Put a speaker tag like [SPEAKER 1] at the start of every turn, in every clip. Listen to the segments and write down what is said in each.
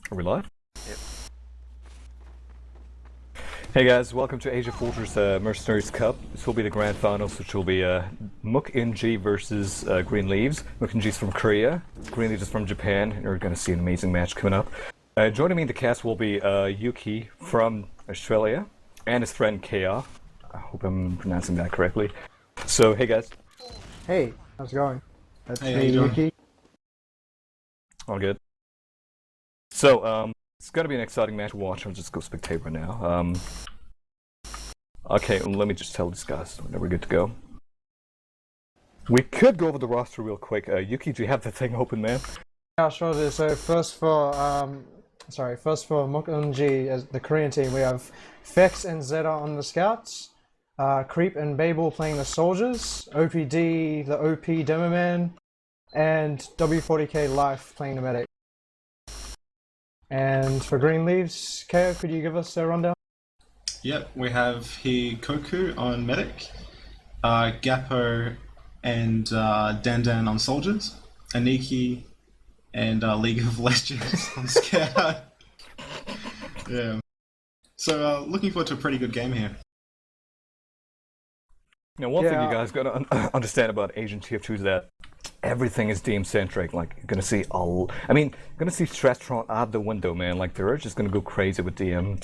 [SPEAKER 1] Are we live?
[SPEAKER 2] Yep.
[SPEAKER 1] Hey guys, welcome to Asiafortress Mercenaries Cup. This will be the grand finals, which will be Muk Eun Ji versus Green Leaves. Muk Eun Ji is from Korea, Green Leaves is from Japan, and you're going to see an amazing match coming up. Joining me in the cast will be Yuki from Australia, and his friend Kea. I hope I'm pronouncing that correctly. So, hey guys.
[SPEAKER 2] Hey, how's it going? That's
[SPEAKER 3] Hey, how
[SPEAKER 2] me,
[SPEAKER 3] you doing?
[SPEAKER 2] Yuki.
[SPEAKER 1] All good. So, it's going to be an exciting match to watch. I'll just go spectate right now. Okay, let me just tell these guys when we're good to go. We could go over the roster real quick. Yuki, do you have the thing open, man?
[SPEAKER 2] Yeah, sure do. So first for Muk Eun Ji as the Korean team, we have phex and xeta on the scouts, Creep and Babel playing the soldiers, OPD the OP demo man, and W40K Life playing the medic. And for Green Leaves, Keo, could you give us a rundown?
[SPEAKER 3] Yep, we have Hikoku on medic, Gappo and Dandan on soldiers, Aniki and League of Legends on scout. Yeah. So looking forward to a pretty good game here.
[SPEAKER 1] Now, one thing you
[SPEAKER 2] Yeah.
[SPEAKER 1] guys gotta understand about Asian TF2 is that everything is DM centric. Like, you're gonna see you're gonna see Stratron out the window, man. Like, they're just gonna go crazy with DM.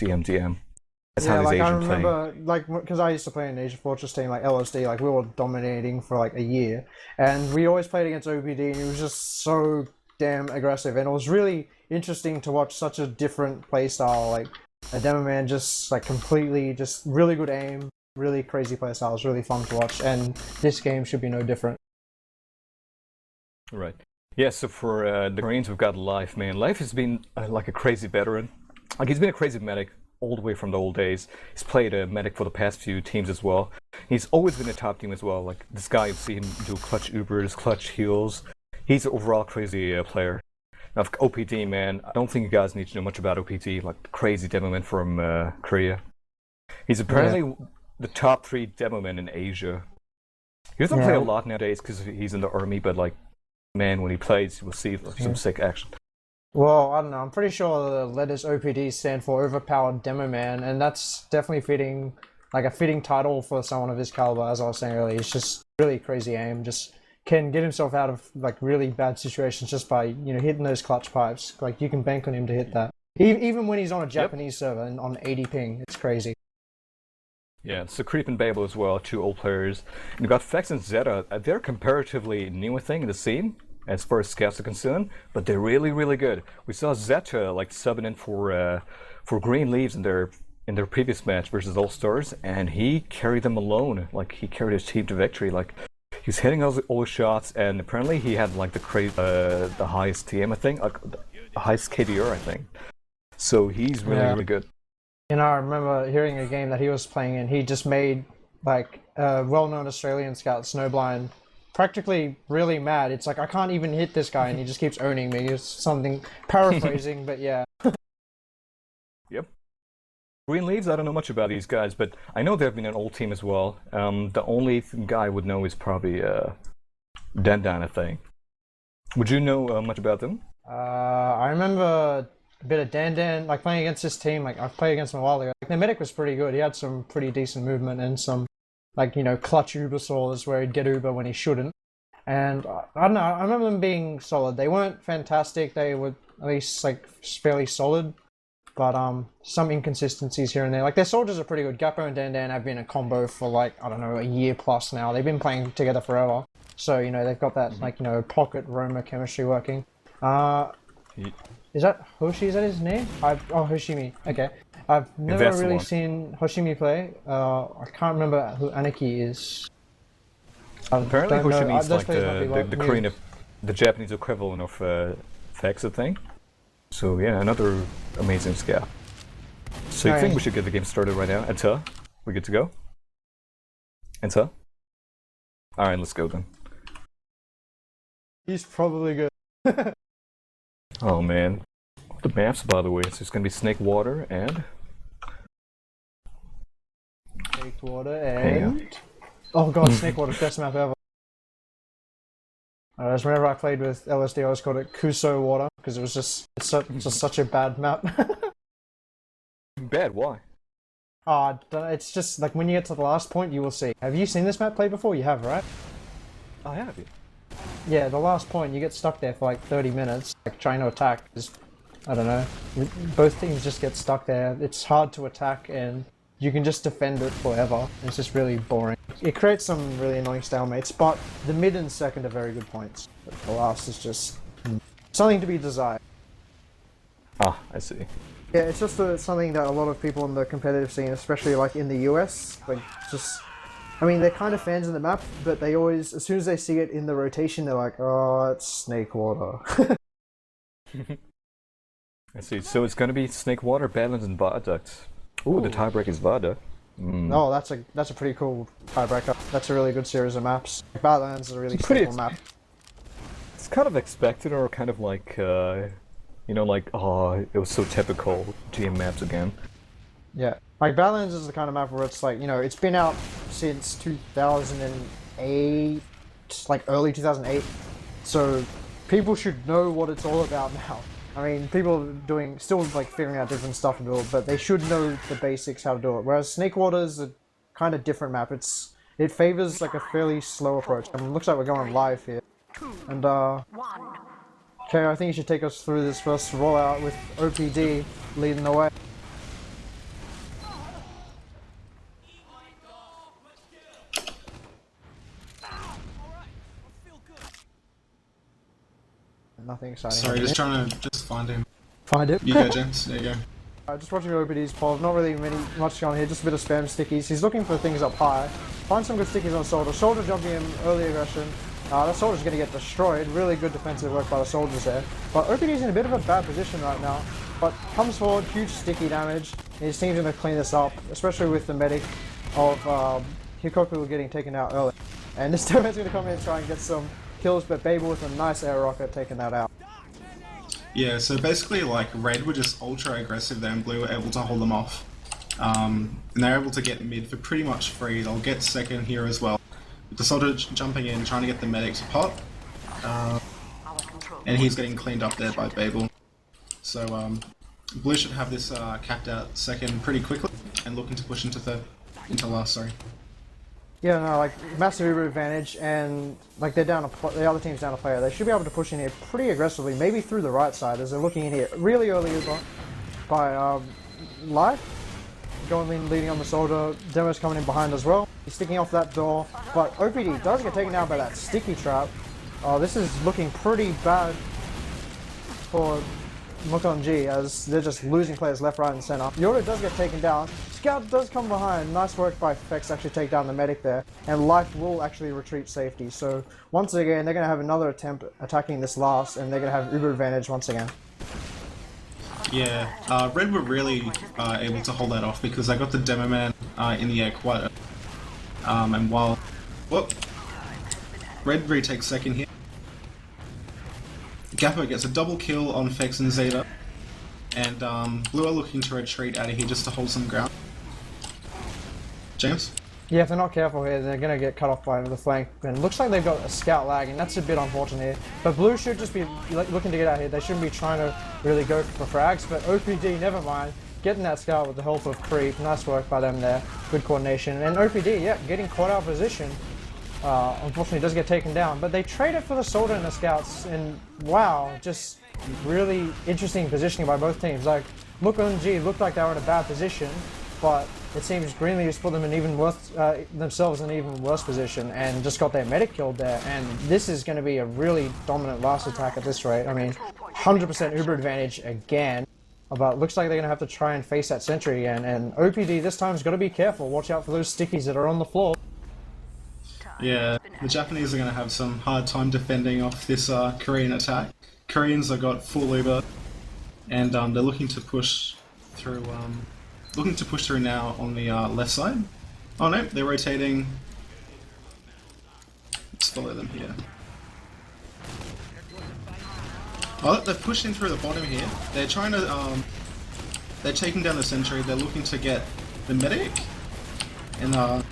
[SPEAKER 1] That's how
[SPEAKER 2] Yeah,
[SPEAKER 1] these
[SPEAKER 2] like I
[SPEAKER 1] Asian play.
[SPEAKER 2] remember, like, because I used to play in an Asiafortress team, like LSD, like we were dominating for like a year, and we always played against OPD, and it was just so damn aggressive, and it was really interesting to watch such a different play style, like a demo man just like completely, just really good aim, really crazy play style. It was really fun to watch, and this game should be no different.
[SPEAKER 1] Right. Yeah, so for the Koreans, we've got Life, man. Life has been like a crazy veteran. Like, he's been a crazy medic all the way from the old days. He's played a medic for the past few teams as well. He's always been a top team as well. Like, this guy, you see him do clutch Ubers, clutch heals. He's an overall crazy player. Now, for OPD, man, I don't think you guys need to know much about OPD, like the crazy demo man from Korea. He's apparently the top 3 demo man in Asia. He doesn't play a lot nowadays because he's in the army, but like, man, when he plays, you will see some sick action.
[SPEAKER 2] Well, I don't know. I'm pretty sure the letters OPD stand for Overpowered Demo Man, and that's definitely fitting, like a fitting title for someone of his caliber. As I was saying earlier, he's just really crazy aim. Just can get himself out of like really bad situations just by hitting those clutch pipes. Like you can bank on him to hit that. Even when he's on a Japanese server and on 80 ping, it's crazy.
[SPEAKER 1] Yeah, so Creep and Babel as well, 2 old players. And you've got Fex and Zeta. They're comparatively new, I think, in the scene as far as scouts are concerned, but they're really, really good. We saw Zeta like subbing in for Green Leaves in their previous match versus All Stars, and he carried them alone. Like, he carried his team to victory. Like, he was hitting all his shots, and apparently he had like the highest TM, I think, like the highest KDR, I think. So he's really, really good.
[SPEAKER 2] I remember hearing a game that he was playing in. He just made like a well-known Australian scout, Snowblind, practically really mad. It's like, I can't even hit this guy, and he just keeps owning me. It's something paraphrasing, but yeah.
[SPEAKER 1] Yep. Green Leaves, I don't know much about these guys, but I know they've been an old team as well. The only guy I would know is probably dandan, I think. Would you know much about them?
[SPEAKER 2] I remember a bit of dandan, like playing against this team. Like I've played against him a while ago. Like, the medic was pretty good. He had some pretty decent movement and some, like clutch Uber saws where he'd get Uber when he shouldn't. And I don't know. I remember them being solid. They weren't fantastic. They were at least like fairly solid. But some inconsistencies here and there. Like, their soldiers are pretty good. Gappo and Dandan have been a combo for like, I don't know, a year plus now. They've been playing together forever. So, they've got that pocket Roma chemistry working. Is that Hoshi? Is that his name? Hoshimi. Okay. I've never really seen Hoshimi play. I can't remember who Aniki is.
[SPEAKER 1] Apparently Hoshimi is like the Korean, the Japanese equivalent of Phex, I think. So yeah, another amazing scout. So you think we should get the game started right now? Enter. We good to go? Enter. Alright, let's go then.
[SPEAKER 2] He's probably good.
[SPEAKER 1] Oh man. The maps, by the way, so it's gonna be Snakewater and...
[SPEAKER 2] Snakewater and... Oh god, Snakewater, best map ever. As whenever I played with LSD, I always called it Kuso Water because it was just such a bad map.
[SPEAKER 1] Bad, why?
[SPEAKER 2] It's just like when you get to the last point, you will see. Have you seen this map play before? You have, right?
[SPEAKER 1] I have it.
[SPEAKER 2] Yeah, the last point, you get stuck there for like 30 minutes, like trying to attack. I don't know. Both teams just get stuck there. It's hard to attack and you can just defend it forever. It's just really boring. It creates some really annoying stalemates, but the mid and second are very good points. But the last is just something to be desired.
[SPEAKER 1] Ah, I see.
[SPEAKER 2] Yeah, it's just something that a lot of people in the competitive scene, especially like in the US, like just... I mean, they're kind of fans of the map, but they always, as soon as they see it in the rotation, they're like, oh, it's Snakewater.
[SPEAKER 1] I see. So it's gonna be Snakewater, Badlands, and Viaduct. Ooh, the tiebreaker is Vada.
[SPEAKER 2] Oh, that's a pretty cool tiebreaker. That's a really good series of maps. Badlands is a really simple map.
[SPEAKER 1] It's kind of expected, or kind of like, you know, like, oh, it was so typical GM maps again.
[SPEAKER 2] Yeah. Like, Badlands is the kind of map where it's like, you know, it's been out since 2008, like early 2008, so people should know what it's all about now. I mean, people are still like figuring out different stuff to do it, but they should know the basics how to do it. Whereas Snakewater is a kind of different map. It favors like a fairly slow approach. I mean, it looks like we're going live here. And okay, I think you should take us through this first rollout with OPD leading the way. Nothing exciting.
[SPEAKER 3] Sorry, just trying to find him.
[SPEAKER 2] Find it.
[SPEAKER 3] You go, James. There you go.
[SPEAKER 2] Just watching OPD's poll. Not really much going here. Just a bit of spam stickies. He's looking for things up high. Find some good stickies on Soldier. Soldier jumping him early aggression. That Soldier's going to get destroyed. Really good defensive work by the Soldiers there. But OPD's in a bit of a bad position right now. But comes forward, huge sticky damage. His team's going to clean this up, especially with the medic of Hikoku getting taken out early. And this teammate's going to come in and try and get some kills, but Babel with a nice air rocket taking that out.
[SPEAKER 3] Yeah, so basically, like, Red were just ultra aggressive there, and Blue were able to hold them off. And they're able to get mid for pretty much free. They'll get second here as well. With the Soldier jumping in, trying to get the medic to pop. And he's getting cleaned up there by Babel. So, Blue should have this capped out second pretty quickly, and looking to push into last, sorry.
[SPEAKER 2] Yeah, no, like, massive Uber advantage, and, like, the other team's down a player. They should be able to push in here pretty aggressively, maybe through the right side, as they're looking in here. Really early Uber by, Life. Going in, leading on the Soldier. Demo's coming in behind as well. He's sticking off that door, but OPD does get taken down by that sticky trap. This is looking pretty bad for Muk Eun Ji, as they're just losing players left, right, and center. Yoru does get taken down. Scout does come behind. Nice work by phex to actually take down the medic there. And Life will actually retreat safety. So once again, they're going to have another attempt attacking this last, and they're going to have Uber advantage once again.
[SPEAKER 3] Yeah, Red were really able to hold that off because I got the Demo Man in the air quite early. And while... Whoop! Red retakes second here. Gappo gets a double kill on phex and xeta. And Blue are looking to retreat out of here just to hold some ground. James?
[SPEAKER 2] Yeah, if they're not careful here, they're going to get cut off by the flank. And it looks like they've got a scout lagging. That's a bit unfortunate here. But Blue should just be looking to get out here. They shouldn't be trying to really go for frags. But OPD, never mind. Getting that scout with the help of Creep. Nice work by them there. Good coordination. And OPD, yeah, getting caught out of position. Unfortunately, does get taken down. But they traded for the Soldier and the Scouts. And wow, just really interesting positioning by both teams. Like, Muk Eun Ji looked like they were in a bad position. But it seems Greenlee just put them in themselves in an even worse position and just got their medic killed there. And this is going to be a really dominant last attack at this rate. I mean, 100% Uber advantage again. But looks like they're going to have to try and face that sentry again. And OPD this time has got to be careful. Watch out for those stickies that are on the floor.
[SPEAKER 3] Yeah, the Japanese are going to have some hard time defending off this Korean attack. Koreans have got full Uber, and they're looking to push through. Looking to push through now on the left side. Oh no, they're rotating. Let's follow them here. Oh, they've pushed in through the bottom here. They're trying to, they're taking down the sentry. They're looking to get the medic. And, they're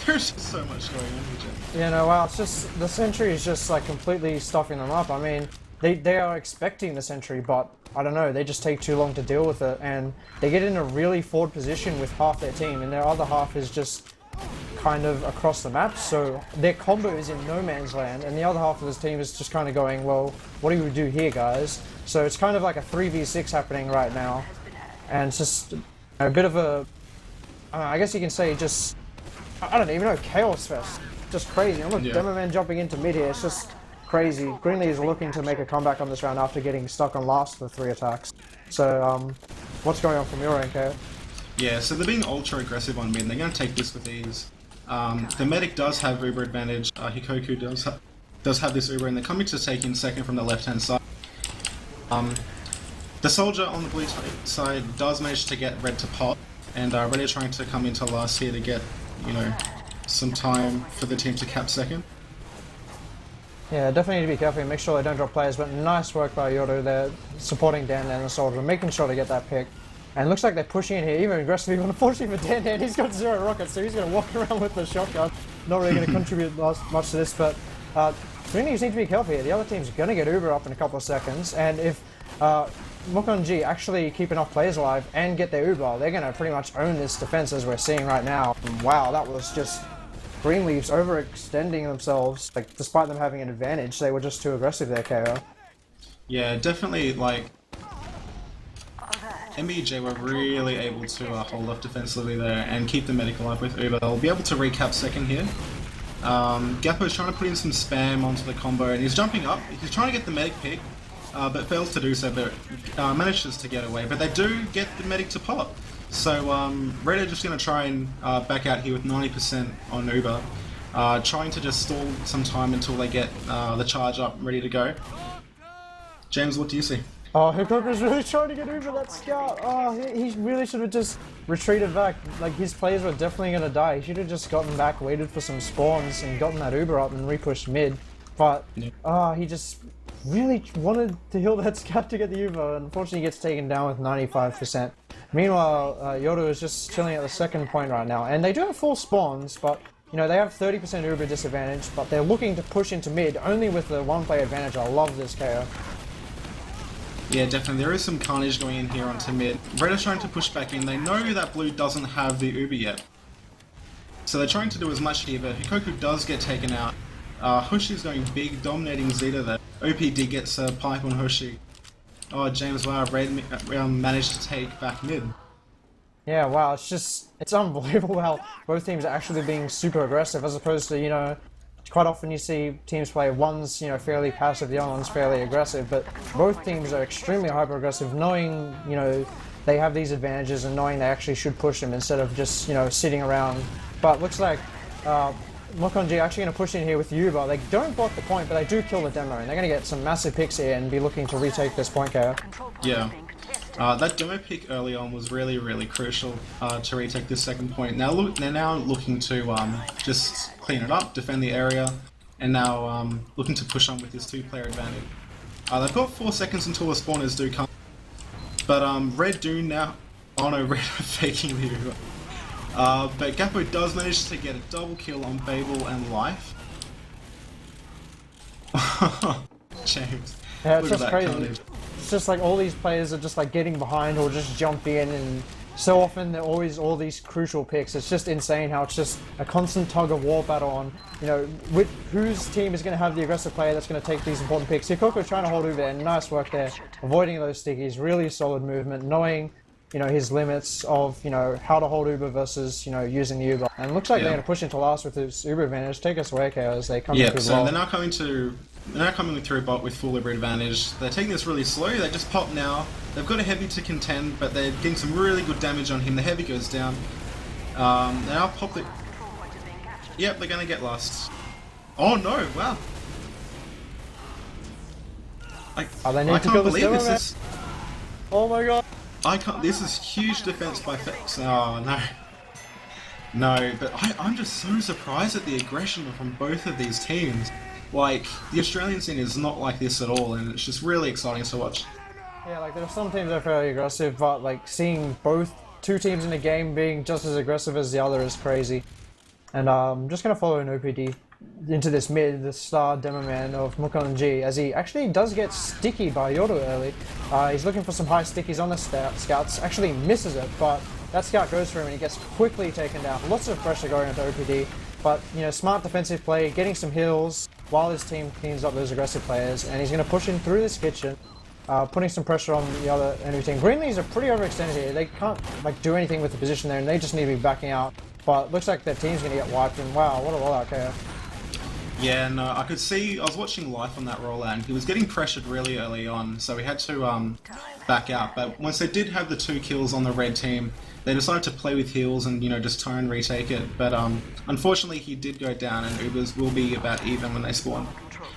[SPEAKER 3] There's so much going on here, Jim.
[SPEAKER 2] You know, wow, it's just, the sentry is just like completely stuffing them up. I mean, they are expecting the sentry, but I don't know, they just take too long to deal with it, and they get in a really forward position with half their team, and their other half is just kind of across the map, so their combo is in no man's land, and the other half of this team is just kind of going, well, what do we do here, guys? So it's kind of like a 3v6 happening right now, and it's just a bit of a, I guess you can say just, I don't even know, chaos fest. Just crazy. And look,
[SPEAKER 3] Yeah.
[SPEAKER 2] Demo Man jumping into mid here, it's just crazy. Greenlee is looking to make a comeback on this round after getting stuck on last for 3 attacks. So, what's going on from your end, KO?
[SPEAKER 3] Yeah, so they're being ultra aggressive on mid, and they're going to take this with ease. The medic does have Uber advantage, Hikoku does have this Uber, and they're coming to take in second from the left-hand side. The soldier on the blue side does manage to get red to pop, and red are trying to come into last here to get, you know, some time for the team to cap second.
[SPEAKER 2] Yeah, definitely need to be careful and make sure they don't drop players, but nice work by Yoru there, supporting Dan and the soldier, making sure to get that pick. And it looks like they're pushing in here even aggressively, but unfortunately for Dan, he's got 0 rockets, so he's going to walk around with the shotgun. Not really going to contribute much to this, but Greenlee just need to be careful here. The other team's going to get Uber up in a couple of seconds, and if Muk Eun Ji actually keep enough players alive and get their Uber, they're going to pretty much own this defense as we're seeing right now. And wow, that was just Greenleaf's overextending themselves. Like, despite them having an advantage, they were just too aggressive there, KO.
[SPEAKER 3] Yeah, definitely, like, MBJ were really able to hold off defensively there and keep the medic alive with Uber. They'll be able to recap second here. Gappo's trying to put in some spam onto the combo, and he's jumping up. He's trying to get the medic pick, but fails to do so, but manages to get away. But they do get the medic to pop. So Red are just going to try and back out here with 90% on Uber, trying to just stall some time until they get the charge up ready to go. James, what do you see?
[SPEAKER 2] Oh, Hikoku's really trying to get Uber that scout. Oh, he really should have just retreated back. Like, his players were definitely going to die. He should have just gotten back, waited for some spawns, and gotten that Uber up and repushed mid. But, he just really wanted to heal that scout to get the Uber. Unfortunately, he gets taken down with 95%. Meanwhile, Yoru is just chilling at the second point right now. And they do have 4 spawns, but, you know, they have 30% Uber disadvantage, but they're looking to push into mid, only with the 1-player advantage. I love this KO.
[SPEAKER 3] Yeah, definitely. There is some carnage going in here onto mid. Red are trying to push back in. They know that blue doesn't have the Uber yet. So they're trying to do as much here, but Hikoku does get taken out. Hoshi's going big, dominating Xeta there. OPD gets a pipe on Hoshi. Oh, James, wow, Red managed to take back mid.
[SPEAKER 2] Yeah, wow, it's unbelievable how both teams are actually being super aggressive as opposed to, you know, quite often you see teams play one's, you know, fairly passive, the other one's fairly aggressive, but both teams are extremely hyper-aggressive, knowing, you know, they have these advantages and knowing they actually should push them instead of just, you know, sitting around. But looks like Muk Eun Ji actually going to push in here with Yuba. They don't block the point, but they do kill the demo, and they're going to get some massive picks here and be looking to retake this point, KO.
[SPEAKER 3] Yeah. That demo pick early on was really, really crucial to retake this second point. Now they're now looking to just clean it up, defend the area, and now looking to push on with this 2-player advantage. They've got 4 seconds until the spawners do come, but Red do now. Oh no, Red are faking the Uber. But Gappo does manage to get a double kill on Babel and Life. James,
[SPEAKER 2] Yeah, it's
[SPEAKER 3] look at
[SPEAKER 2] just
[SPEAKER 3] that
[SPEAKER 2] crazy.
[SPEAKER 3] carnage.
[SPEAKER 2] It's just like all these players are just like getting behind or just jump in, and so often they're always all these crucial picks. It's just insane how it's just a constant tug of war battle on, you know, with whose team is going to have the aggressive player that's going to take these important picks. Hikoku trying to hold Uber there, nice work there, avoiding those stickies, really solid movement, knowing, you know, his limits of, you know, how to hold Uber versus, you know, using the Uber. And it looks like they're going to push into last with this Uber advantage. Take us away, KO, as they come
[SPEAKER 3] Yeah,
[SPEAKER 2] through
[SPEAKER 3] so
[SPEAKER 2] well.
[SPEAKER 3] they're now coming through a bot with full Uber advantage. They're taking this really slow. They just pop now. They've got a heavy to contend, but they're getting some really good damage on him. The heavy goes down. Now pop it. Yep, they're going to get last. Oh no! Wow.
[SPEAKER 2] They need
[SPEAKER 3] I
[SPEAKER 2] to
[SPEAKER 3] can't
[SPEAKER 2] kill this
[SPEAKER 3] believe
[SPEAKER 2] demo,
[SPEAKER 3] this
[SPEAKER 2] man.
[SPEAKER 3] is.
[SPEAKER 2] Oh my god.
[SPEAKER 3] I can't. This is huge defense by phex. Oh no. No, but I'm just so surprised at the aggression from both of these teams. Like, the Australian scene is not like this at all, and it's just really exciting to watch.
[SPEAKER 2] Yeah, like there are some teams that are fairly aggressive, but like seeing both 2 teams in the game being just as aggressive as the other is crazy. And I'm just going to follow an OPD into this mid, the star demo man of Muk Eun Ji, as he actually does get sticky by Yoru early. He's looking for some high stickies on the scouts, actually misses it, but that scout goes for him and he gets quickly taken down. Lots of pressure going into OPD, but you know, smart defensive play, getting some hills while his team cleans up those aggressive players, and he's going to push in through this kitchen, putting some pressure on the other enemy team. Greenleaves are pretty overextended here. They can't like do anything with the position there, and they just need to be backing out. But looks like their team's going to get wiped, and wow, what a rollout KO.
[SPEAKER 3] Yeah, no, I could see, I was watching live on that rollout, and he was getting pressured really early on, so he had to back out. But once they did have the 2 kills on the red team, they decided to play with heals and, you know, just try and retake it. But unfortunately, he did go down, and Ubers will be about even when they spawn.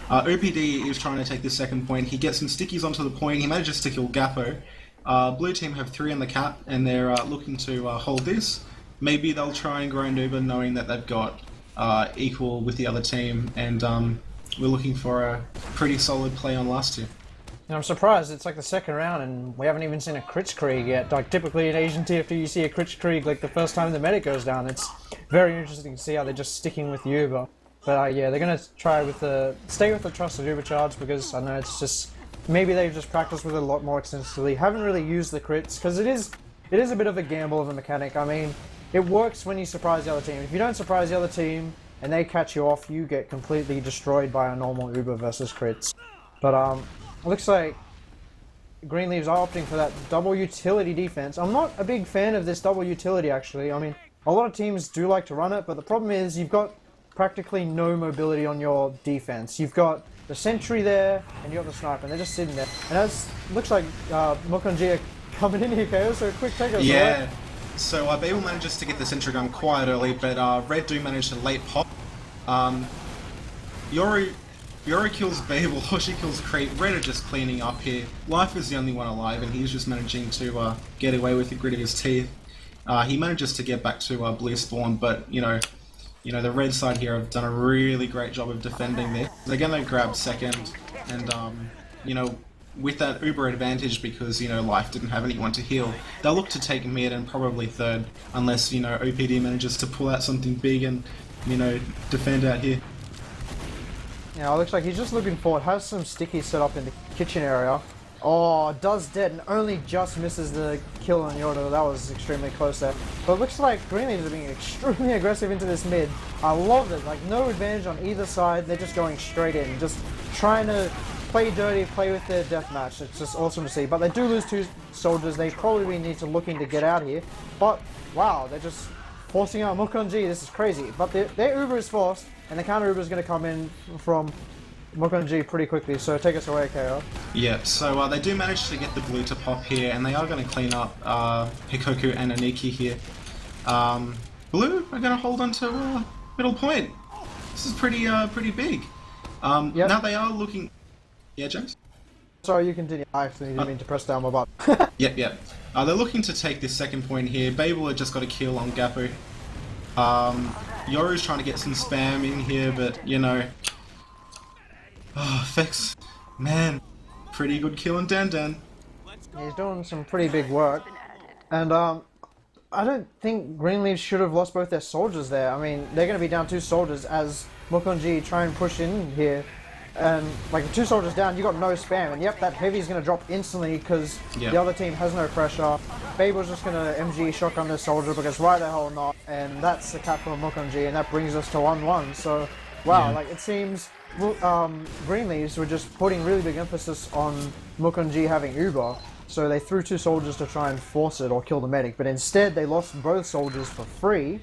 [SPEAKER 3] OPD is trying to take this second point. He gets some stickies onto the point. He manages to kill Gappo. Blue team have 3 on the cap, and they're looking to hold this. Maybe they'll try and grind Uber, knowing that they've got equal with the other team, and we're looking for a pretty solid play on last year.
[SPEAKER 2] And I'm surprised it's like the second round and we haven't even seen a Crit Krieg yet. Like typically in Asian TFT you see a Crit Krieg like the first time the medic goes down. It's very interesting to see how they're just sticking with the Uber. But yeah, they're gonna try with stay with the trusted Uber charge, because I know it's just maybe they've just practiced with it a lot more extensively. Haven't really used the crits because it is a bit of a gamble of a mechanic. I mean, it works when you surprise the other team. If you don't surprise the other team and they catch you off, you get completely destroyed by a normal Uber versus crits. But it looks like Greenleaves are opting for that double utility defense. I'm not a big fan of this double utility actually. I mean, a lot of teams do like to run it, but the problem is you've got practically no mobility on your defense. You've got the sentry there and you've got the sniper, and they're just sitting there. And as looks like Muk Eun Ji are coming in here, KO, so a quick takeover.
[SPEAKER 3] Yeah. So Babel manages to get the sentry gun quite early, but Red do manage to late pop. Yoru kills Babel, Hoshi kills Creep. Red are just cleaning up here. Life is the only one alive, and he's just managing to get away with the grit of his teeth. He manages to get back to blue spawn, but you know the red side here have done a really great job of defending this. They're gonna grab second, and you know, with that Uber advantage, because you know Life didn't have anyone to heal, they'll look to take mid and probably third, unless you know OPD manages to pull out something big and you know defend out here.
[SPEAKER 2] Yeah, it looks like he's just looking forward. Has some stickies set up in the kitchen area. Oh, does dead and only just misses the kill on Yoru. That was extremely close there. But it looks like Greenleaves are being extremely aggressive into this mid. I love it. Like, no advantage on either side. They're just going straight in. Just trying to play dirty, play with their deathmatch. It's just awesome to see. But they do lose 2 soldiers. They probably need to looking to get out here. But, wow, they're just forcing out Muk Eun Ji. This is crazy. But their Uber is forced, and the counter Uber is going to come in from Muk Eun Ji pretty quickly, so take us away, KO.
[SPEAKER 3] Yeah, so they do manage to get the blue to pop here, and they are going to clean up Hikoku and Aniki here. Blue are going to hold on to middle point. This is pretty big.
[SPEAKER 2] Yep.
[SPEAKER 3] Now they are looking... Yeah, James?
[SPEAKER 2] Sorry, you continue. I actually didn't mean to press down my button.
[SPEAKER 3] Yep. They're looking to take this second point here. Babel had just got a kill on Gappo. Yoru's trying to get some spam in here, but, you know... Oh, phex. Man, pretty good kill on dandan.
[SPEAKER 2] He's doing some pretty big work. And, I don't think Greenleaves should have lost both their soldiers there. I mean, they're going to be down 2 soldiers as Muk Eun Ji try and push in here. And, like, 2 soldiers down, you got no spam. And, yep, that heavy is going to drop instantly because the other team has no pressure. Babel's just going to MG shotgun this soldier because why the hell not? And that's the cap for Muk Eun Ji, and that brings us to 1-1. So, wow, like, it seems... Greenleaves were just putting really big emphasis on Muk Eun Ji having Uber, so they threw 2 soldiers to try and force it or kill the medic, but instead they lost both soldiers for free,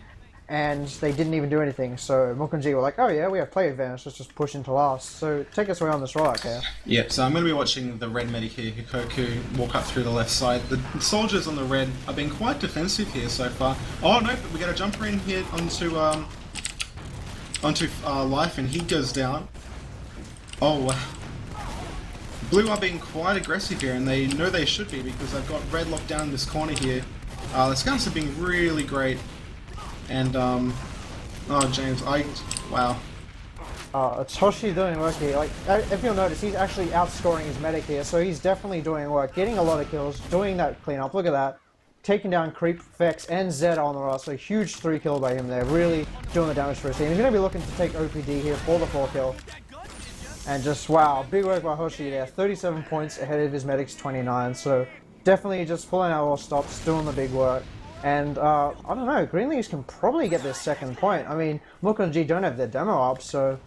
[SPEAKER 2] and they didn't even do anything, so Muk Eun Ji were like, oh yeah, we have play advantage, let's just push into last. So take us away on this rollout, okay?
[SPEAKER 3] Yeah, so I'm going to be watching the red medic here, Hikoku, walk up through the left side. The soldiers on the red have been quite defensive here so far. Oh no, but we got a jumper in here onto Life, and he goes down. Oh wow. Blue are being quite aggressive here, and they know they should be because they've got red locked down in this corner here. The scouts have been really great, and oh James, wow.
[SPEAKER 2] It's Hoshi doing work here. Like, if you'll notice, he's actually outscoring his medic here, so he's definitely doing work, getting a lot of kills, doing that cleanup. Look at that. taking down Creep, Phex, and Xeta on the roster. So huge 3 kill by him there, really doing the damage for his team. He's going to be looking to take OPD here for the 4 kill. And just, wow, big work by Hoshi there. 37 points ahead of his medic's 29. So definitely just pulling out all stops, doing the big work. And I don't know, Green Leaves can probably get their second point. I mean, Muk Eun Ji don't have their demo up, so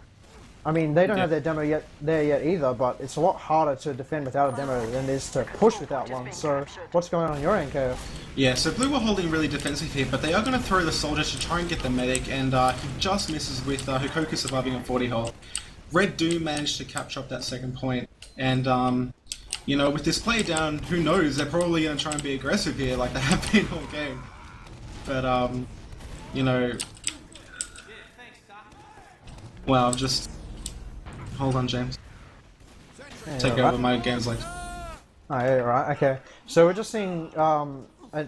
[SPEAKER 2] I mean, they don't have their demo yet either, but it's a lot harder to defend without a demo than it is to push without one. So, what's going on your end, KO?
[SPEAKER 3] Yeah, so Blue were holding really defensive here, but they are going to throw the soldier to try and get the medic, and he just misses with hikoku surviving on 40 health. Red do manage to capture up that second point, and you know, with this play down, who knows, they're probably going to try and be aggressive here like they have been all game. But, you know, well, just... Hold on, James.
[SPEAKER 2] Yeah,
[SPEAKER 3] Take over my game's like.
[SPEAKER 2] Oh, yeah, right, okay. So we're just seeing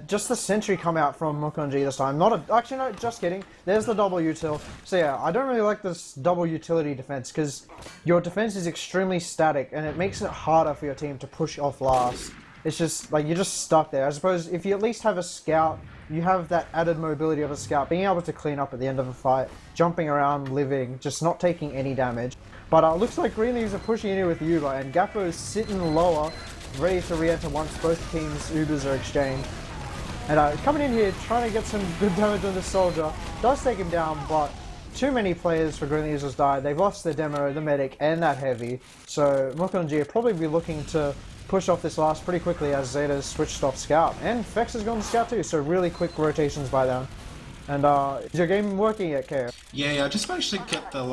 [SPEAKER 2] just the sentry come out from Muk Eun Ji this time. Actually, no, just kidding. There's the double util. So yeah, I don't really like this double utility defense because your defense is extremely static and it makes it harder for your team to push off last. It's just, like, you're just stuck there. I suppose if you at least have a scout, you have that added mobility of a scout, being able to clean up at the end of a fight, jumping around, living, just not taking any damage. But it looks like Green Leaves are pushing in here with Uber, and Gappo is sitting lower, ready to re-enter once both teams' Ubers are exchanged. And coming in here, trying to get some good damage on this soldier, does take him down, but too many players for Green Leaves has died. They've lost their demo, the medic, and that heavy. So Muk Eun Ji will probably be looking to push off this last pretty quickly as Xeta's switched off scout. And Phex has gone to scout too, so really quick rotations by them. And is your game working yet, KO?
[SPEAKER 3] Yeah, I just managed to get the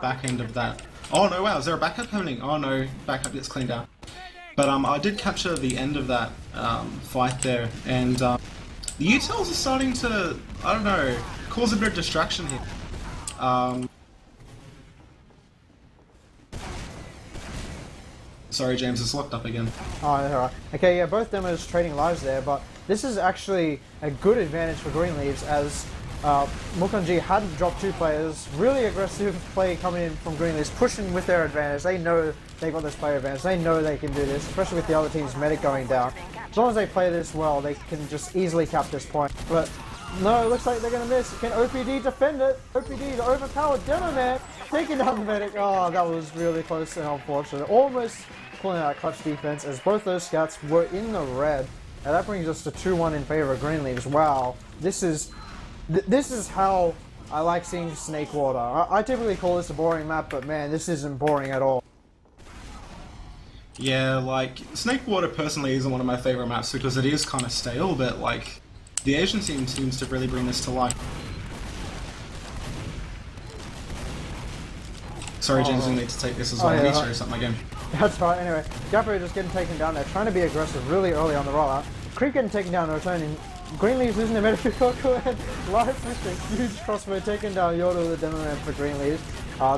[SPEAKER 3] back end of that. Oh no, wow, is there a backup happening? Oh no, backup gets cleaned out. But I did capture the end of that fight there, and the utils are starting to, I don't know, cause a bit of distraction here. Sorry, James, it's locked up again.
[SPEAKER 2] Oh, that's alright. Okay, yeah, both demos trading lives there, but this is actually a good advantage for Green Leaves as Muk Eun Ji hadn't dropped 2 players. Really aggressive play coming in from Green Leaves, pushing with their advantage. They know they got this player advantage. They know they can do this, especially with the other team's medic going down. As long as they play this well, they can just easily cap this point. But no, it looks like they're going to miss. Can OPD defend it? OPD, the overpowered demo man, taking down the medic. Oh, that was really close and unfortunate. Almost pulling out clutch defense as both those scouts were in the red. And that brings us to 2-1 in favor of Green Leaves. Wow, this is how I like seeing Snakewater. I typically call this a boring map, but man, this isn't boring at all.
[SPEAKER 3] Yeah, like, Snakewater personally isn't one of my favorite maps because it is kind of stale, but like, the Asian team seems to really bring this to life. Sorry, James, I need to take this as well. I need to restart my game.
[SPEAKER 2] That's right, anyway. Gappo just getting taken down there, trying to be aggressive really early on the rollout. Creep getting taken down, returning. Green Leaves losing their medic hikoku and Life with a huge crossbow taking down yoru, the demo man for Green Leaves.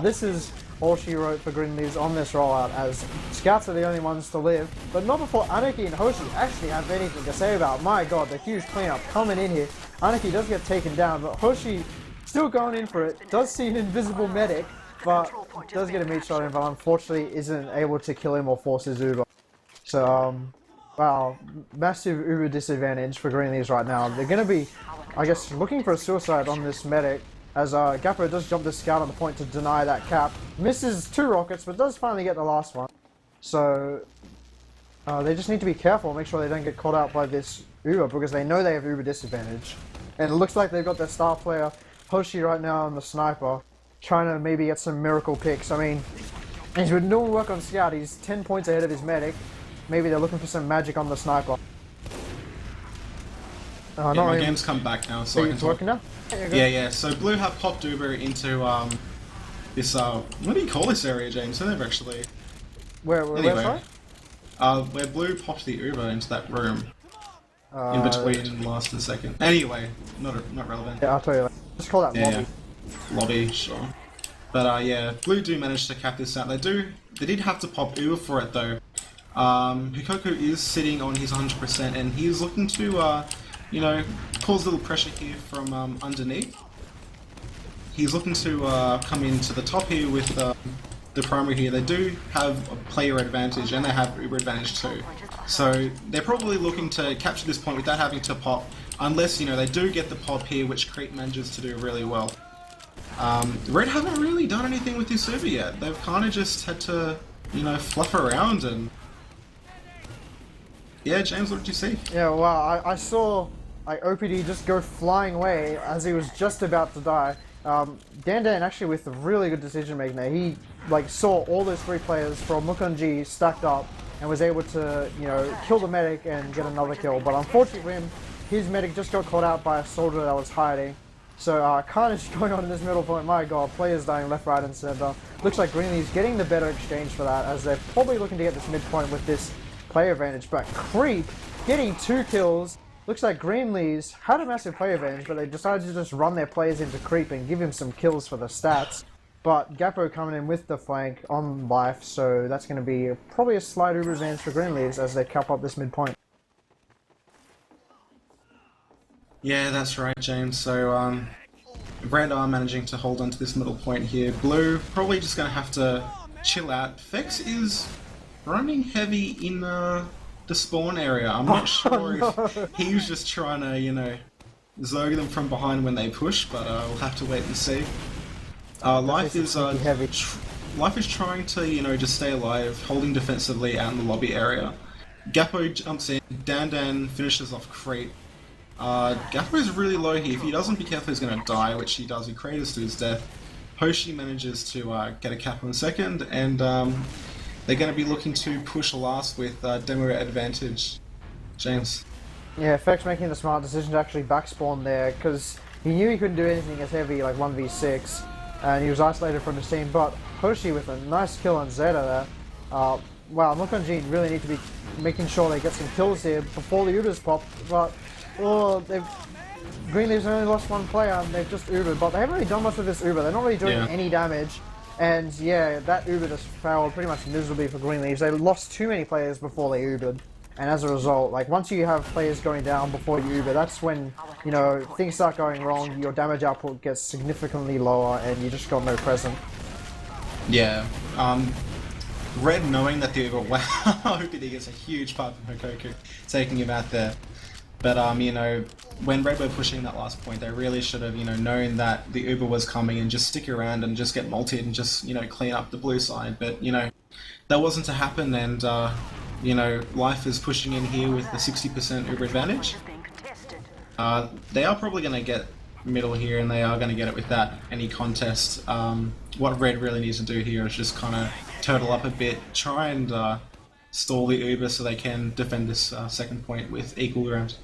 [SPEAKER 2] This is all she wrote for Green Leaves on this rollout, as scouts are the only ones to live, but not before Aniki and Hoshi actually have anything to say about. My god, the huge cleanup coming in here. Aniki does get taken down, but Hoshi still going in for it, does see an invisible medic, but does get a meat shot in, but unfortunately isn't able to kill him or force his Uber. So, wow, massive Uber disadvantage for Green Leaves right now. They're going to be, I guess, looking for a suicide on this medic, as Gappo does jump the scout on the point to deny that cap. Misses 2 rockets, but does finally get the last one. So, they just need to be careful, make sure they don't get caught out by this Uber, because they know they have Uber disadvantage. And it looks like they've got their star player, Hoshi, right now on the sniper, trying to maybe get some miracle picks. I mean, he's been doing work on scout, he's 10 points ahead of his medic. Maybe they're looking for some magic on the sniper.
[SPEAKER 3] Yeah, my game's come back now, so I can talk.
[SPEAKER 2] Working now?
[SPEAKER 3] Yeah. So Blue have popped Uber into this what do you call this area, James? I never actually.
[SPEAKER 2] Where sorry?
[SPEAKER 3] Where Blue popped the Uber into that room in between last and second. Anyway, not relevant.
[SPEAKER 2] Yeah, I'll tell you later. Just call that lobby.
[SPEAKER 3] Yeah. Lobby, sure. But yeah, Blue do manage to cap this out. They did have to pop Uber for it though. Hikoku is sitting on his 100% and he's looking to, you know, cause a little pressure here from underneath. He's looking to come into the top here with the primary here, they do have a player advantage and they have Uber advantage too. So they're probably looking to capture this point without having to pop, unless, you know, they do get the pop here, which Creep manages to do really well. Red haven't really done anything with this Uber yet. They've kind of just had to, you know, fluff around and... Yeah, James, what did you see?
[SPEAKER 2] Yeah, wow, I saw like OPD just go flying away as he was just about to die. Dandan actually with a really good decision making there. He like saw all those three players from Muk Eun Ji stacked up and was able to, you know, kill the medic and get another kill. But unfortunately for him, his medic just got caught out by a soldier that was hiding. So carnage going on in this middle point. My god, players dying left, right and center. Looks like Greenleaf's getting the better exchange for that, as they're probably looking to get this midpoint with this player advantage. But Creep getting 2 kills. Looks like Greenleafs had a massive player advantage, but they decided to just run their players into Creep and give him some kills for the stats. But Gappo coming in with the flank on life, so that's going to be probably a slight Uber advantage for Greenleafs as they cap up this midpoint.
[SPEAKER 3] Yeah, that's right, James. So, Red are managing to hold on to this middle point here. Blue probably just going to have to chill out. Phex is running heavy in the spawn area. I'm not sure if he was just trying to, you know, zog them from behind when they push, but we'll have to wait and see. Life is trying to, you know, just stay alive, holding defensively out in the lobby area. Gappo jumps in, Dandan finishes off Creep. Gappo is really low here. If he doesn't be careful, he's going to die, which he does. He craters to his death. Hoshi manages to get a cap on second, and they're going to be looking to push last with demo advantage. James.
[SPEAKER 2] Yeah, Fex making the smart decision to actually backspawn there, because he knew he couldn't do anything as heavy, like 1v6, and he was isolated from his team, but Hoshi with a nice kill on xeta there. Wow, Muk Eun Ji really need to be making sure they get some kills here before the Ubers pop, but Greenleaf's only lost 1 player and they've just Ubered, but they haven't really done much with this Uber. They're not really doing any damage, and yeah, that Uber just failed pretty much miserably for Greenleafs. They lost too many players before they Ubered, and as a result, like once you have players going down before you Uber, that's when, you know, things start going wrong, your damage output gets significantly lower and you just got no present.
[SPEAKER 3] Yeah, Red knowing that the Uber, wow, OPD gets a huge part from hikoku, taking him out there. But, you know, when Red were pushing that last point, they really should have, you know, known that the Uber was coming and just stick around and just get multied and just, you know, clean up the blue side. But, you know, that wasn't to happen, and, you know, Life is pushing in here with the 60% Uber advantage. They are probably going to get middle here, and they are going to get it without any contest. What Red really needs to do here is just kind of turtle up a bit, try and stall the Uber so they can defend this second point with equal ground.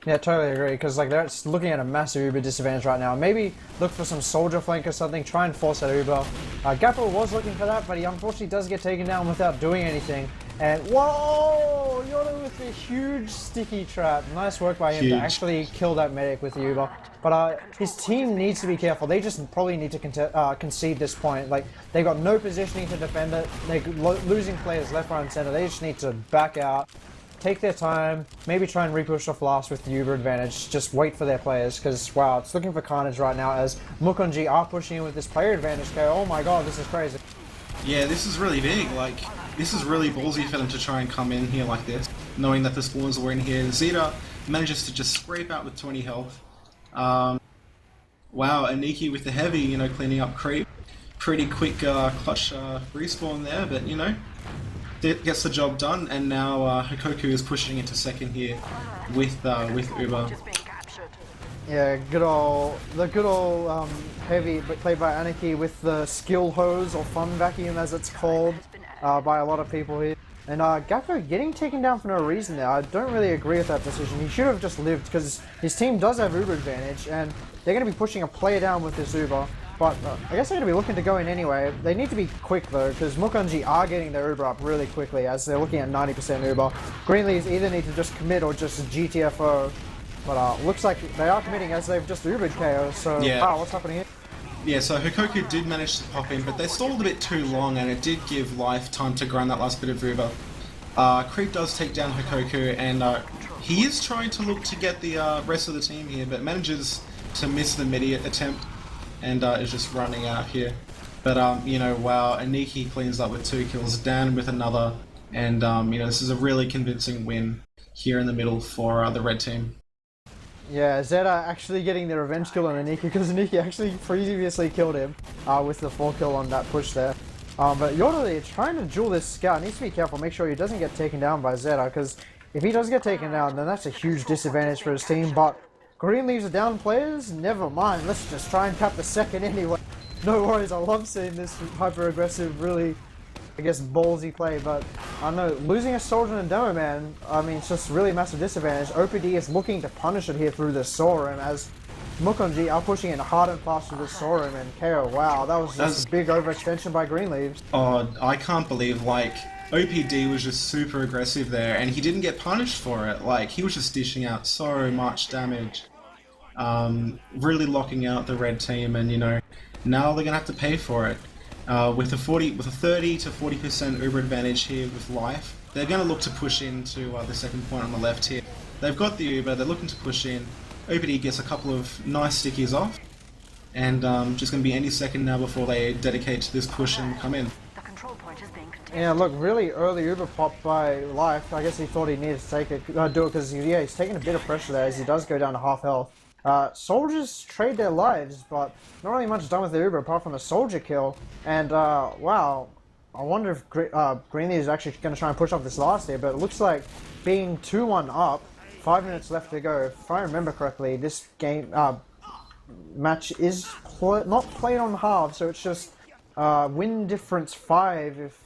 [SPEAKER 2] Yeah, totally agree, because like they're looking at a massive Uber disadvantage right now. Maybe look for some soldier flank or something, try and force that Uber. Gappo was looking for that, but he unfortunately does get taken down without doing anything. And whoa, yoru with a huge sticky trap. Nice work by him to actually kill that medic with the Uber. But his team needs to be careful. They just probably need to concede this point. Like, they've got no positioning to defend it. They're losing players left, right, and center. They just need to back out, take their time, maybe try and repush off last with the Uber advantage. Just wait for their players, because wow, it's looking for carnage right now as Muk Eun Ji are pushing in with this player advantage. Oh my god, this is crazy.
[SPEAKER 3] Yeah, this is really big. Like, this is really ballsy for them to try and come in here like this, knowing that the spawns were in here. xeta manages to just scrape out with 20 health. Wow, Aniki with the heavy, you know, cleaning up Creep. Pretty quick clutch respawn there, but you know, it gets the job done. And now hikoku is pushing into second here with Uber.
[SPEAKER 2] Yeah, good old heavy, but played by Aniki with the skill hose or fun vacuum as it's called by a lot of people here. And Gappo getting taken down for no reason there. I don't really agree with that decision. He should have just lived, because his team does have Uber advantage, and they're going to be pushing a player down with this Uber. But I guess they're going to be looking to go in anyway. They need to be quick though, because Muk Eun Ji are getting their Uber up really quickly, as they're looking at 90% Uber. Greenleafs either need to just commit or just GTFO. But looks like they are committing, as they've just Ubered KO, so
[SPEAKER 3] yeah.
[SPEAKER 2] Wow, what's happening here?
[SPEAKER 3] Yeah, so hikoku did manage to pop in, but they stalled a bit too long, and it did give Life time to grind that last bit of Uber. Creep does take down hikoku, and he is trying to look to get the rest of the team here, but manages to miss the midi attempt, and is just running out here. But you know, wow, Aniki cleans up with 2 kills, Dan with another, and you know, this is a really convincing win here in the middle for the red team.
[SPEAKER 2] Yeah, xeta actually getting the revenge kill on Aniki, because Aniki actually previously killed him with the 4 kill on that push there. But yoru trying to duel this scout, needs to be careful, make sure he doesn't get taken down by xeta, because if he does get taken down, then that's a huge disadvantage for his team. But green leaves are down players, never mind, let's just try and cap the second anyway. No worries, I love seeing this hyper-aggressive, really, I guess, ballsy play, but I don't know, losing a soldier and demo man, I mean, it's just really massive disadvantage. OPD is looking to punish it here through the Sorum, as Muk Eun Ji are pushing it hard and fast through the Sorum, and KO, wow, that was just a big overextension by green leaves.
[SPEAKER 3] Oh, I can't believe, like, OPD was just super aggressive there, and he didn't get punished for it. Like, he was just dishing out so much damage. Really locking out the red team, and, you know, now they're gonna have to pay for it. With a 30 to 40% Uber advantage here with life, they're going to look to push into the second point on the left here. They've got the Uber, they're looking to push in. OPD gets a couple of nice stickies off, and just going to be any second now before they dedicate to this push and come in.
[SPEAKER 2] Yeah, look, really early Uber pop by life. I guess he thought he needed to take it, do it, because yeah, he's taking a bit of pressure there as he does go down to half health. Soldiers trade their lives, but not really much done with the Uber apart from a soldier kill. And wow, I wonder if Green is actually going to try and push off this last here, but it looks like being 2-1 up, 5 minutes left to go. If I remember correctly, this game match is not played on half, so it's just win difference 5 if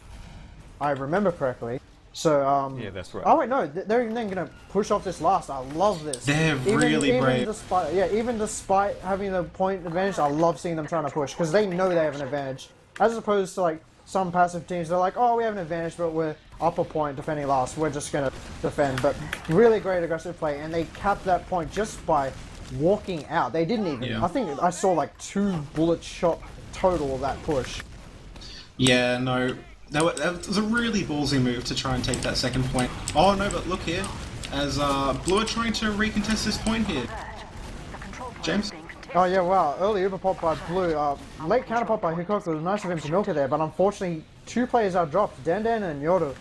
[SPEAKER 2] I remember correctly. So
[SPEAKER 1] yeah, that's right.
[SPEAKER 2] Oh wait, no, they're even then gonna push off this last. I love this.
[SPEAKER 3] They're really brave.
[SPEAKER 2] Even despite having the point advantage, I love seeing them trying to push, because they know they have an advantage. As opposed to like some passive teams, they're like, oh, we have an advantage, but we're up a point defending last. We're just gonna defend. But really great aggressive play, and they capped that point just by walking out. They didn't even.
[SPEAKER 3] Yeah.
[SPEAKER 2] I think I saw like 2 bullet shot total of that push.
[SPEAKER 3] Yeah, no. That was a really ballsy move to try and take that second point. Oh no, but look here, as Blue are trying to recontest this point here. James?
[SPEAKER 2] Oh yeah, wow, early Uber pop by Blue, late counter pop by hikoku. It was nice of him to milk it there, but unfortunately 2 players are dropped, dandan and yoru.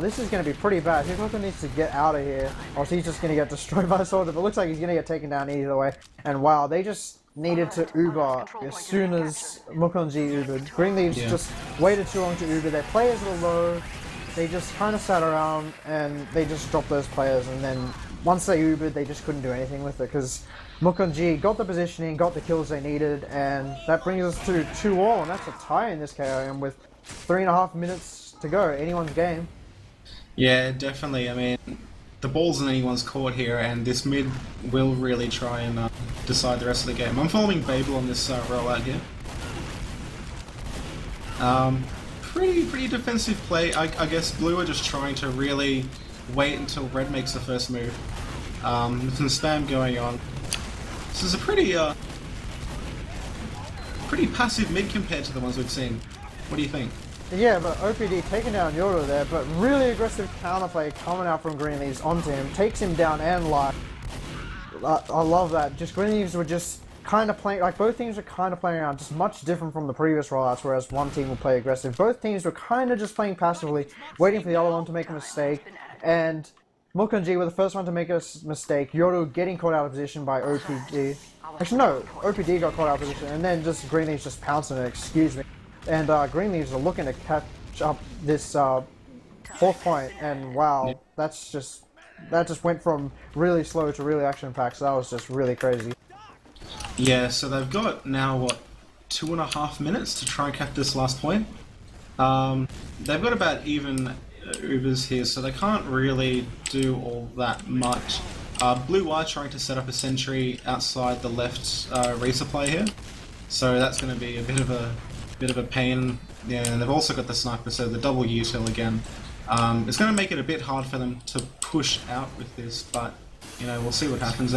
[SPEAKER 2] This is going to be pretty bad. Hikoku needs to get out of here, or else he's just going to get destroyed by the soldier, but it looks like he's going to get taken down either way. And wow, they just needed to Uber as soon as Muk Eun Ji Ubered. Green Leaves just waited too long to Uber. Their players were low. They just kind of sat around and they just dropped those players. And then once they Ubered, they just couldn't do anything with it, because Muk Eun Ji got the positioning, got the kills they needed, and that brings us to 2-all, and that's a tie in this KOM with 3.5 minutes to go. Anyone's game.
[SPEAKER 3] Yeah, definitely. I mean, the ball's in anyone's court here, and this mid will really try and decide the rest of the game. I'm following Babel on this rollout here. Pretty defensive play. I guess Blue are just trying to really wait until Red makes the first move. With some spam going on. This is a pretty passive mid compared to the ones we've seen. What do you think?
[SPEAKER 2] Yeah, but OPD taking down yoru there, but really aggressive counterplay coming out from Green Leaves onto him, takes him down and live. I love that. Just Green Leaves were just kind of playing, like both teams were kind of playing around, just much different from the previous rollouts, whereas one team will play aggressive. Both teams were kind of just playing passively, waiting for the other one to make a mistake, and Muk Eun Ji were the first one to make a mistake, yoru getting caught out of position by OPD. Actually no, OPD got caught out of position, and then just Green Leaves just pouncing it, excuse me. And Green Leaves are looking to catch up this 4th point, and wow, that just went from really slow to really action-packed, so that was just really crazy.
[SPEAKER 3] Yeah, so they've got now, what, 2.5 minutes to try and cap this last point. They've got about even Ubers here, so they can't really do all that much. Blue are trying to set up a sentry outside the left resupply here, so that's going to be a bit of a pain. Yeah, and they've also got the sniper, so the double util again. It's going to make it a bit hard for them to push out with this, but you know, we'll see what happens.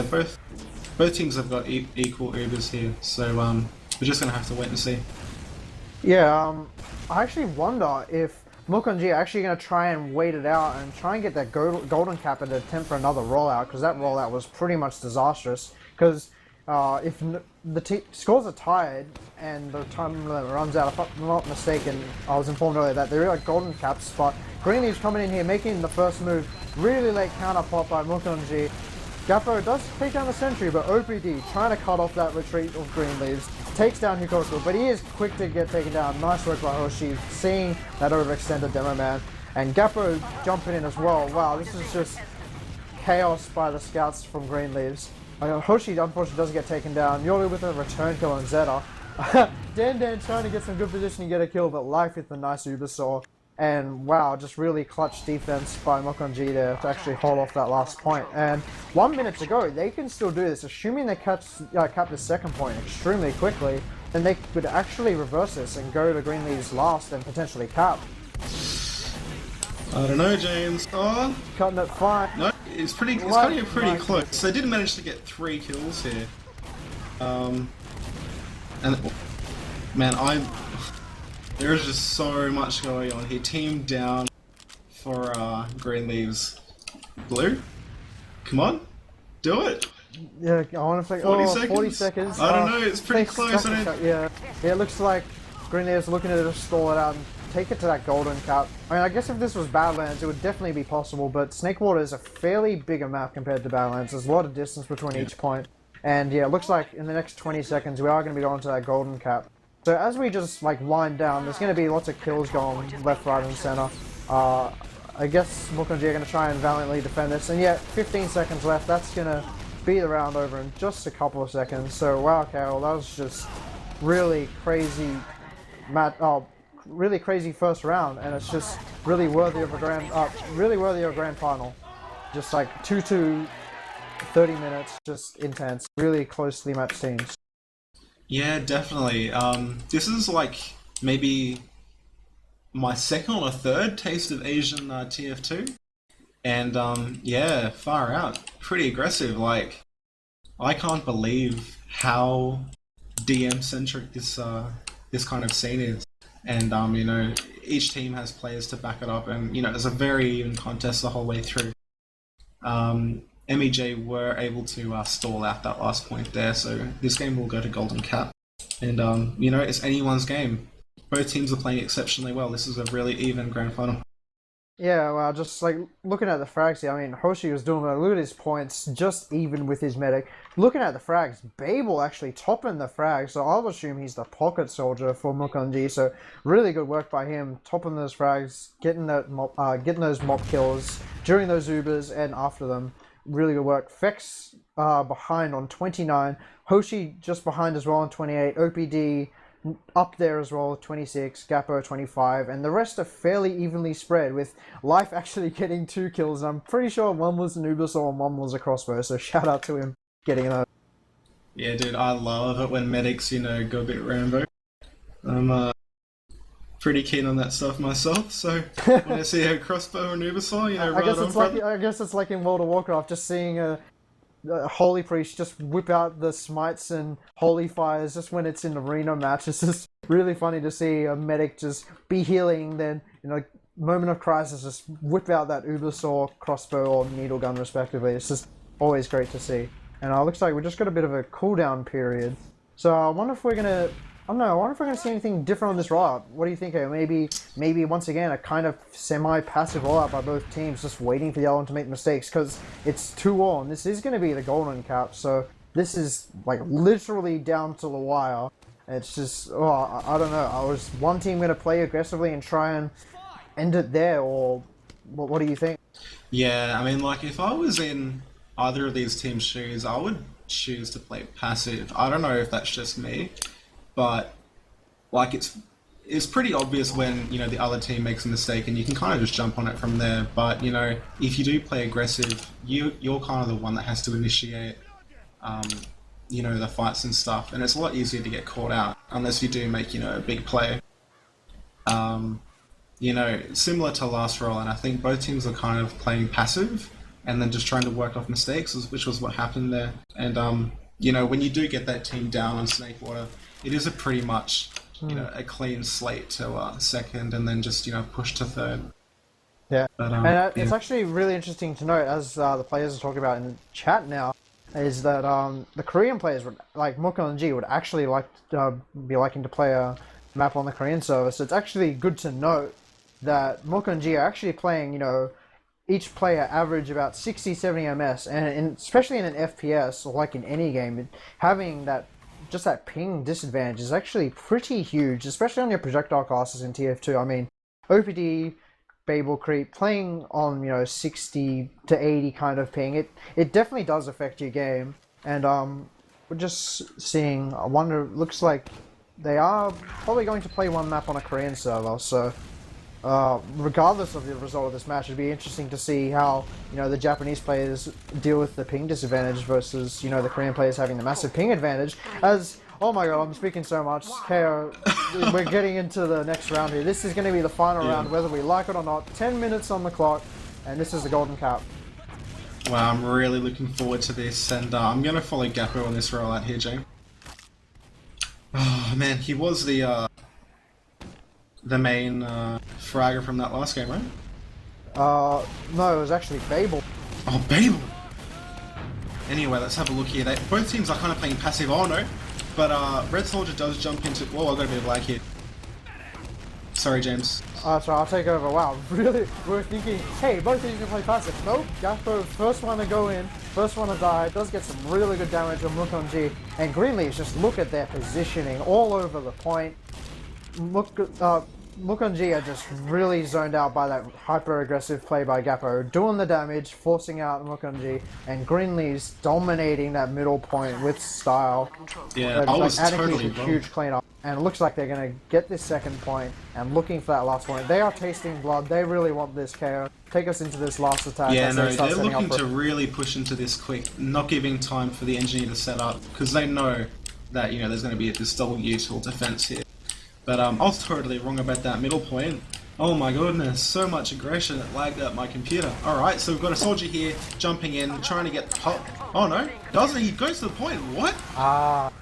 [SPEAKER 3] Both teams have got equal Ubers here, so we're just going to have to wait and see.
[SPEAKER 2] Yeah, I actually wonder if Muk Eun Ji are actually going to try and wait it out and try and get that golden cap and attempt for another rollout, because that rollout was pretty much disastrous. Because the scores are tied and the time limit runs out, if I'm not mistaken, I was informed earlier that there are golden caps, but Green Leaf's coming in here, making the first move, really late counter pop by Muk Eun Ji. Gappo does take down the sentry, but OPD trying to cut off that retreat of Green Leaves, takes down Hikoku, but he is quick to get taken down. Nice work by Hoshi, seeing that overextended Demo Man, and Gappo jumping in as well. Wow, this is just chaos by the scouts from Green Leaves. Hoshi unfortunately doesn't get taken down. Yoru with a return kill on Xeta. Dan trying to get some good position and get a kill, but Life with a nice Ubersaw. And wow, just really clutch defense by Muk Eun Ji there to actually hold off that last point. And 1 minute to go, they can still do this, assuming they cap the second point extremely quickly. Then they could actually reverse this and go to Green Leaf's last and potentially cap.
[SPEAKER 3] I don't know, James. Oh,
[SPEAKER 2] Cutting it fine.
[SPEAKER 3] no, it's cutting it pretty close. They did manage to get 3 kills here. And man, there's just so much going on here. Team down for Green Leaves Blue. Come on, do it.
[SPEAKER 2] Yeah, I want to think.
[SPEAKER 3] 40
[SPEAKER 2] oh,
[SPEAKER 3] seconds?
[SPEAKER 2] 40 seconds.
[SPEAKER 3] I don't know, it's pretty close.
[SPEAKER 2] Yeah, it looks like Green Leafs looking to just stall it out and take it to that golden cap. I mean, I guess if this was Badlands, it would definitely be possible, but Snakewater is a fairly bigger map compared to Badlands. There's a lot of distance between each point. And yeah, it looks like in the next 20 seconds, we are going to be going to that golden cap. So as we just like wind down, there's going to be lots of kills going left, right, and center. I guess Muk Eun Ji are going to try and valiantly defend this. And yeah, 15 seconds left. That's going to be the round over in just a couple of seconds. So wow, Carol, that was just really crazy really crazy first round, and it's just really worthy of a grand final. Just like 2-2, 30 minutes, just intense, really closely matched teams.
[SPEAKER 3] Yeah, definitely. This is like maybe my second or third taste of Asian TF2, and yeah, far out, pretty aggressive. Like, I can't believe how DM centric this kind of scene is. And you know, each team has players to back it up, and you know, there's a very even contest the whole way through. MEJ were able to stall out that last point there, so this game will go to golden cap. And you know, it's anyone's game. Both teams are playing exceptionally well. This is a really even grand final.
[SPEAKER 2] Yeah, well, just like looking at the frags here, I mean, Hoshi was doing look at his points, just even with his medic. Looking at the frags, Babel actually topping the frags, so I'll assume he's the pocket soldier for Muk Eun Ji. So really good work by him, topping those frags, getting those mob kills during those Ubers and after them. Really good work. Phex behind on 29, Hoshi just behind as well on 28, OPD up there as well, 26, Gappo 25, and the rest are fairly evenly spread, with Life actually getting 2 kills. I'm pretty sure one was an Ubersaw and one was a crossbow, so shout out to him getting that.
[SPEAKER 3] Yeah, dude, I love it when medics, you know, go a bit Rambo. I'm pretty keen on that stuff myself, so when I see a crossbow and Ubersaw, you know,
[SPEAKER 2] I guess it's like in World of Warcraft, just seeing a Holy Priest just whip out the smites and holy fires just when it's in arena match. It's just really funny to see a medic just be healing, then, you know, moment of crisis, just whip out that Ubersaw, crossbow, or needle gun respectively. It's just always great to see. And it looks like we just got a bit of a cooldown period. So I wonder if we're gonna, I wonder if we're gonna see anything different on this rollout. What do you think? Maybe once again a kind of semi-passive rollout by both teams, just waiting for the other one to make mistakes, because it's 2-all, and this is going to be the golden cap. So this is like literally down to the wire. It's just, I don't know. Was one team going to play aggressively and try and end it there, or what do you think?
[SPEAKER 3] Yeah, I mean, like, if I was in either of these teams' shoes, I would choose to play passive. I don't know if that's just me, but like, it's pretty obvious when, you know, the other team makes a mistake and you can kind of just jump on it from there. But, you know, if you do play aggressive, you're kind of the one that has to initiate, you know, the fights and stuff, and it's a lot easier to get caught out unless you do make, you know, a big play. You know, similar to last roll, and I think both teams are kind of playing passive and then just trying to work off mistakes, which was what happened there. And you know, when you do get that team down on Snakewater, it is a pretty much, you know, a clean slate to second, and then just, you know, push to third.
[SPEAKER 2] Yeah,
[SPEAKER 3] but,
[SPEAKER 2] and it's actually really interesting to note, as the players are talking about in the chat now, is that the Korean players would, like Muk Eun Ji, would actually be liking to play a map on the Korean server. So it's actually good to note that Muk Eun Ji are actually playing, each player average about 60, 70 ms, and especially in an FPS or like in any game, having that ping disadvantage is actually pretty huge, especially on your projectile classes in TF2. I mean, OPD, Babel Creep, playing on 60 to 80 kind of ping, it definitely does affect your game. And we're just seeing, I wonder, looks like they are probably going to play one map on a Korean server, so regardless of the result of this match, it'd be interesting to see how the Japanese players deal with the ping disadvantage versus the Korean players having the massive ping advantage. As oh my god, I'm speaking so much. KO, we're getting into the next round here. This is going to be the final round, whether we like it or not. 10 minutes on the clock, and this is the golden cap.
[SPEAKER 3] Wow, I'm really looking forward to this, and I'm going to follow Gappo on this rollout here, Jay. Oh man, he was the main fragger from that last game, right?
[SPEAKER 2] No, it was actually Babel.
[SPEAKER 3] Oh, Babel! Anyway, let's have a look here. Both teams are kind of playing passive. Oh no, but Red Soldier does jump into... Whoa, I got a bit of lag here. Sorry, James.
[SPEAKER 2] So I'll take over. Wow, really? We're thinking, hey, both teams can play passive. Nope, Gappo, first one to go in, first one to die, does get some really good damage on Muk Eun Ji. And Greenleafs, just look at their positioning all over the point. Muk Eun Ji are just really zoned out by that hyper-aggressive play by Gappo, doing the damage, forcing out Muk Eun Ji, and Greenleafs dominating that middle point with style.
[SPEAKER 3] Yeah, I was totally
[SPEAKER 2] a huge cleanup, and it looks like they're going to get this second point and looking for that last point. They are tasting blood. They really want this KO. Take us into this last attack.
[SPEAKER 3] Yeah, no, they're looking to really push into this quick, not giving time for the engineer to set up, because they know that there's going to be this double useful defense here. But I was totally wrong about that middle point. Oh my goodness, so much aggression, it lagged out my computer. Alright, so we've got a soldier here, jumping in, trying to get the pop. Oh no, doesn't he? Goes to the point, what?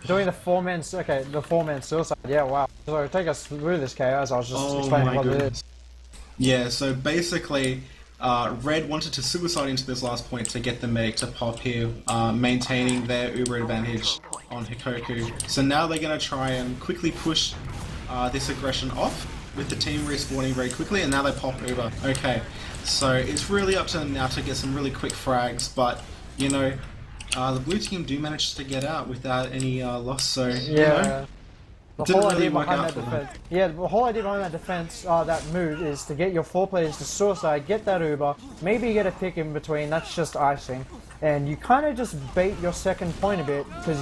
[SPEAKER 2] Doing the four-man suicide, yeah, wow. So take us through this chaos, I was just explaining what it is.
[SPEAKER 3] Yeah, so basically, Red wanted to suicide into this last point to get the medic to pop here, maintaining their uber advantage on Hikoku. So now they're going to try and quickly push this aggression off with the team respawning very quickly, and now they pop Uber. Okay, so it's really up to them now to get some really quick frags, but the blue team do manage to get out without any loss, so
[SPEAKER 2] the whole idea behind that
[SPEAKER 3] defense.
[SPEAKER 2] Yeah, the whole idea behind that defense, that move, is to get your 4 players to suicide, get that Uber, maybe get a pick in between. That's just icing, and you kind of just bait your second point a bit because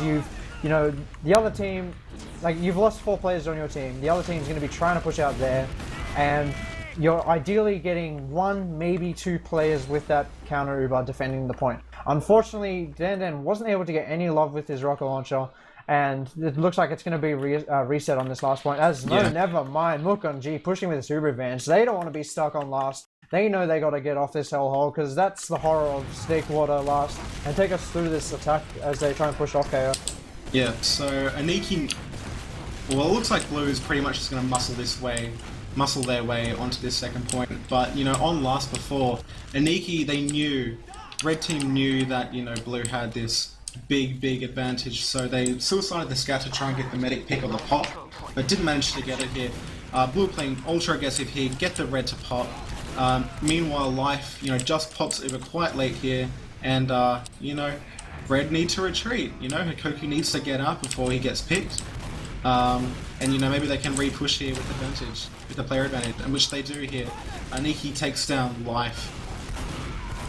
[SPEAKER 2] the other team, like you've lost 4 players on your team, the other team's going to be trying to push out there, and you're ideally getting 1, maybe 2 players with that counter Uber defending the point. Unfortunately, dandan wasn't able to get any love with his rocket launcher, and it looks like it's going to be reset on this last point. Never mind, Muk Eun Ji pushing with his Uber advantage. They don't want to be stuck on last. They know they got to get off this hellhole, because that's the horror of Snakewater last. And take us through this attack as they try and push off KO.
[SPEAKER 3] Yeah, so Aniki, well, it looks like Blue is pretty much just going to muscle their way onto this second point. But, on last before, Aniki, Red Team knew that, Blue had this big advantage, so they suicided the scat to try and get the medic pick on the pop, but didn't manage to get it here. Blue playing ultra aggressive here, get the red to pop. Meanwhile, Life, just pops Uber quite late here, and, Red need to retreat, Hikoku needs to get out before he gets picked. And maybe they can re-push here with the player advantage, and which they do here. Aniki takes down Life.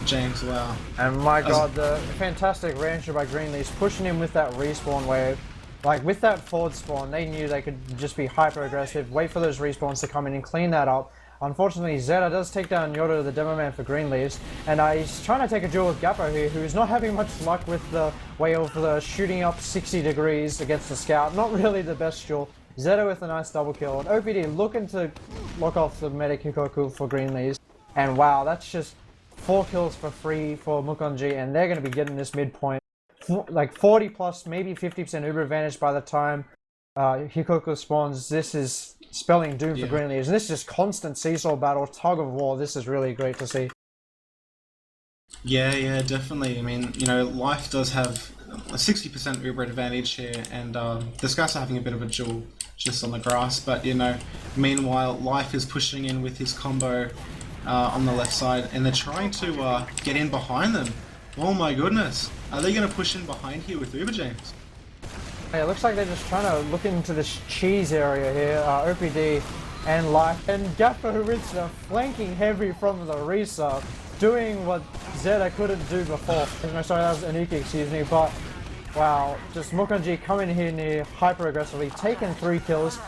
[SPEAKER 3] James, wow.
[SPEAKER 2] And my god, the fantastic range by Greenleafs pushing him with that respawn wave. Like with that forward spawn, they knew they could just be hyper aggressive, wait for those respawns to come in and clean that up. Unfortunately, xeta does take down Yoru, the demo man, for Greenleafs, and he's trying to take a duel with Gappo here, who's not having much luck with the way of the shooting up 60 degrees against the scout. Not really the best duel. xeta with a nice double kill, and OPD looking to lock off the medic Hikoku for Greenleafs. And wow, that's just 4 kills for free for Muk Eun Ji, and they're going to be getting this midpoint. Like 40 plus, maybe 50% Uber advantage by the time Hikoku spawns. This is spelling doom for Greenleafs, and this is just constant seesaw battle, tug of war. This is really great to see.
[SPEAKER 3] Yeah, definitely. I mean, Life does have a 60% Uber advantage here, and the Scouts are having a bit of a duel just on the grass. But meanwhile, Life is pushing in with his combo on the left side, and they're trying to get in behind them. Oh my goodness! Are they going to push in behind here with Uber James?
[SPEAKER 2] Yeah, it looks like they're just trying to look into this cheese area here. OPD and Life and Gaffer with the flanking heavy from the resub, doing what xeta couldn't do before. No, sorry, that was aniki, excuse me. But wow, just Muk Eun Ji coming here near hyper aggressively, taking 3 kills,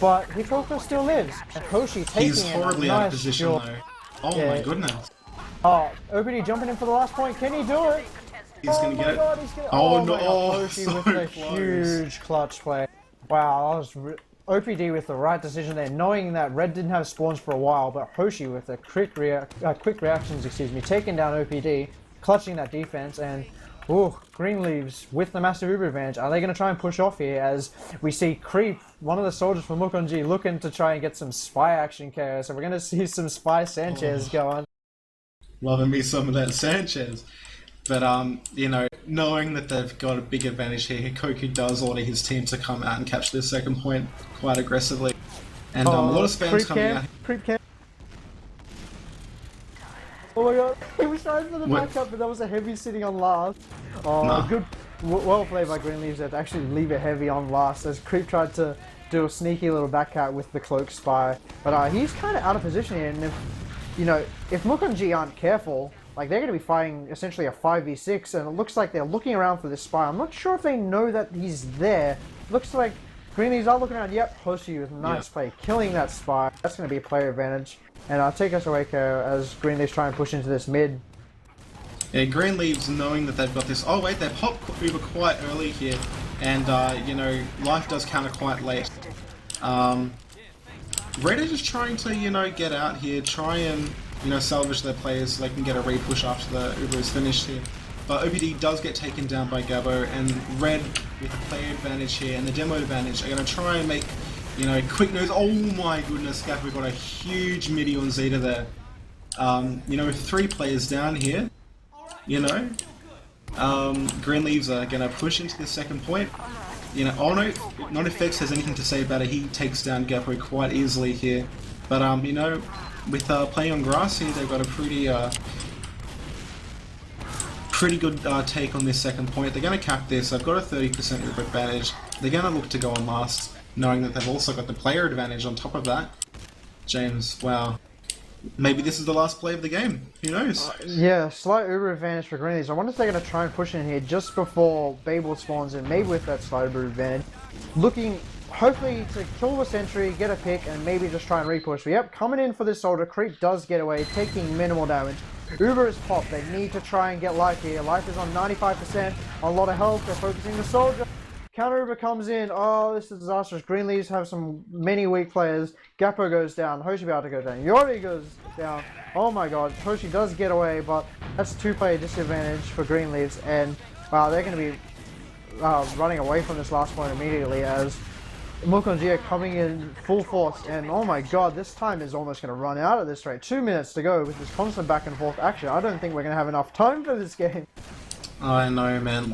[SPEAKER 2] but hikoku still lives. And Hoshi taking
[SPEAKER 3] He's horribly out of position though. Oh my goodness!
[SPEAKER 2] Oh, OPD jumping in for the last point. Can he do it?
[SPEAKER 3] He's gonna get it.
[SPEAKER 2] God, he's gonna...
[SPEAKER 3] Oh no!
[SPEAKER 2] My God, Hoshi
[SPEAKER 3] So
[SPEAKER 2] with a
[SPEAKER 3] close.
[SPEAKER 2] huge clutch play. Wow, that was OPD with the right decision there, knowing that Red didn't have spawns for a while, but Hoshi with the quick reactions, excuse me, taking down OPD, clutching that defense, and Green Leaves with the massive Uber advantage. Are they going to try and push off here as we see Creep, one of the soldiers from Muk Eun Ji, looking to try and get some spy action KO? So we're going to see some spy Sanchez going.
[SPEAKER 3] Loving me some of that Sanchez. But, knowing that they've got a big advantage here, Hikoku does order his team to come out and capture this second point quite aggressively. And a lot of spam's coming out.
[SPEAKER 2] Creep camp. Oh my God, he was trying for the backup, but that was a heavy sitting on last. Oh,
[SPEAKER 3] Nah.
[SPEAKER 2] Good, well played by Green Leaves there to actually leave a heavy on last as Creep tried to do a sneaky little backcat with the cloak spy. But he's kind of out of position here, and if Muk Eun Ji aren't careful, like they're going to be fighting essentially a 5v6, and it looks like they're looking around for this spy. I'm not sure if they know that he's there. Looks like Green Leaves are looking around. Yep, Hoshi with a nice play, killing that spy. That's going to be a player advantage. And I'll take us away, KO, as Green Leaves try and push into this mid.
[SPEAKER 3] Yeah, Green Leaves knowing that they've got this. Oh wait, they popped Uber quite early here, and Life does counter quite late. Red are just trying to get out here, try and salvage their players so they can get a re-push after the Uber is finished here. But OPD does get taken down by Gabo, and Red with the player advantage here and the demo advantage are going to try and make quick news. Oh my goodness, Gabo got a huge midi on xeta there. With 3 players down here, Green Leaves are going to push into the second point. Oh no, not if phex has anything to say about it. He takes down Gapo quite easily here. But with playing on grass here, they've got a pretty good take on this second point. They're going to cap this. They've got a 30% Uber advantage. They're going to look to go on last, knowing that they've also got the player advantage on top of that. James, wow. Maybe this is the last play of the game. Who knows?
[SPEAKER 2] Yeah, slight Uber advantage for Green Leaves. I wonder if they're going to try and push in here just before Babel spawns in, maybe with that slight Uber advantage. Looking, hopefully, to kill the sentry, get a pick, and maybe just try and repush. But yep, coming in for this soldier. Creep does get away, taking minimal damage. Uber is popped. They need to try and get Life here. Life is on 95%, on a lot of health. They're focusing the soldier. Counter Uber comes in. Oh, this is disastrous. Green Leaves have many weak players. Gapo goes down. Hoshi about to go down. Yori goes down. Oh my God. Hoshi does get away, but that's 2-player disadvantage for Green Leaves. And wow, they're going to be running away from this last point immediately as Muk Eun Ji are coming in full force. And oh my God, this time is almost going to run out at this rate. 2 minutes to go with this constant back and forth action. I don't think we're going to have enough time for this game.
[SPEAKER 3] I know, man.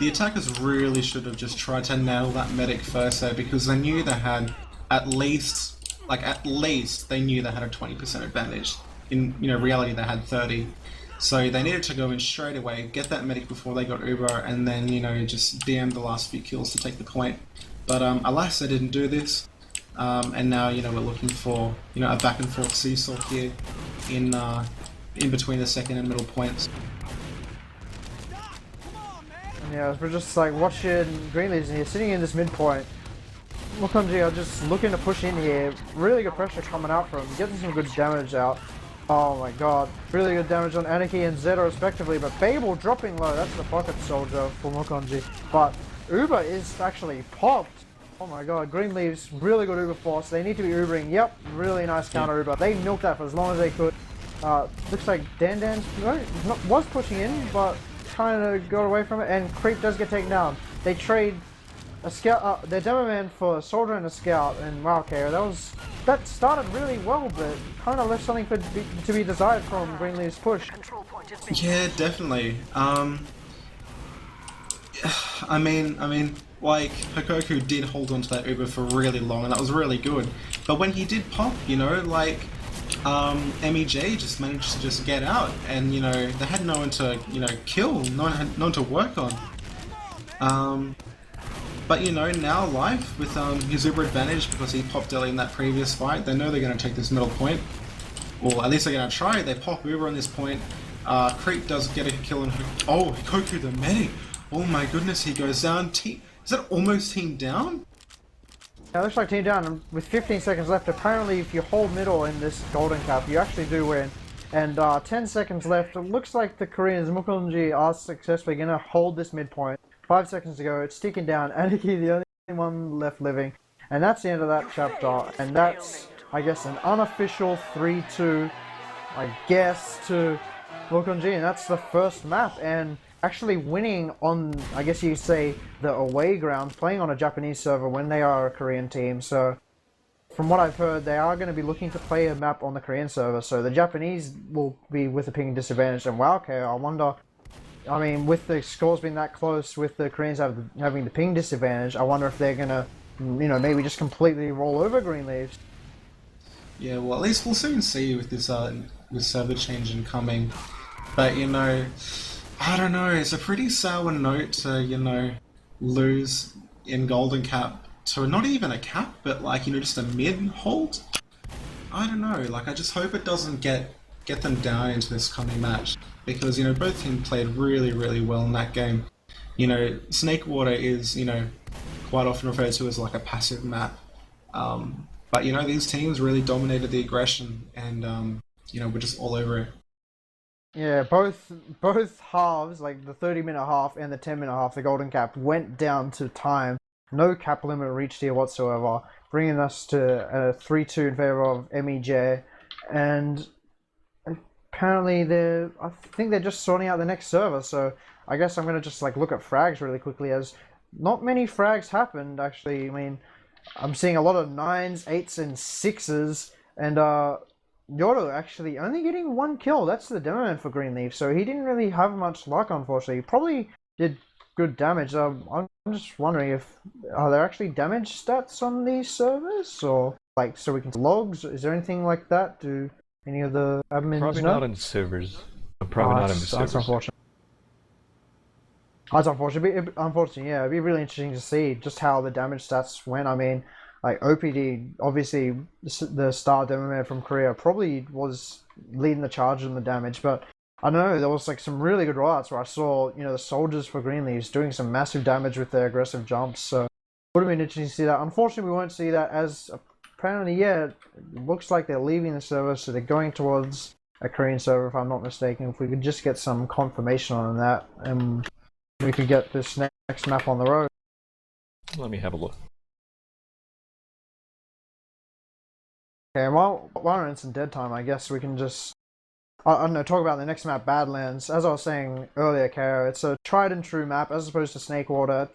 [SPEAKER 3] The attackers really should have just tried to nail that medic first there, because they knew they had at least they knew they had a 20% advantage. In reality they had 30. So they needed to go in straight away, get that medic before they got Uber, and then just DM the last few kills to take the point. But alas, they didn't do this. And now we're looking for a back and forth seesaw here in between the second and middle points.
[SPEAKER 2] Yeah, we're just watching Green Leaves here, sitting in this midpoint. Muk Eun Ji are just looking to push in here. Really good pressure coming out from him, getting some good damage out. Oh my God, really good damage on Aniki and xeta respectively, but Babel dropping low. That's the pocket soldier for Muk Eun Ji. But Uber is actually popped. Oh my God, Green Leaves, really good Uber force. They need to be Ubering. Yep, really nice counter Uber. They milked that for as long as they could. Looks like dandan was pushing in, but kind of got away from it, and Creep does get taken down. They trade a scout, their demo man for a soldier and a scout, and wow, okay, that started really well, but kind of left something to be desired from Greenleaf's push.
[SPEAKER 3] Yeah, definitely. I mean, like, Hikoku did hold on to that Uber for really long, and that was really good. But when he did pop, you know, like, MEJ just managed to just get out, and, you know, they had no one to, you know, kill, no one to work on. But, you know, now Life, with his Uber advantage, because he popped early in that previous fight, they know they're going to take this middle point. Or at least they're going to try. They pop Uber on this point. Creep does get a kill on Hikoku the medic. Oh my goodness, he goes down. Is that almost team down?
[SPEAKER 2] Yeah, it looks like team down, and with 15 seconds left, apparently if you hold middle in this golden cap, you actually do win. And 10 seconds left, it looks like the Koreans, Muk Eun Ji, are successfully going to hold this midpoint. 5 seconds to go, it's ticking down, Aniki the only one left living. And that's the end of that chapter, and that's, I guess, an unofficial 3-2, I guess, to Muk Eun Ji, and that's the first map, and actually winning on, I guess you say, the away ground, playing on a Japanese server when they are a Korean team. So from what I've heard, they are going to be looking to play a map on the Korean server, so the Japanese will be with a ping disadvantage. And wow, okay, I wonder, I mean, with the scores being that close, with the Koreans having the ping disadvantage, I wonder if they're going to, you know, maybe just completely roll over Greenleafs.
[SPEAKER 3] Yeah, well, at least we'll soon see with this with server changing coming. But, you know, I don't know, it's a pretty sour note to, you know, lose in Golden Cap to not even a cap, but like, you know, just a mid hold. I don't know, like, I just hope it doesn't get them down into this coming match, because, you know, both teams played really, really well in that game. You know, Snakewater is, you know, quite often referred to as like a passive map. But, you know, these teams really dominated the aggression, and, you know, we're just all over it.
[SPEAKER 2] Yeah, both halves, like the 30-minute half and the 10-minute half, the Golden Cap went down to time. No cap limit reached here whatsoever, bringing us to a 3-2 in favor of MEJ. And apparently I think they're just sorting out the next server, so I guess I'm going to just like look at frags really quickly, as not many frags happened actually. I mean, I'm seeing a lot of 9s, 8s, and 6s, and yoru actually only getting 1 kill. That's the demo man for Greenleaf, so he didn't really have much luck, unfortunately. He probably did good damage. I'm just wondering if are there actually damage stats on these servers, or like so we can logs? Is there anything like that? Do any of the admins
[SPEAKER 1] Probably
[SPEAKER 2] know?
[SPEAKER 1] not in servers. Probably not in the servers.
[SPEAKER 2] That's unfortunate. That's unfortunate. Unfortunately, yeah, it'd be really interesting to see just how the damage stats went. I mean, like OPD, obviously the star demo man from Korea probably was leading the charge in the damage, but I know there was like some really good rollouts where I saw, you know, the soldiers for Greenleafs doing some massive damage with their aggressive jumps. So it would have been interesting to see that. Unfortunately, we won't see that, as apparently, yeah, it looks like they're leaving the server, so they're going towards a Korean server, if I'm not mistaken. If we could just get some confirmation on that, and we could get this next map on the road.
[SPEAKER 1] Let me have a look.
[SPEAKER 2] Okay, while we're in some dead time, I guess we can just, I don't know, talk about the next map, Badlands. As I was saying earlier, KO, it's a tried and true map as opposed to Snakewater.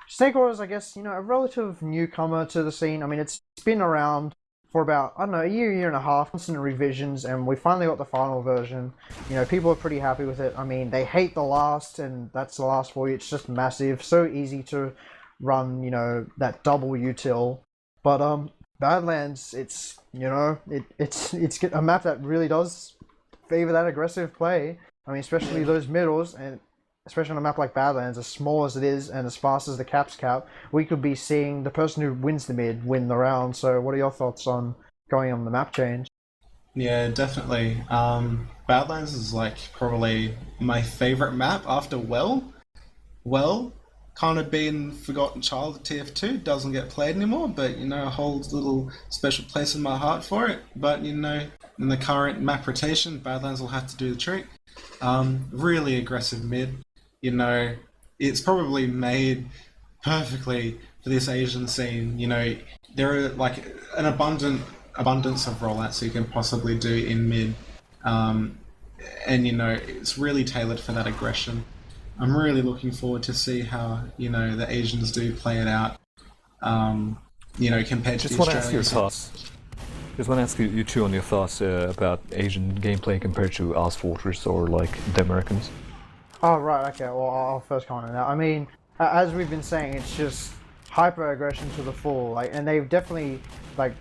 [SPEAKER 2] Snakewater is, I guess, you know, a relative newcomer to the scene. I mean, it's been around for about, I don't know, a year and a half, constant revisions, and we finally got the final version. You know, people are pretty happy with it. I mean, they hate the last, and that's the last for you. It's just massive, so easy to run, you know, that double util. But Badlands, it's, you know, it's a map that really does favor that aggressive play. I mean, especially those middles, and especially on a map like Badlands, as small as it is and as fast as the caps cap, we could be seeing the person who wins the mid win the round. So what are your thoughts on going on the map change?
[SPEAKER 3] Yeah, definitely. Badlands is like probably my favorite map after Well, kind of been forgotten child of TF2, doesn't get played anymore, but, you know, holds a little special place in my heart for it. But, you know, in the current map rotation, Badlands will have to do the trick. Really aggressive mid. You know, it's probably made perfectly for this Asian scene. You know, there are like an abundance of rollouts you can possibly do in mid. And, you know, it's really tailored for that aggression. I'm really looking forward to see how the Asians do play it out. Compared to
[SPEAKER 1] Just
[SPEAKER 3] the
[SPEAKER 1] want to ask your
[SPEAKER 3] Australians.
[SPEAKER 1] thoughts. Just want to ask you two on your thoughts about Asian gameplay compared to Asiafortress or like the Americans.
[SPEAKER 2] Oh, right, okay, well, I'll first comment on that. I mean, as we've been saying, it's just hyper-aggression to the full, like, and they've definitely, like,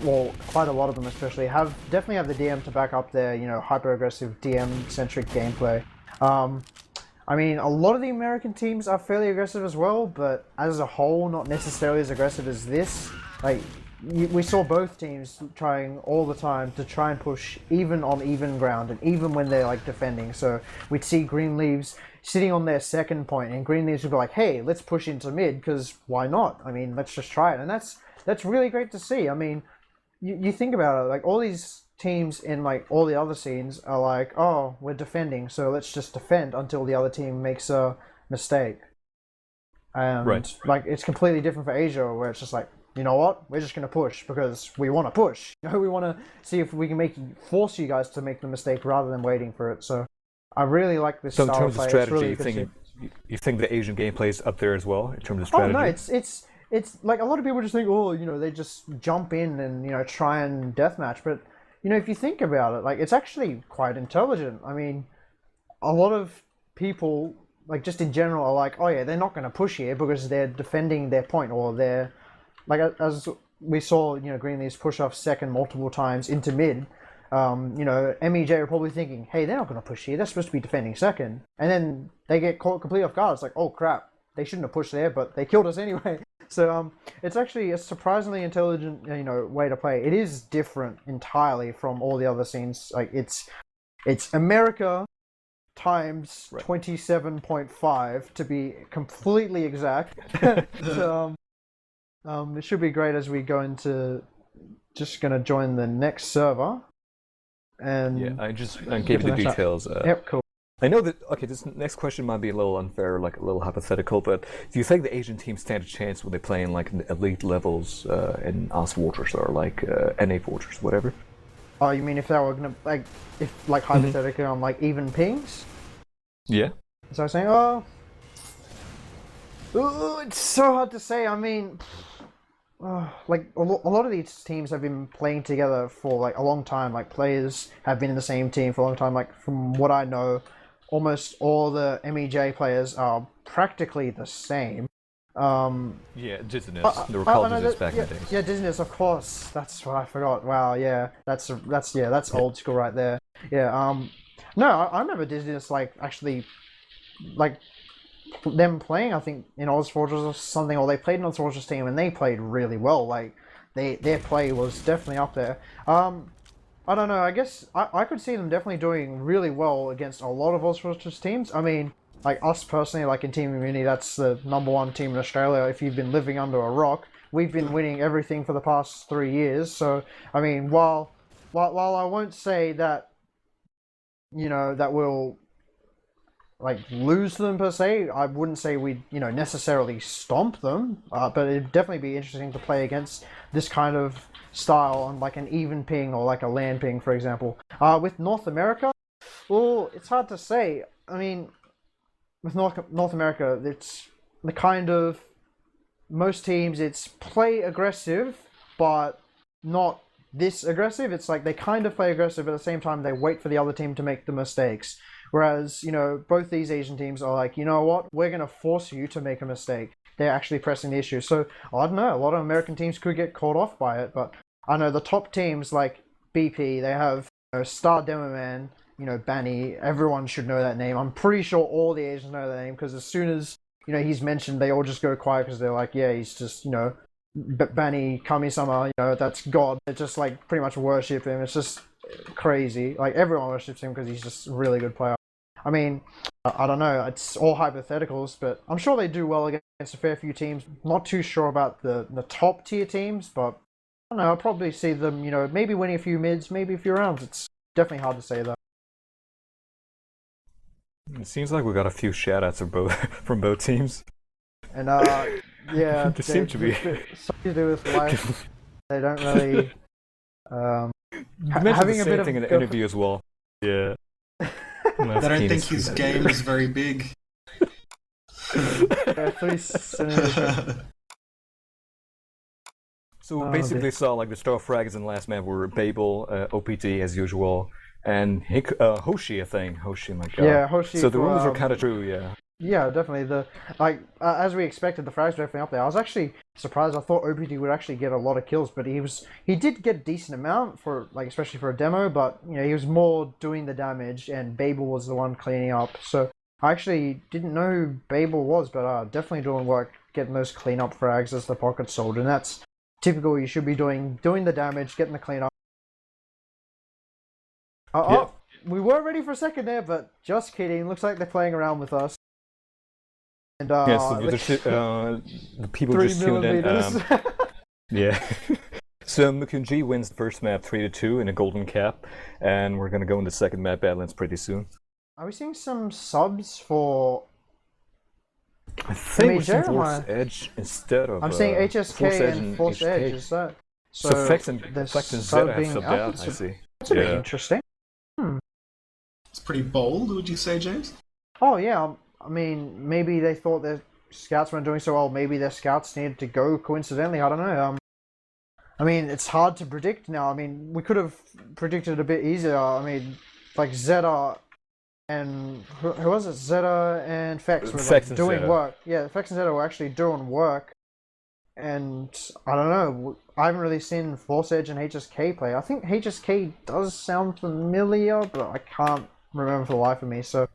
[SPEAKER 2] well, quite a lot of them especially, definitely have the DM to back up their, hyper-aggressive DM-centric gameplay. I mean, a lot of the American teams are fairly aggressive as well, but as a whole, not necessarily as aggressive as this. Like, we saw both teams trying all the time to try and push even on even ground, and even when they're like defending. So we'd see Green Leaves sitting on their second point, and Green Leaves would be like, "Hey, let's push into mid, because why not? I mean, let's just try it." And that's really great to see. I mean, you think about it, like all these teams in like all the other scenes are like, "Oh, we're defending, so let's just defend until the other team makes a mistake." And
[SPEAKER 1] Right.
[SPEAKER 2] like it's completely different for Asia, where it's just like, you know what? We're just going to push because we want to push. We want to see if we can force you guys to make the mistake rather than waiting for it. So I really like this
[SPEAKER 1] So in
[SPEAKER 2] style
[SPEAKER 1] terms
[SPEAKER 2] of
[SPEAKER 1] of
[SPEAKER 2] play. It's
[SPEAKER 1] strategy,
[SPEAKER 2] really
[SPEAKER 1] you think the Asian gameplay is up there as well in terms of
[SPEAKER 2] Oh
[SPEAKER 1] strategy?
[SPEAKER 2] no, it's like a lot of people just think, oh, they just jump in and try and deathmatch. But if you think about it, like it's actually quite intelligent. I mean, a lot of people, like just in general, are like, oh yeah, they're not going to push here because they're defending their point, or they're like, as we saw, Greenleaf's push off second multiple times into mid. MEJ are probably thinking, hey, they're not going to push here. They're supposed to be defending second. And then they get caught completely off guard. It's like, oh crap, they shouldn't have pushed there, but they killed us anyway. So it's actually a surprisingly intelligent, way to play. It is different entirely from all the other scenes. Like it's America times 27.5 to be completely exact. So it should be great as we go into. Just gonna join the next server, and
[SPEAKER 1] Yeah, I gave you the details.
[SPEAKER 2] Yep, cool.
[SPEAKER 1] I know that. Okay, this next question might be a little unfair, like a little hypothetical, but do you think the Asian teams stand a chance when they play in like the elite levels in Asiafortress or like NA Fortress, whatever?
[SPEAKER 2] Oh, you mean if they were gonna hypothetically on like even pings?
[SPEAKER 1] Yeah.
[SPEAKER 2] So I was saying, oh, ooh, it's so hard to say. I mean, like a lot of these teams have been playing together for like a long time. Like players have been in the same team for a long time. Like from what I know, almost all the MEJ players are practically the same.
[SPEAKER 1] Yeah, dizziness. They were called dizziness back in the days.
[SPEAKER 2] Yeah, dizziness, of course. That's what I forgot. Wow, yeah, that's old school right there. Yeah. No, I remember dizziness like actually, like them playing. I think in Ozfortress or something, or they played in Ozfortress team and they played really well. Like their play was definitely up there. I don't know. I guess I could see them definitely doing really well against a lot of Ozfortress teams. I mean, like us personally, like in Team Immunity, that's the #1 team in Australia. If you've been living under a rock, we've been winning everything for the past 3 years. So I mean, while I won't say that, that we'll like lose them per se, I wouldn't say we'd necessarily stomp them, but it'd definitely be interesting to play against this kind of style on like an even ping or like a land ping, for example. With North America, well, it's hard to say. I mean, with North America, it's the kind of most teams, it's play aggressive, but not this aggressive. It's like they kind of play aggressive, but at the same time they wait for the other team to make the mistakes. Whereas, both these Asian teams are like, you know what, we're going to force you to make a mistake. They're actually pressing the issue. So, I don't know, a lot of American teams could get caught off by it, but I know the top teams like BP, they have Star Demoman, Banny, everyone should know that name. I'm pretty sure all the Asians know that name, because as soon as, he's mentioned, they all just go quiet because they're like, yeah, he's just, Banny, Kami-sama, that's God. They just like pretty much worship him. It's just crazy. Like everyone worships him because he's just a really good player. I mean, I don't know. It's all hypotheticals, but I'm sure they do well against a fair few teams. Not too sure about the top tier teams, but I don't know. I'll probably see them, maybe winning a few mids, maybe a few rounds. It's definitely hard to say though.
[SPEAKER 1] It seems like we got a few shoutouts from both teams.
[SPEAKER 2] And yeah,
[SPEAKER 1] They seem to be
[SPEAKER 2] something to do with life. They don't really.
[SPEAKER 1] You mentioned the same thing in the interview as well. Yeah.
[SPEAKER 3] They don't think his game is very big.
[SPEAKER 2] Yeah, 3 centimeters.
[SPEAKER 1] So
[SPEAKER 2] Oh,
[SPEAKER 1] basically
[SPEAKER 2] dear.
[SPEAKER 1] saw like the star frags in the last map were Babel, OPT as usual, and Hoshi, I think. Hoshi, my god.
[SPEAKER 2] Yeah, Hoshi
[SPEAKER 1] So the
[SPEAKER 2] for
[SPEAKER 1] rumors are kind of true, yeah.
[SPEAKER 2] yeah, definitely. As we expected, the frags were definitely up there. I was actually surprised. I thought OPD would actually get a lot of kills, but he did get a decent amount for like especially for a demo. But you know he was more doing the damage, and Babel was the one cleaning up. So I actually didn't know who Babel was, but definitely doing work, getting those cleanup frags as the pocket soldier, and that's typical. You should be doing the damage, getting the cleanup.
[SPEAKER 1] Yep.
[SPEAKER 2] We were ready for a second there, but just kidding. Looks like they're playing around with us. And
[SPEAKER 1] Yeah, so the people
[SPEAKER 2] 3
[SPEAKER 1] just tuned in.
[SPEAKER 2] millimeters.
[SPEAKER 1] Yeah. So Muk Eun Ji wins the first map 3-2 in a golden cap, and we're gonna go in the second map, Badlands, pretty soon.
[SPEAKER 2] Are we seeing some subs for?
[SPEAKER 1] I think we're seeing
[SPEAKER 2] Major,
[SPEAKER 1] Force
[SPEAKER 2] or-
[SPEAKER 1] Edge instead of.
[SPEAKER 2] I'm seeing
[SPEAKER 1] Force
[SPEAKER 2] HSK
[SPEAKER 1] Edge
[SPEAKER 2] and Force
[SPEAKER 1] HK.
[SPEAKER 2] Edge. Is that
[SPEAKER 1] So Fex and
[SPEAKER 2] they're
[SPEAKER 1] Zeta have
[SPEAKER 2] subbing
[SPEAKER 1] subbed
[SPEAKER 2] up?
[SPEAKER 1] out. I
[SPEAKER 2] That's
[SPEAKER 1] see.
[SPEAKER 2] a bit
[SPEAKER 1] Yeah.
[SPEAKER 2] interesting.
[SPEAKER 3] It's pretty bold, would you say, James?
[SPEAKER 2] Oh yeah, I mean maybe they thought their scouts weren't doing so well. Maybe their scouts needed to go coincidentally. I don't know. I mean it's hard to predict now. I mean we could have predicted it a bit easier. I mean like Zeta and who was it? Zeta and Fex were
[SPEAKER 1] Fex
[SPEAKER 2] like,
[SPEAKER 1] and
[SPEAKER 2] doing
[SPEAKER 1] Zeta.
[SPEAKER 2] work. Yeah, Fex and Zeta were actually doing work. And I don't know. I haven't really seen Force Edge and HSK play. I think HSK does sound familiar, but I can't remember for the life of me. So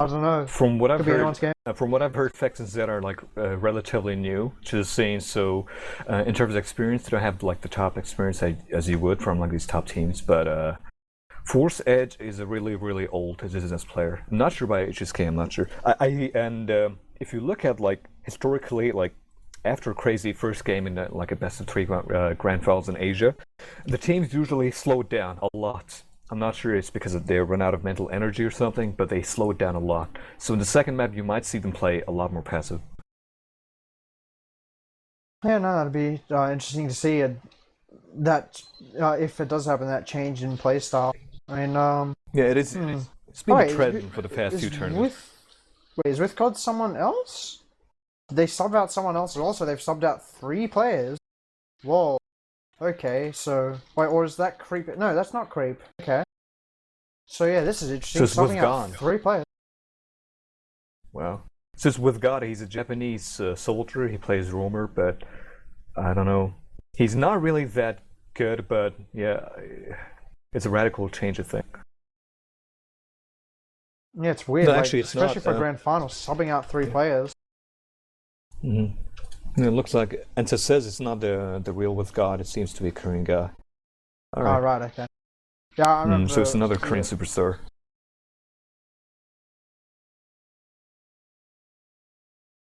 [SPEAKER 2] I don't know.
[SPEAKER 1] From what I've
[SPEAKER 2] Could be
[SPEAKER 1] heard,
[SPEAKER 2] anyone's game.
[SPEAKER 1] Fex and Zeta are like relatively new to the scene. So, in terms of experience, they don't have like the top experience as you would from like these top teams. But Force Edge is a really, really old Resistance player. I'm not sure by HSK. I'm not sure. If you look at like historically, like after a crazy first game in like a best of three grand finals in Asia, the teams usually slowed down a lot. I'm not sure it's because they run out of mental energy or something, but they slow it down a lot. So in the second map, you might see them play a lot more passive.
[SPEAKER 2] Yeah, no, that'd be interesting to see that if it does happen, that change in play style. I mean,
[SPEAKER 1] Yeah, it is. It's been
[SPEAKER 2] Wait,
[SPEAKER 1] a trend for the past few tournaments.
[SPEAKER 2] Is with God someone else? Did they sub out someone else? And also, they've subbed out 3 players. Whoa. Okay, so wait, or is that creep? No, that's not creep. Okay. So yeah, this is interesting.
[SPEAKER 1] So it's with
[SPEAKER 2] Subbing out
[SPEAKER 1] Gone.
[SPEAKER 2] 3 players.
[SPEAKER 1] Wow. So it's with God. He's a Japanese soldier. He plays roamer, but I don't know. He's not really that good, but yeah, it's a radical change, I think.
[SPEAKER 2] Yeah, it's weird.
[SPEAKER 1] No,
[SPEAKER 2] like,
[SPEAKER 1] actually, it's
[SPEAKER 2] especially
[SPEAKER 1] not,
[SPEAKER 2] for grand finals, subbing out 3 players.
[SPEAKER 1] Mm-hmm. It looks like, and it says it's not the real with God. It seems to be a Korean guy. All right.
[SPEAKER 2] Oh, right, okay. Yeah, I remember.
[SPEAKER 1] So it's another Korean superstar.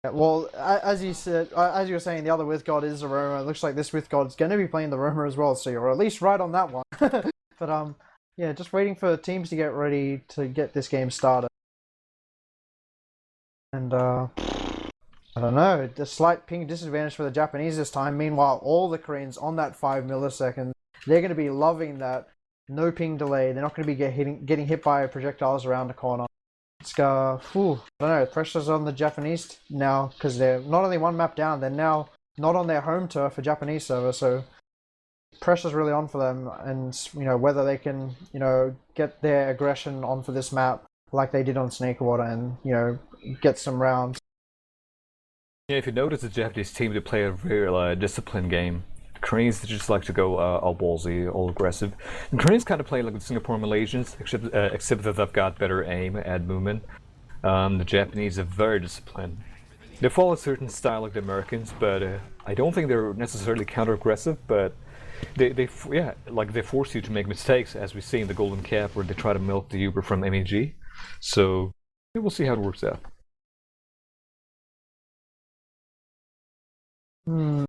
[SPEAKER 2] Yeah, well, as you said, as you were saying, the other with God is a roamer. It looks like this with God's going to be playing the roamer as well, so you're at least right on that one. But yeah, just waiting for teams to get ready to get this game started. And I don't know, the slight ping disadvantage for the Japanese this time. Meanwhile, all the Koreans on that 5 milliseconds, they're going to be loving that no ping delay. They're not going to be getting hit by projectiles around the corner. It's I don't know, pressure's on the Japanese now because they're not only 1 map down, they're now not on their home turf for Japanese server, so pressure's really on for them. And you know whether they can get their aggression on for this map like they did on Snakewater and get some rounds.
[SPEAKER 1] Yeah, if you notice the Japanese team, they play a very disciplined game. The Koreans they just like to go all ballsy, all aggressive. And Koreans kind of play like the Singapore Malaysians, except that they've got better aim and movement. The Japanese are very disciplined. They follow a certain style like the Americans, but I don't think they're necessarily counter-aggressive, but they force you to make mistakes, as we see in the Golden Cap, where they try to milk the Uber from MEG. So we'll see how it works out.
[SPEAKER 2] So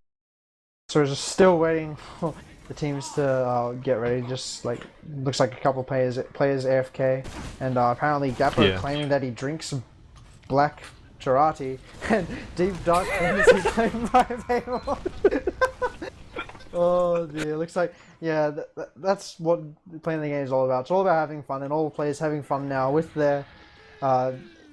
[SPEAKER 2] we're just still waiting for the teams to get ready. Just like looks like a couple players AFK, and apparently Gappo claiming that he drinks black Charati and Deep Dark Fantasy playing by Babel. Oh dear, looks like that's what playing the game is all about. It's all about having fun, and all the players having fun now with their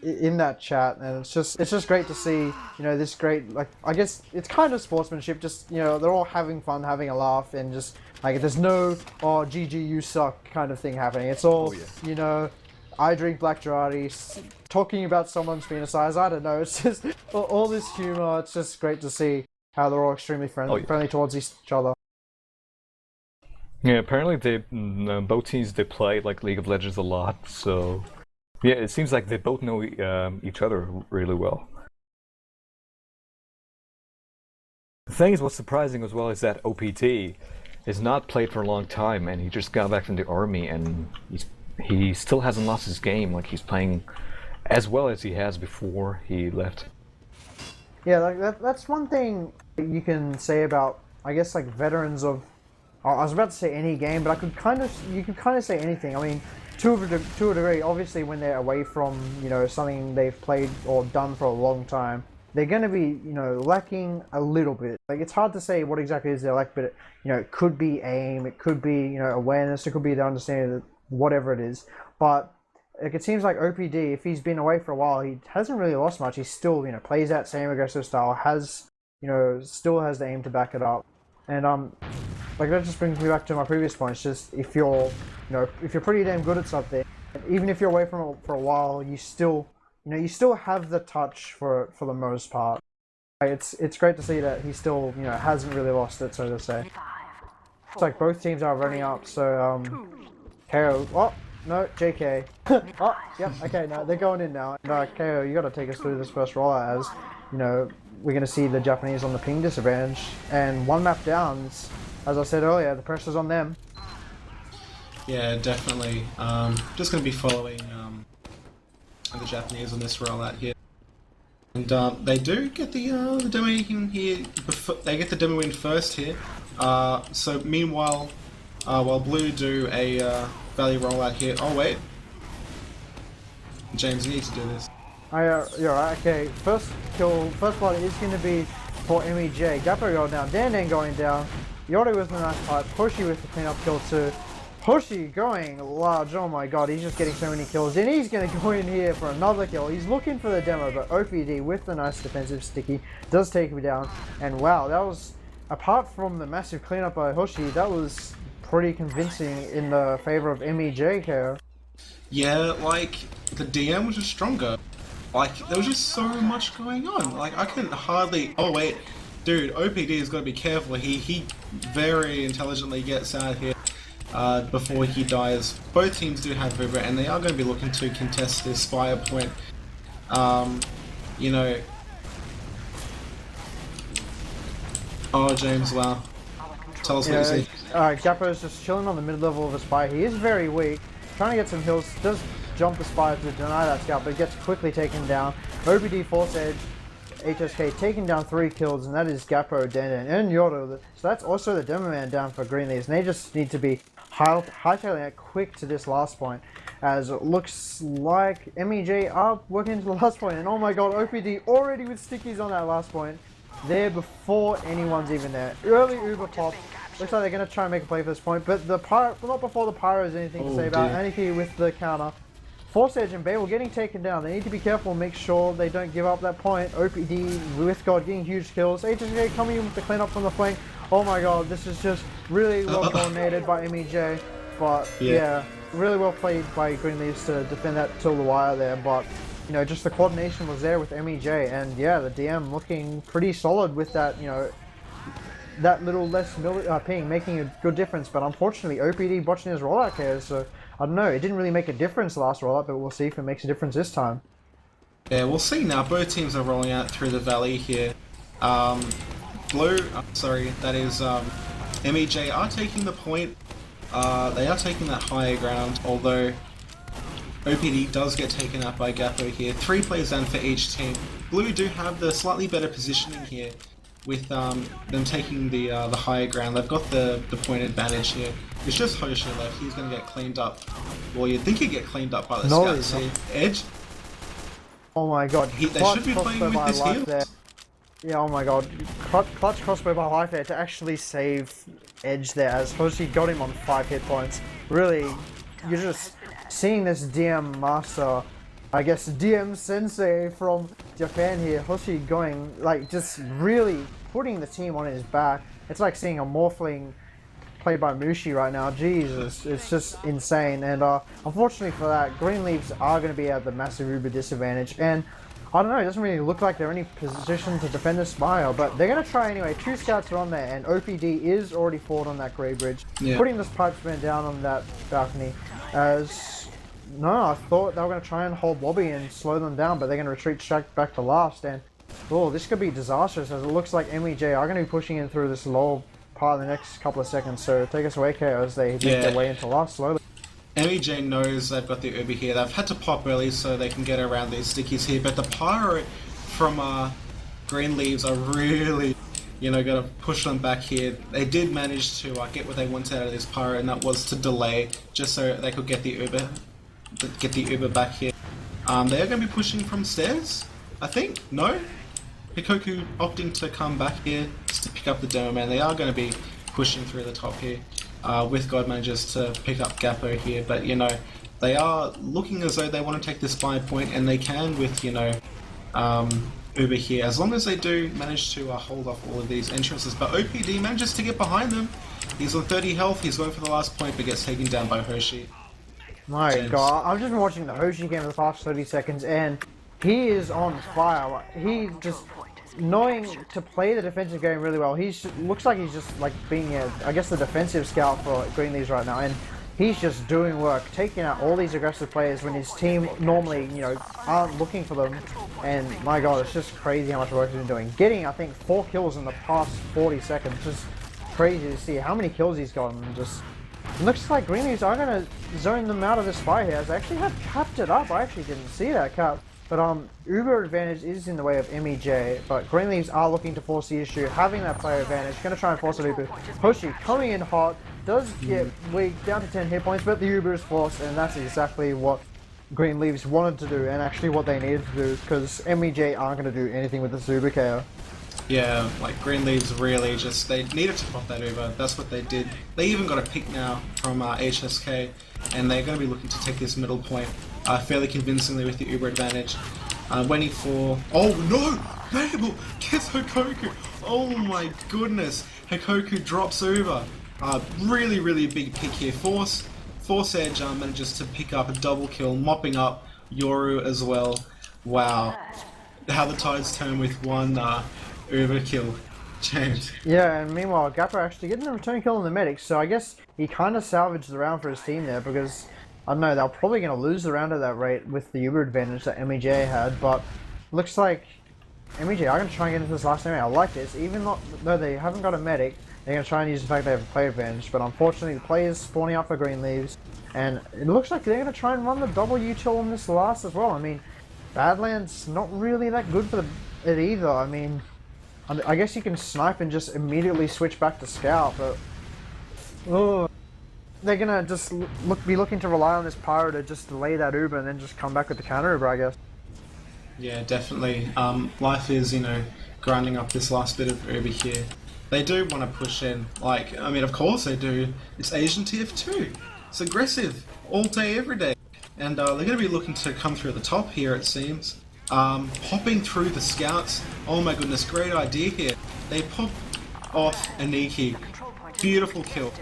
[SPEAKER 2] in that chat, and it's just great to see, you know, this great, like, I guess it's kind of sportsmanship, just, you know, they're all having fun, having a laugh, and just like there's no oh GG you suck kind of thing happening. It's all you know, I drink black Girardi, talking about someone's penis size. I don't know. It's just all this humor. It's just great to see how they're all extremely friendly towards each other.
[SPEAKER 1] Yeah, apparently they both teams they play like League of Legends a lot, so yeah, it seems like they both know each other really well. The thing is, what's surprising as well is that OPT has not played for a long time, and he just got back from the army, and he still hasn't lost his game. Like he's playing as well as he has before he left.
[SPEAKER 2] Yeah, like that's one thing you can say about, I guess, like veterans of. I was about to say any game, but you could kind of say anything. I mean, to a degree, obviously, when they're away from, you know, something they've played or done for a long time, they're going to be, you know, lacking a little bit. Like, it's hard to say what exactly is they lack, but you know, it could be aim, it could be, you know, awareness, it could be the understanding of whatever it is. But like, it seems like OPD, if he's been away for a while, he hasn't really lost much. He still, you know, plays that same aggressive style, still has the aim to back it up, and like that just brings me back to my previous point. It's just if you're pretty damn good at something, even if you're away from it for a while, you still have the touch for the most part. Like, it's great to see that he still, you know, hasn't really lost it, so to say. It's like both teams are running up, so KO. Oh no, JK. Oh yep, okay, no, they're going in now. And KO, you got to take us through this first rollout, as you know we're going to see the Japanese on the ping disadvantage, and one map down. As I said earlier, the pressure's on them.
[SPEAKER 3] Yeah, definitely. Just going to be following the Japanese on this rollout here. And they do get the demo in here. They get the demo in first here. So meanwhile, while Blue do a Valley rollout here. Oh wait, James, you need to do this.
[SPEAKER 2] You're right. Okay, first blood is going to be for MEJ. Gappo going down. Dandan going down. Yoru with the nice pipe. Hoshi with the cleanup kill too. Hoshi going large. Oh my god, he's just getting so many kills. And he's going to go in here for another kill. He's looking for the demo, but OPD with the nice defensive sticky does take him down. And wow, that was, apart from the massive cleanup by Hoshi, that was pretty convincing in the favor of MEJ here.
[SPEAKER 3] Yeah, like the DM was just stronger. Like there was just so much going on. Like I couldn't hardly. Oh wait. Dude, OPD has got to be careful. He very intelligently gets out here before he dies. Both teams do have Vibra, and they are going to be looking to contest this Spire point. You know... Oh, James, wow. Tell us what you see.
[SPEAKER 2] Alright, Gappo's just chilling on the mid-level of a Spire. He is very weak. Trying to get some heals. Does jump the Spire to deny that scout, but gets quickly taken down. OPD force edge. HSK taking down 3 kills, and that is Gappo, Dandan, and Yoru. So that's also the demo man down for Green Leaves, and they just need to be hightailing it quick to this last point, as it looks like MEJ are working into the last point, and oh my god, OPD already with stickies on that last point, there before anyone's even there. Early Uber pop. Looks like they're going to try and make a play for this point, but the Pyro, not before the Pyro has anything to say about Aniki with the counter. Force Edge and Babel getting taken down. They need to be careful and make sure they don't give up that point. OPD with God getting huge kills. HSK coming in with the cleanup from the flank. Oh my god, this is just really well coordinated by MEJ. But yeah, really well played by Green Leaves to defend that till the wire there. But you know, just the coordination was there with MEJ, and yeah, the DM looking pretty solid with that. You know, that little less ping making a good difference. But unfortunately, OPD botching his rollout cares. So I don't know, it didn't really make a difference last rollout, but we'll see if it makes a difference this time.
[SPEAKER 3] Yeah, we'll see now. Both teams are rolling out through the valley here. Blue, that is MEJ are taking the point. They are taking that higher ground, although OPD does get taken out by Gappo here. 3 plays down for each team. Blue do have the slightly better positioning here, with them taking the higher ground. They've got the point advantage here. It's just Hoshi left. He's going to get cleaned up. Well, you'd think he'd get cleaned up by the scouts here. Edge.
[SPEAKER 2] Oh my god.
[SPEAKER 3] They should be playing with this heal.
[SPEAKER 2] Yeah, oh my god. Clutch crossbow by life there to actually save Edge there, as Hoshi got him on 5 hit points. Really, you're just seeing this DM master I guess DM Sensei from Japan here, Hoshi going, like, just really putting the team on his back. It's like seeing a Morphling played by Mushi right now. Jesus, it's just insane. And unfortunately for that, Green Leaves are going to be at the massive Uber disadvantage. And I don't know, it doesn't really look like they're in any position to defend the Spire, but they're going to try anyway. 2 scouts are on there, and OPD is already forward on that Grey Bridge, putting this Pipesman down on that balcony. No, I thought they were going to try and hold lobby and slow them down, but they're going to retreat straight back to last. And oh, this could be disastrous, as it looks like MEJ are going to be pushing in through this low part in the next couple of seconds. So take us away, KO, as they make their way into last slowly.
[SPEAKER 3] MEJ knows they've got the Uber here. They've had to pop early so they can get around these stickies here, but the Pyro from Green Leaves are really, you know, going to push them back here. They did manage to get what they wanted out of this Pyro, and that was to delay, just so they could get the Uber back here. They are going to be pushing from stairs, I think. No? Hikoku opting to come back here just to pick up the Demo Man. They are going to be pushing through the top here. With God manages to pick up Gappo here, but you know, they are looking as though they want to take this buy point, and they can with, you know, Uber here, as long as they do manage to hold off all of these entrances. But OPD manages to get behind them. He's on 30 health, he's going for the last point, but gets taken down by Hoshi.
[SPEAKER 2] My God, I've just been watching the Hoshi game for the past 30 seconds, and he is on fire. He just knowing to play the defensive game really well. He looks like he's just like being, I guess, the defensive scout for Green Leaves right now, and he's just doing work, taking out all these aggressive players when his team normally, you know, aren't looking for them. And my God, it's just crazy how much work he's been doing. Getting, I think, 4 kills in the past 40 seconds. Just crazy to see how many kills he's gotten. Just looks like Green Leaves are going to zone them out of this fight here, as they actually have capped it up. I actually didn't see that cap. But Uber advantage is in the way of MEJ, but Green Leaves are looking to force the issue, having that player advantage, going to try and force it Uber. Hoshi coming in hot, does get weak, down to 10 hit points, but the Uber is forced, and that's exactly what Green Leaves wanted to do, and actually what they needed to do, because MEJ aren't going to do anything with this Uber KO.
[SPEAKER 3] Yeah, like Green Leaves really just, they needed to pop that Uber, that's what they did. They even got a pick now from HSK, and they're going to be looking to take this middle point fairly convincingly with the Uber advantage. Waiting for... Oh no! Babel gets Hikoku! Oh my goodness! Hikoku drops Uber. Really big pick here. Force Edge manages to pick up a double kill, mopping up Yoru as well. Wow. How the tides turn with one Uber kill. James.
[SPEAKER 2] Yeah, and meanwhile, Gapper actually getting a return kill on the medic, so I guess he kind of salvaged the round for his team there, because I don't know, they're probably going to lose the round at that rate with the Uber advantage that MEJ had, but looks like MEJ are going to try and get into this last area. I like this, even though they haven't got a medic, they're going to try and use the fact they have a player advantage, but unfortunately the players spawning up for Green Leaves, and it looks like they're going to try and run the double util on this last as well. I mean, Badlands not really that good for it either. I mean, I guess you can snipe and just immediately switch back to scout, but they're gonna just be looking to rely on this Pyro to just delay that Uber and then just come back with the counter Uber, I guess.
[SPEAKER 3] Yeah, definitely. Life is, you know, grinding up this last bit of Uber here. They do want to push in, like, I mean, of course they do. It's Asian TF2. It's aggressive, all day, every day. And they're going to be looking to come through the top here, it seems. Popping through the scouts. Oh my goodness, great idea here. They pop off Aniki. Beautiful kill.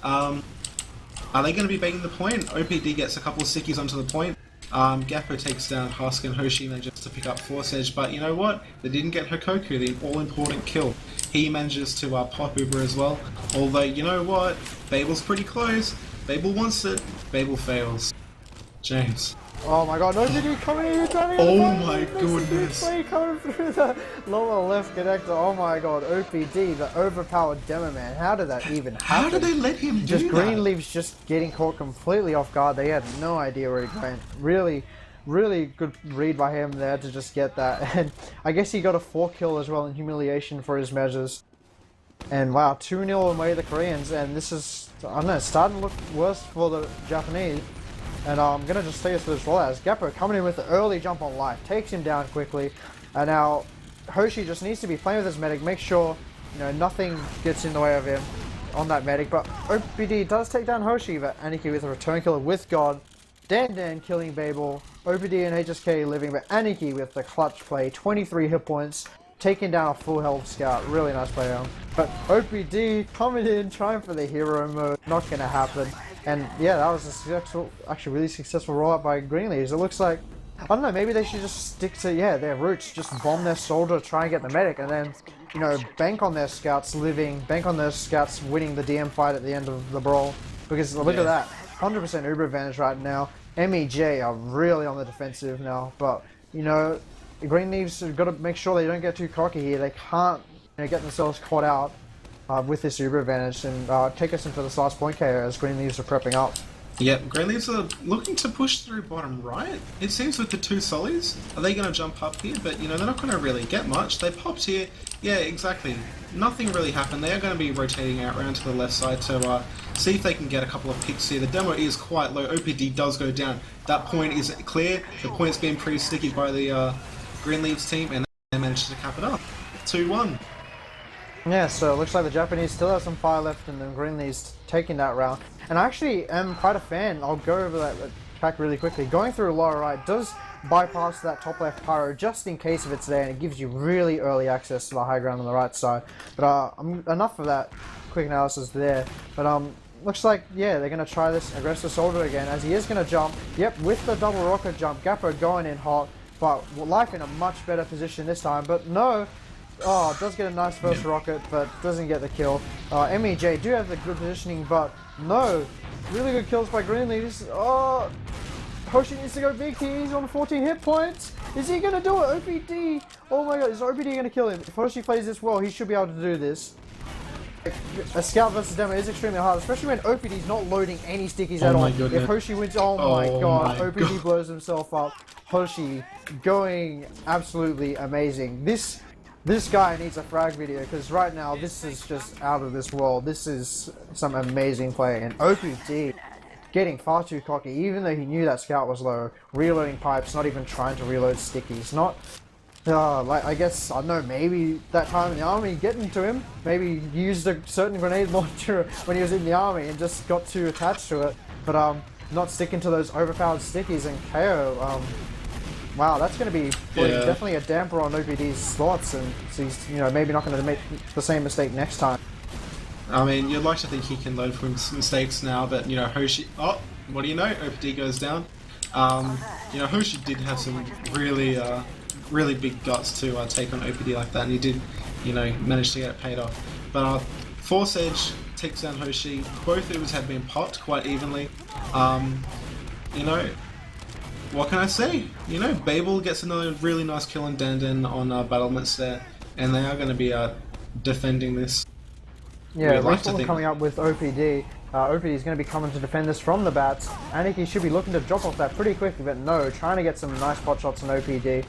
[SPEAKER 3] Are they going to be baiting the point? OPD gets a couple of stickies onto the point. Gappo takes down Husk, and Hoshi manages to pick up Force Edge, but you know what? They didn't get Hikoku, the all-important kill. He manages to pop Uber as well, although you know what? Babel's pretty close. Babel wants it. Babel fails. James.
[SPEAKER 2] Oh my God, no video coming in,
[SPEAKER 3] oh my goodness.
[SPEAKER 2] Coming through the lower left connector. Oh my God, OPD, the overpowered demo man. How did that even happen?
[SPEAKER 3] How did they let him do
[SPEAKER 2] just
[SPEAKER 3] that?
[SPEAKER 2] Green Leaves just getting caught completely off guard. They had no idea where he went. Really good read by him there to just get that. And I guess he got a 4 kill as well in humiliation for his measures. And wow, 2-0 away the Koreans. And this is, I don't know, starting to look worse for the Japanese. And I'm going to just take us through this rollout as Gappo coming in with the early jump on life, takes him down quickly. And now Hoshi just needs to be playing with his medic, make sure, you know, nothing gets in the way of him on that medic. But OPD does take down Hoshi, but Aniki with a return killer with God. Dandan killing Babel. OPD and HSK living, but Aniki with the clutch play, 23 hit points, taking down a full health scout. Really nice play on. But OPD coming in, trying for the hero mode, not gonna happen. And yeah, that was a successful, actually really successful rollout by Greenleaves. It looks like, I don't know, maybe they should just stick to, their roots, just bomb their soldier, try and get the medic, and then, you know, bank on their scouts living, bank on their scouts winning the DM fight at the end of the brawl. Because look at that, 100% Uber advantage right now. MEJ are really on the defensive now, but, you know, Greenleaves have got to make sure they don't get too cocky here. They can't, you know, get themselves caught out with this Uber advantage and take us into this last point KO as Greenleaves are prepping up.
[SPEAKER 3] Yep, Greenleaves are looking to push through bottom right. It seems with the two Sollies, are they going to jump up here? But, you know, they're not going to really get much. They popped here. Yeah, exactly. Nothing really happened. They are going to be rotating out around to the left side to see if they can get a couple of picks here. The demo is quite low. OPD does go down. That point is clear. The point's been pretty sticky by the Greenleaves team, and they managed to cap it up. 2-1.
[SPEAKER 2] Yeah, so it looks like the Japanese still have some fire left and then Greenleaves taking that round. And I actually am quite a fan. I'll go over that track really quickly. Going through lower right does bypass that top left pyro just in case if it's there, and it gives you really early access to the high ground on the right side. But enough of that quick analysis there. But looks like, yeah, they're going to try this aggressive soldier again as he is going to jump. Yep, with the double rocket jump, Gappo going in hot, but Life in a much better position this time. But no. Oh, does get a nice first rocket, but doesn't get the kill. MEJ do have the good positioning, but no. Really good kills by Greenleaves. Oh, Hoshi needs to go big here. He's on 14 hit points. Is he going to do it? OPD. Oh my god, is OPD going to kill him? If Hoshi plays this well, he should be able to do this. A scout versus demo is extremely hard, especially when OPD is not loading any stickies at all.
[SPEAKER 3] Goodness.
[SPEAKER 2] If Hoshi wins, oh my god, OPD blows himself up. Hoshi going absolutely amazing. This guy needs a frag video because right now this is just out of this world. This is some amazing play, and OPD getting far too cocky even though he knew that scout was low. Reloading pipes, not even trying to reload stickies. Not, like, I guess, I don't know, maybe that time in the army getting to him. Maybe he used a certain grenade launcher when he was in the army and just got too attached to it. But not sticking to those overpowered stickies and KO. Wow, that's going to be definitely a damper on OPD's slots, and he's, you know, maybe not going to make the same mistake next time.
[SPEAKER 3] I mean, you'd like to think he can learn from his mistakes now, but, you know, Hoshi... Oh, what do you know? OPD goes down. You know, Hoshi did have some really, really big guts to take on OPD like that, and he did, you know, manage to get it paid off. But Force Edge takes down Hoshi. Both Ubers have been popped quite evenly. You know... What can I say? You know, Babel gets another really nice kill on dandan on Battlements there, and they are going to be defending this.
[SPEAKER 2] Yeah, Rachel coming up with OPD. OPD is going to be coming to defend this from the bats. Aniki should be looking to drop off that pretty quickly, but no, trying to get some nice pot shots on OPD.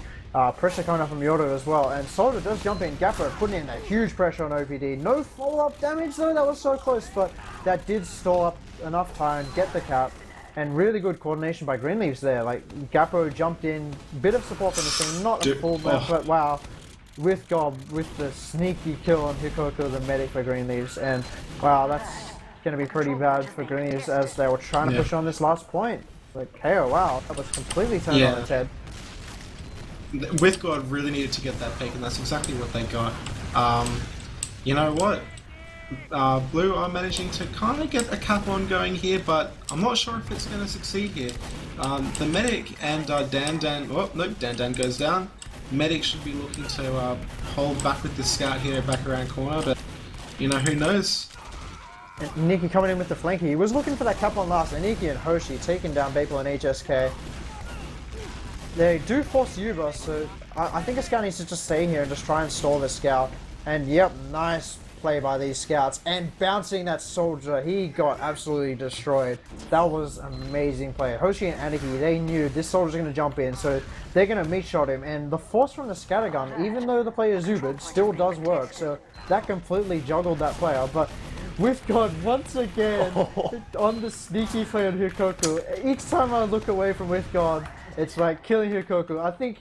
[SPEAKER 2] Pressure coming up from yoru as well, and Soldier does jump in. Gappo putting in that huge pressure on OPD. No follow-up damage though, that was so close, but that did stall up enough time, get the cap. And really good coordination by Greenleaves there. Like, Gappo jumped in, bit of support from the team, not a full map, but wow. With Gob, with the sneaky kill on Hikoku, the medic for Greenleaves. And wow, that's going to be pretty bad for Greenleaves as they were trying to push on this last point. But KO, wow, that was completely turned on its head.
[SPEAKER 3] With God really needed to get that pick, and that's exactly what they got. You know what? Blue are managing to kind of get a cap on going here, but I'm not sure if it's going to succeed here. The medic and dandan, oh nope, dandan goes down. Medic should be looking to hold back with the scout here, back around corner, but you know, who knows?
[SPEAKER 2] And Nikki coming in with the flanker. He was looking for that cap on last. Aniki and Hoshi taking down Babel and HSK. They do force Yuba, so I think a scout needs to just stay here and just try and stall the scout. And yep, nice play by these scouts, and bouncing that soldier, he got absolutely destroyed. That was amazing play. Hoshi and Aniki, they knew this soldier's going to jump in, so they're going to meat shot him, and the force from the scattergun, even though the player is Ubered, still does work, so that completely juggled that player. But with God, once again, on the sneaky play on Hikoku, each time I look away from With God, it's like killing Hikoku. I think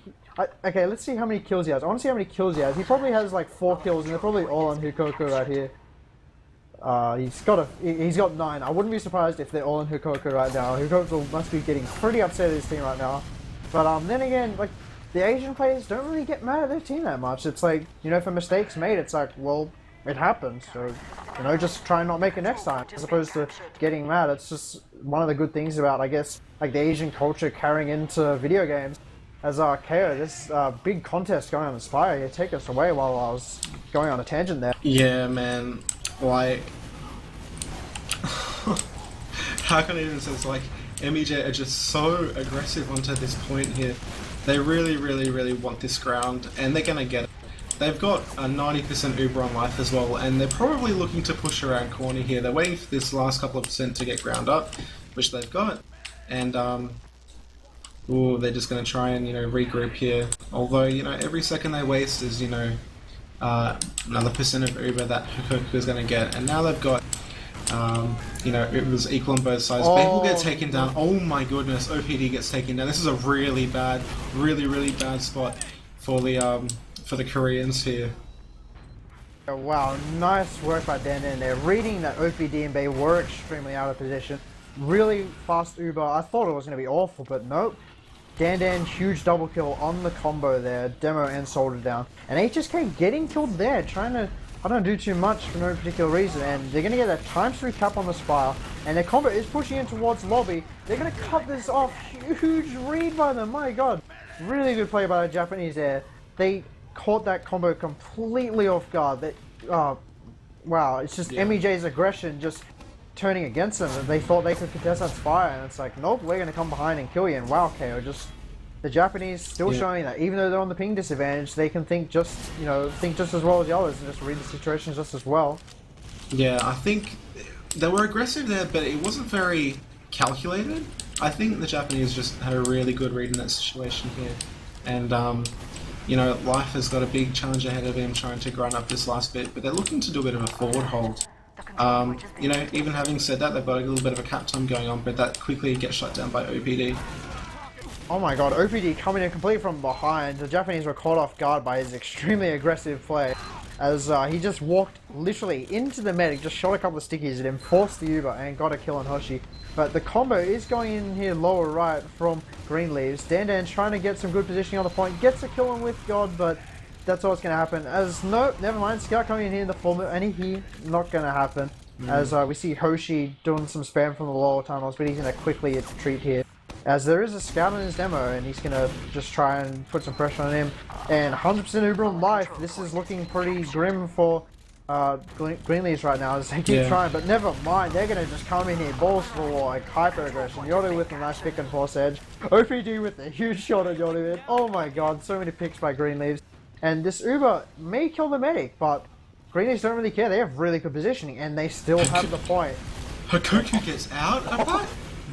[SPEAKER 2] okay, let's see how many kills he has. I want to see how many kills he has. He probably has like 4 kills, and they're probably all on Hikoku right here. He's got 9. I wouldn't be surprised if they're all on Hikoku right now. Hikoku must be getting pretty upset at his team right now. But then again, like, the Asian players don't really get mad at their team that much. It's like, you know, for mistakes made, it's like, well, it happens, so, you know, just try and not make it next time, as opposed to getting mad. It's just one of the good things about, I guess, like, the Asian culture carrying into video games. As KO, this big contest going on in Spire here, take us away while I was going on a tangent there.
[SPEAKER 3] Yeah, man, like, how can I even say this, like, MEJ are just so aggressive onto this point here. They really, really, really want this ground, and they're gonna get it. They've got a 90% Uber on life as well, and they're probably looking to push around corner here. They're waiting for this last couple of percent to get ground up, which they've got. And, ooh, they're just going to try and, you know, regroup here. Although, you know, every second they waste is, you know, another percent of Uber that hikoku is going to get. And now they've got, you know, it was equal on both sides. Babel get taken down. Oh my goodness, OPD gets taken down. This is a really bad, really, really bad spot for the Koreans here.
[SPEAKER 2] Wow, nice work by dandan there. Reading that OPD and Bay were extremely out of position. Really fast Uber. I thought it was going to be awful, but nope. dandan, huge double kill on the combo there. Demo and Soldier down. And HSK getting killed there, trying to, I don't do too much for no particular reason. And they're going to get that ×3 cap on the Spire. And their combo is pushing in towards lobby. They're going to cut this off. Huge read by them, my god. Really good play by the Japanese there. They caught that combo completely off guard. That, wow, it's just MEJ's aggression just turning against them. And they thought they could contest that Spire, and it's like, nope, we're going to come behind and kill you. And wow, KO, just the Japanese still showing that even though they're on the ping disadvantage, they can think just, you know, think just as well as the others and just read the situations just as well.
[SPEAKER 3] Yeah, I think they were aggressive there, but it wasn't very calculated. I think the Japanese just had a really good read in that situation here. And, you know, Life has got a big challenge ahead of him trying to grind up this last bit, but they're looking to do a bit of a forward hold. You know, even having said that, they've got a little bit of a cap time going on, but that quickly gets shut down by OPD.
[SPEAKER 2] Oh my god, OPD coming in completely from behind. The Japanese were caught off guard by his extremely aggressive play, as he just walked literally into the medic, just shot a couple of stickies at him, forced the Uber, and got a kill on Hoshi. But the combo is going in here lower right from Green Leaves. dandan's trying to get some good positioning on the point, gets a kill on with God, but that's all that's going to happen. As, no, never mind, Scout coming in here in the form of aniki, not going to happen. As we see Hoshi doing some spam from the lower tunnels, but he's going to quickly retreat here. As there is a Scout in his demo, and he's going to just try and put some pressure on him. And 100% Uber on life, this is looking pretty grim for Green Leaves right now as they keep trying, but never mind, they're going to just come in here, balls for like hyper aggression. Yoru with a nice pick and force edge. OPD with a huge shot at Yoru. Oh my god, so many picks by Green Leaves. And this Uber may kill the medic, but Green Leaves don't really care. They have really good positioning, and they still have the point.
[SPEAKER 3] Hikoku gets out of that?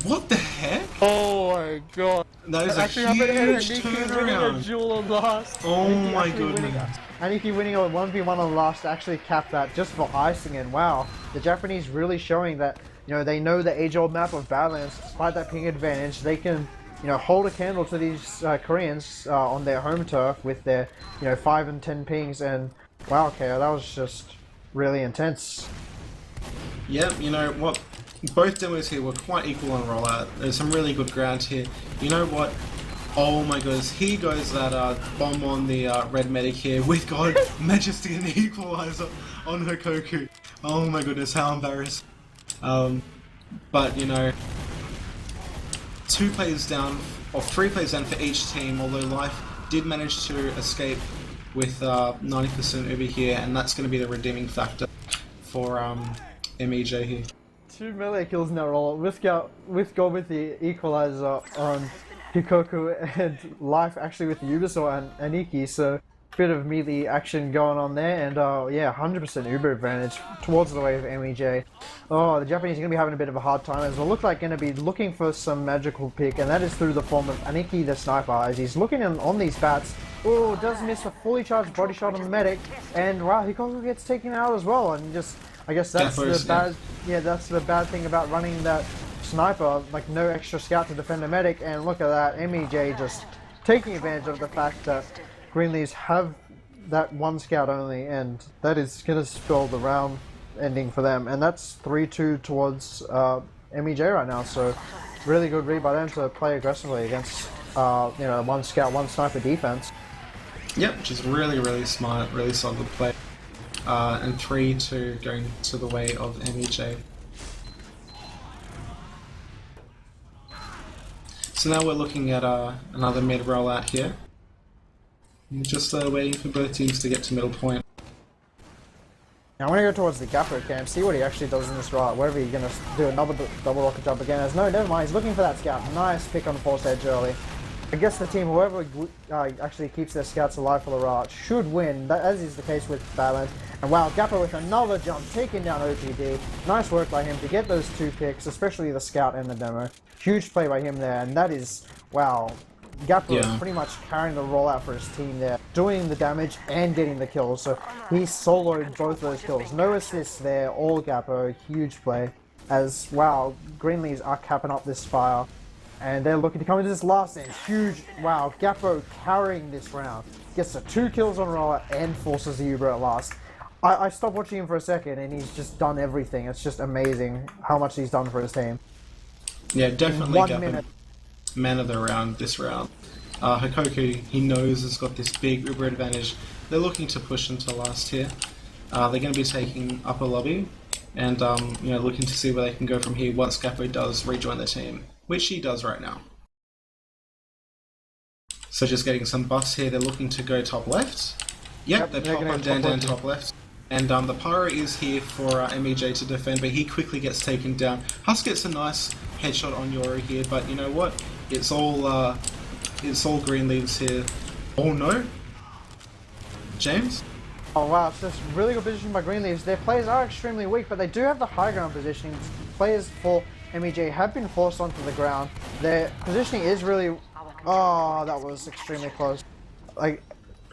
[SPEAKER 3] What the heck?
[SPEAKER 2] Oh my god.
[SPEAKER 3] That is a huge turnaround.
[SPEAKER 2] Duel on last.
[SPEAKER 3] Oh my goodness.
[SPEAKER 2] Aniki winning a 1v1 on last to actually cap that just for icing, and wow, the Japanese really showing that, you know, they know the age-old map of Badlands. Despite that ping advantage, they can, you know, hold a candle to these Koreans on their home turf with their, you know, 5 and 10 pings, and wow, KO, that was just really intense.
[SPEAKER 3] Yeah, you know what? Both demos here were quite equal on rollout. There's some really good ground here. You know what? Oh my goodness, here goes that bomb on the red medic here with God, Majesty and Equalizer on Hikoku. Oh my goodness, how embarrassing. But you know, 2 players down, or 3 players down for each team, although Life did manage to escape with 90% over here, and that's going to be the redeeming factor for MEJ here.
[SPEAKER 2] 2 melee kills in that roll with God with the Equalizer on Hikoku, and Life actually with the Ubisoft and Aniki, so bit of melee action going on there, and yeah, 100% Uber advantage towards the way of MEJ. Oh, the Japanese are going to be having a bit of a hard time, as they look like going to be looking for some magical pick, and that is through the form of Aniki the Sniper, as he's looking on these bats. Oh, does miss a fully charged body shot on the medic, and wow, Hikoku gets taken out as well, and just, I guess that's the bad, that's the bad thing about running that Sniper, like no extra scout to defend the medic, and look at that, MEJ just taking advantage of the fact that Green Leaves have that 1 scout only, and that is going to spell the round ending for them, and that's 3-2 towards MEJ right now, so really good read by them to play aggressively against you know, one scout, one sniper defense.
[SPEAKER 3] Yep, which is really, really smart, really solid play. And 3-2 going to the way of MEJ. So now we're looking at another mid rollout here. Just waiting for both teams to get to middle point.
[SPEAKER 2] Now I'm going to go towards the Gappo camp, see what he actually does in this rollout. Whether he's going to do another double rocket jump again. As no, never mind, he's looking for that scout. Nice pick on the force edge early. I guess the team, whoever actually keeps their scouts alive for the rollout, should win, as is the case with Badlands. And wow, Gappo with another jump, taking down OPD. Nice work by him to get those 2 picks, especially the scout and the demo. Huge play by him there, and that is, wow. Gappo is pretty much carrying the rollout for his team there, doing the damage and getting the kills. So he soloed both those kills. No assists there, all Gappo. Huge play. As, wow, Green Leaves are capping up this fire. And they're looking to come into this last end. Huge, wow, Gappo carrying this round. Gets the 2 kills on rollout and forces the Uber at last. I stopped watching him for a second and he's just done everything. It's just amazing how much he's done for his team.
[SPEAKER 3] Yeah, definitely
[SPEAKER 2] 1
[SPEAKER 3] Gappo.
[SPEAKER 2] minute.
[SPEAKER 3] Man of the round this round. Hikoku, he knows, has got this big Uber advantage. They're looking to push into last here. They're going to be taking upper lobby and you know, looking to see where they can go from here once Gappo does rejoin the team, which he does right now. So just getting some buffs here. They're looking to go top left. Yep, they pop on dandan top left. And the Pyro is here for MEJ to defend, but he quickly gets taken down. Husk gets a nice headshot on Yoru here, but you know what? It's all Green Leaves here. Oh no! James?
[SPEAKER 2] Oh wow, it's just really good positioning by Green Leaves. Their players are extremely weak, but they do have the high ground positioning. Players for MEJ have been forced onto the ground. Their positioning is really... Oh, that was extremely close. Like,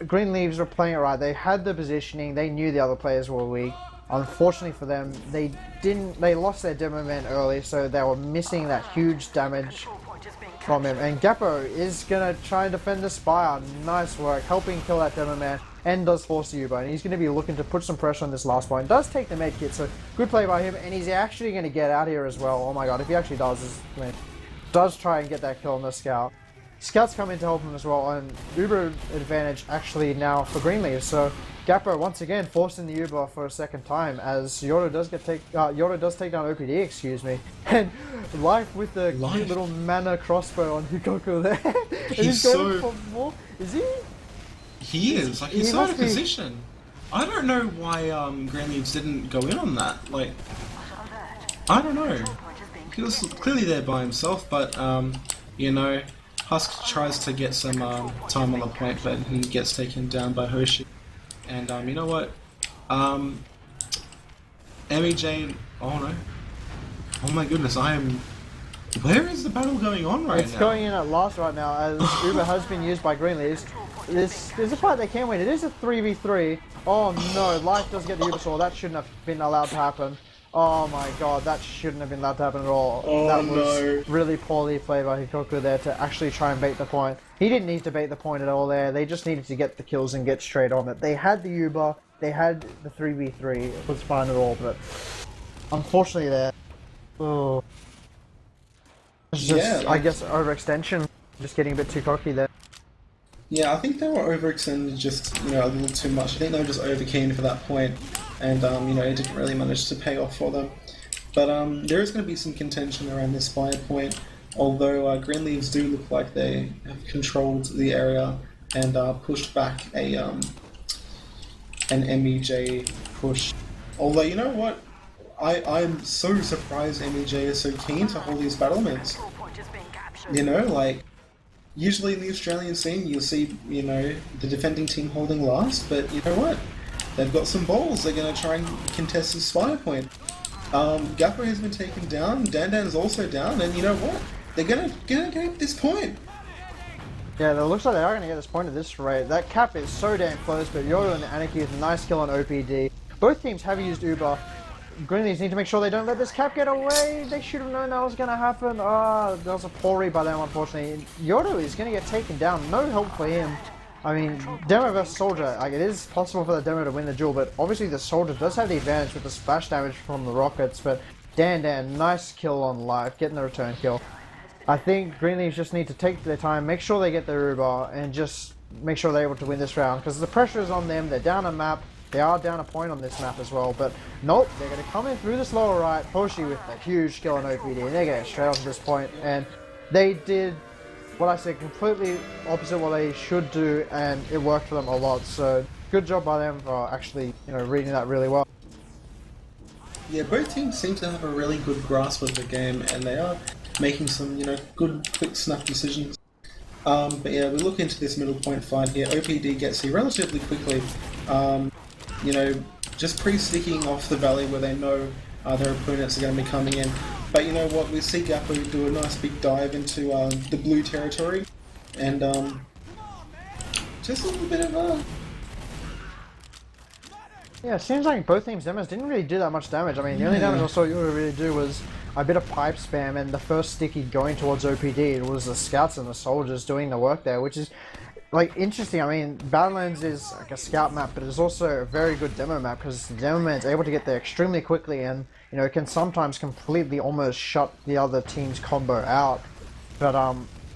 [SPEAKER 2] Green Leaves were playing it right. They had the positioning. They knew the other players were weak. Unfortunately for them, they lost their demo man early, so they were missing that huge damage from him. And Gappo is gonna try and defend the Spire. Nice work, helping kill that demo man, and does force the U-boat. And he's gonna be looking to put some pressure on this last point. Does take the med kit, so good play by him. And he's actually gonna get out here as well. Oh my god, if he actually does try and get that kill on the scout. Scouts come in to help him as well, and Uber advantage actually now for Green Leaves. So Gappo once again forcing the Uber for a second time, as Yoru does take down OPD, excuse me, and Life with the cute little mana crossbow on Hikoku there. And he's going for more. Is he?
[SPEAKER 3] He is. Like, he's out of position. I don't know why Green Leaves didn't go in on that. Like, I don't know. He was clearly there by himself, but you know. Husk tries to get some time on the point, but he gets taken down by Hoshi. And you know what? MEJ... Oh no. Oh my goodness, I am... Where is the battle going on right now?
[SPEAKER 2] It's going in at last right now, as Uber has been used by Green Leaves. There's a fight they can win. It is a 3v3. Oh no, Life does get the Uber Sword. That shouldn't have been allowed to happen. Oh my god, that shouldn't have been allowed to happen at all.
[SPEAKER 3] Oh,
[SPEAKER 2] that was really poorly played by Hikoku there to actually try and bait the point. He didn't need to bait the point at all there. They just needed to get the kills and get straight on it. They had the Uber, they had the 3v3. It was fine at all, but unfortunately there. Oh. It's just, I guess, overextension. Just getting a bit too cocky there.
[SPEAKER 3] Yeah, I think they were overextended just, you know, a little too much. I think they were just overkeen for that point, and you know, it didn't really manage to pay off for them. But there is going to be some contention around this fire point, although Green Leaves do look like they have controlled the area and pushed back an MEJ push. Although, you know what? I'm so surprised MEJ is so keen to hold these battlements. You know, like, usually in the Australian scene you'll see, you know, the defending team holding last, but you know what? They've got some balls. They're going to try and contest this spire point. Gappo has been taken down, Dandan's also down, and you know what? They're going to get this point.
[SPEAKER 2] Yeah, it looks like they are going to get this point at this rate. That cap is so damn close, but Yoru and Aniki with a nice kill on OPD. Both teams have used Uber. Green Leaves need to make sure they don't let this cap get away. They should have known that was going to happen. Ah, that was a poor read by them, unfortunately. Yoru is going to get taken down. No help for him. I mean, Demo versus Soldier, like, it is possible for the Demo to win the duel, but obviously the Soldier does have the advantage with the splash damage from the rockets. But Dandan, nice kill on Life, getting the return kill. I think Green Leaves just need to take their time, make sure they get their Uber, and just make sure they're able to win this round. Because the pressure is on them, they're down a map, they are down a point on this map as well. But nope, they're going to come in through this lower right, Hoshi with a huge kill on OPD, and they're getting straight onto this point. And they did what I said, completely opposite what they should do, and it worked for them a lot. So good job by them for actually, reading that really well.
[SPEAKER 3] Yeah, both teams seem to have a really good grasp of the game, and they are making some, good, quick, snap decisions. But yeah, we look into this middle point fight here. OPD gets here relatively quickly. Just pre-sticking off the valley where they know their opponents are going to be coming in. But you know what? We see Gappo do a nice big dive into the blue territory, and just a little bit of a.
[SPEAKER 2] Yeah, it seems like both teams' demos didn't really do that much damage. I mean, the only damage I saw Yoru really do was a bit of pipe spam, and the first sticky going towards OPD. It was the scouts and the soldiers doing the work there, which is like interesting. I mean, Badlands is like a scout map, but it's also a very good demo map because the demo man's able to get there extremely quickly, and it can sometimes completely almost shut the other team's combo out. But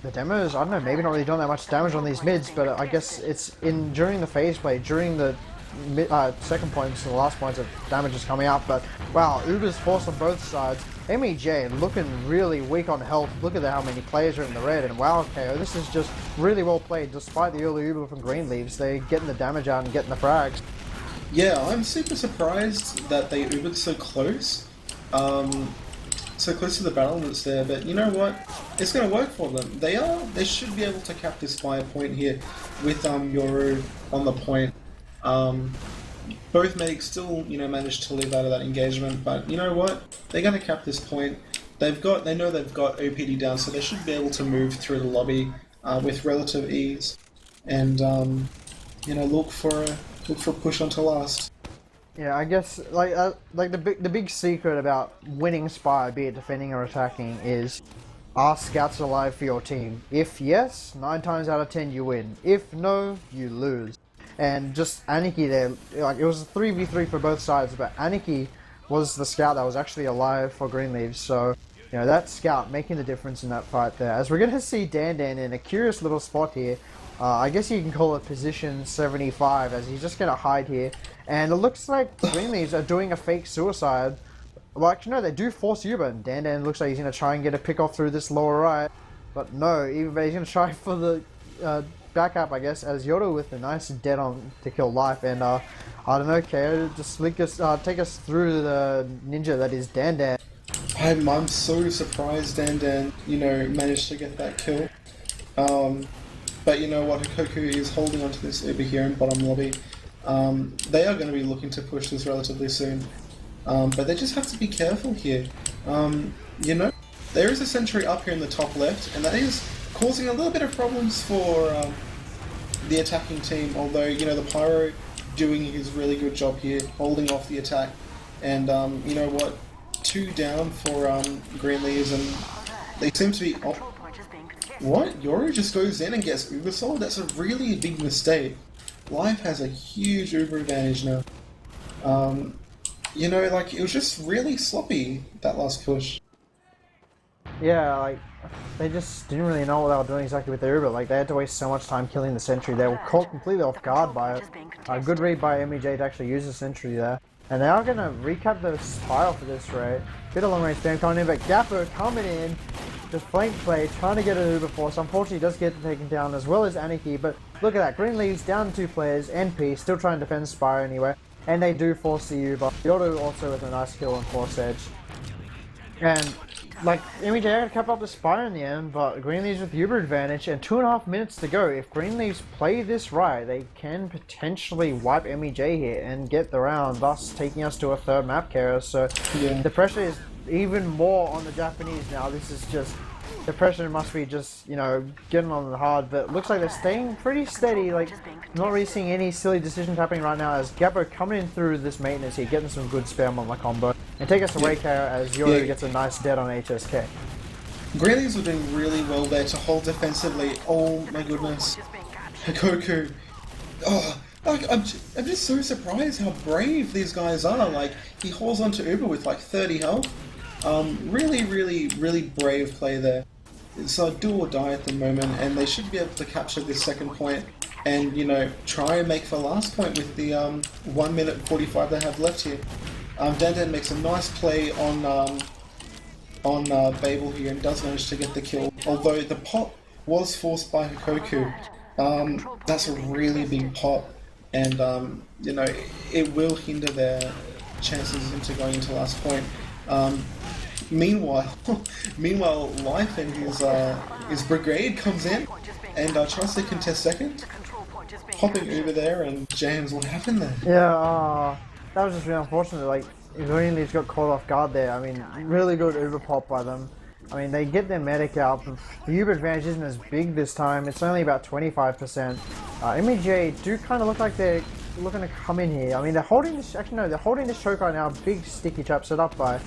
[SPEAKER 2] the demos, I don't know, maybe not really doing that much damage on these mids, but I guess it's during the phase play, during the second points and the last points of damage is coming out. But wow, Uber's forced on both sides. MEJ looking really weak on health. Look at how many players are in the red, and wow, KO, this is just really well played. Despite the early Uber from Green Leaves, they're getting the damage out and getting the frags.
[SPEAKER 3] Yeah, I'm super surprised that they Ubered so close. So close to the battlements there, but you know what? It's going to work for them. They should be able to cap this fire point here with Yoru on the point. Both medics still, managed to live out of that engagement, but you know what? They're going to cap this point. They know they've got OPD down, so they should be able to move through the lobby with relative ease, and look for a push onto last.
[SPEAKER 2] Yeah, I guess the big secret about winning Spire, be it defending or attacking, is are scouts alive for your team? If yes, 9 times out of 10 you win. If no, you lose. And just Aniki there, it was a 3v3 for both sides, but Aniki was the scout that was actually alive for Green Leaves, so that scout making the difference in that fight there. As we're going to see dandan in a curious little spot here, I guess you can call it position 75, as he's just going to hide here, and it looks like Green Leaves are doing a fake suicide. Well, actually no, they do force Uber, and dandan looks like he's going to try and get a pick off through this lower right, but no, he's going to try for the backup, I guess, as Yoru with a nice dead on to kill life, and I don't know, KO, just take us through the ninja that is dandan.
[SPEAKER 3] I'm so surprised dandan, managed to get that kill. But you know what, Hikoku is holding onto this Uber here in bottom lobby. They are going to be looking to push this relatively soon, but they just have to be careful here. There is a sentry up here in the top left, and that is causing a little bit of problems for the attacking team, although, the Pyro doing his really good job here, holding off the attack, and you know what, 2 down for Green Leaves, and they seem to be... What? Yoru just goes in and gets Uber sold? That's a really big mistake. Life has a huge Uber advantage now. It was just really sloppy, that last push.
[SPEAKER 2] Yeah, they just didn't really know what they were doing exactly with their Uber. They had to waste so much time killing the sentry. They were caught completely off guard by it. A good read by MEJ to actually use the sentry there. And they are going to recap the Spire for this rate. Bit of long range spam coming in, but Gappo coming in. Just flank play, trying to get an Uber force. Unfortunately, he does get taken down as well as Aniki, but look at that. Green Leaves down 2 players, NP still trying to defend Spire anyway, and they do force the Uber. Yoru also with a nice kill on force edge. And MEJ are going to cap up the Spire in the end, but Green Leaves with Uber advantage, and 2.5 minutes to go. If Green Leaves play this right, they can potentially wipe MEJ here and get the round, thus taking us to a 3rd map carrier. So yeah, the pressure is even more on the Japanese now. This is just, the pressure must be just, getting on the hard, but looks like they're staying pretty steady, not really seeing any silly decisions happening right now, as Gappo coming in through this maintenance here, getting some good spam on the combo, and take us away, KO, as Yoru gets a nice dead on HSK.
[SPEAKER 3] Green Leaves were doing really well there to hold defensively. Oh my goodness. Hikoku. Oh, I'm just so surprised how brave these guys are. He holds onto Uber with 30 health. Really, really, really brave play there. it's a do or die at the moment, and they should be able to capture this second point and, you know, try and make the last point with the 1 minute 45 they have left here. Dandan makes a nice play on Babel here and does manage to get the kill, although the pop was forced by Hikoku. That's a really big pop, and you know, it will hinder their chances into going into last point. Meanwhile, Life and his brigade comes in and tries to contest second, popping over there, and jams what happened there.
[SPEAKER 2] Yeah, that was just really unfortunate. Like, Greenleaf's got caught off guard there. I mean, really good Uber pop by them. I mean, they get their medic out, but the Uber advantage isn't as big this time. It's only about 25%. MEJ do kind of look like they're looking to come in here. I mean, they're holding this. Actually, no, they're holding this choke right now. Big sticky trap set up by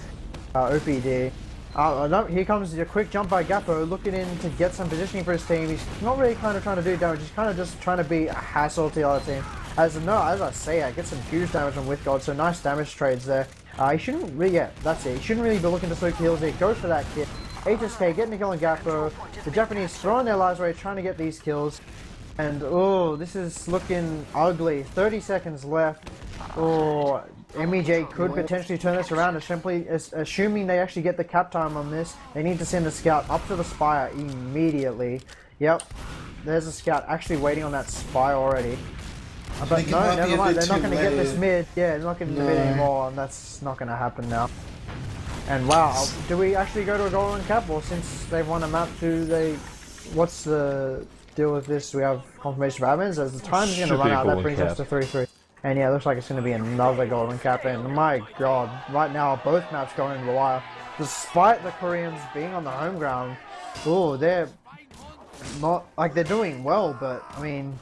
[SPEAKER 2] OPD. No, here comes a quick jump by Gappo, looking in to get some positioning for his team. He's not really kind of trying to do damage. He's kind of just trying to be a hassle to the other team. As I say, I get some huge damage on With God, so nice damage trades there. He shouldn't really, yeah, that's it. He shouldn't really be looking to soak kills here. Go for that kit. HSK getting a kill on Gappo. The Japanese throwing their lives away, trying to get these kills. And, oh, this is looking ugly. 30 seconds left. Oh, MEJ could potentially turn this around, assuming they actually get the cap time on this. They need to send a scout up to the spire immediately. Yep, there's a scout actually waiting on that spire already. But no, never mind, they're not going to get this mid. Yeah, they're not getting the mid anymore, and that's not going to happen now. And wow, do we actually go to a golden cap, or since they've won a map, what's the deal with this? We have confirmation of Badlands, as the time's going to run out, that brings us to 3-3. And yeah, it looks like it's going to be another golden cap, and my god, right now both maps going to the wire. Despite the Koreans being on the home ground, oh, they're not, like, they're doing well, but I mean,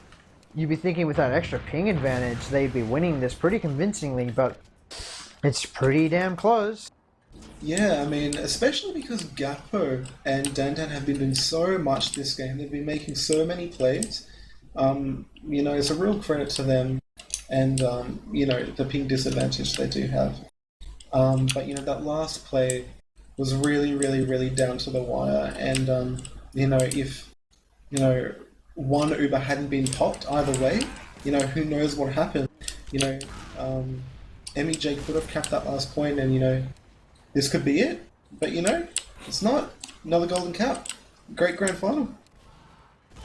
[SPEAKER 2] you'd be thinking with that extra ping advantage, they'd be winning this pretty convincingly, but it's pretty damn close.
[SPEAKER 3] Yeah, I mean, especially because Gappo and Dandan have been doing so much this game. They've been making so many plays. You know, it's a real credit to them, and you know, the ping disadvantage they do have. But you know, that last play was really down to the wire, and you know, if one Uber hadn't been popped either way, you know, who knows what happened. You know, MEJ could have capped that last point, and you know, this could be it. But you know, it's not. Another golden cap. Great grand final.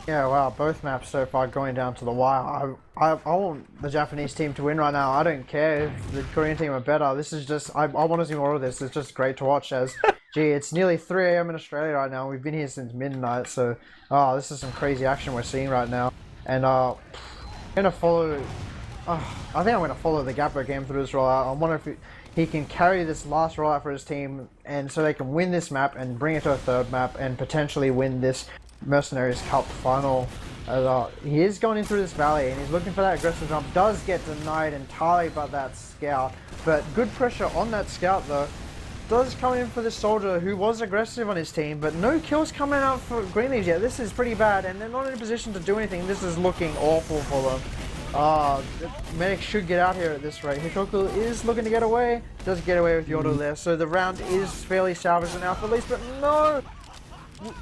[SPEAKER 2] Yeah, wow, both maps so far going down to the wire. I want the Japanese team to win right now. I don't care if the Korean team are better. This is just, I want to see more of this. It's just great to watch as, gee, it's nearly 3 AM in Australia right now. We've been here since midnight, so, this is some crazy action we're seeing right now. And, I'm gonna follow, I think I'm gonna follow the Gappo game through this rollout. I wonder if he can carry this last rollout for his team, and so they can win this map and bring it to a third map and potentially win this Mercenaries Cup final. He is going in through this valley and he's looking for that aggressive jump. Does get denied entirely by that scout, but good pressure on that scout though. Does come in for this soldier who was aggressive on his team, but no kills coming out for Greenleaves yet. This is pretty bad, and they're not in a position to do anything. This is looking awful for them. The medic should get out here at this rate. Hikoku is looking to get away. Does get away with yoru there, so the round is fairly salvaged and out for least, but no!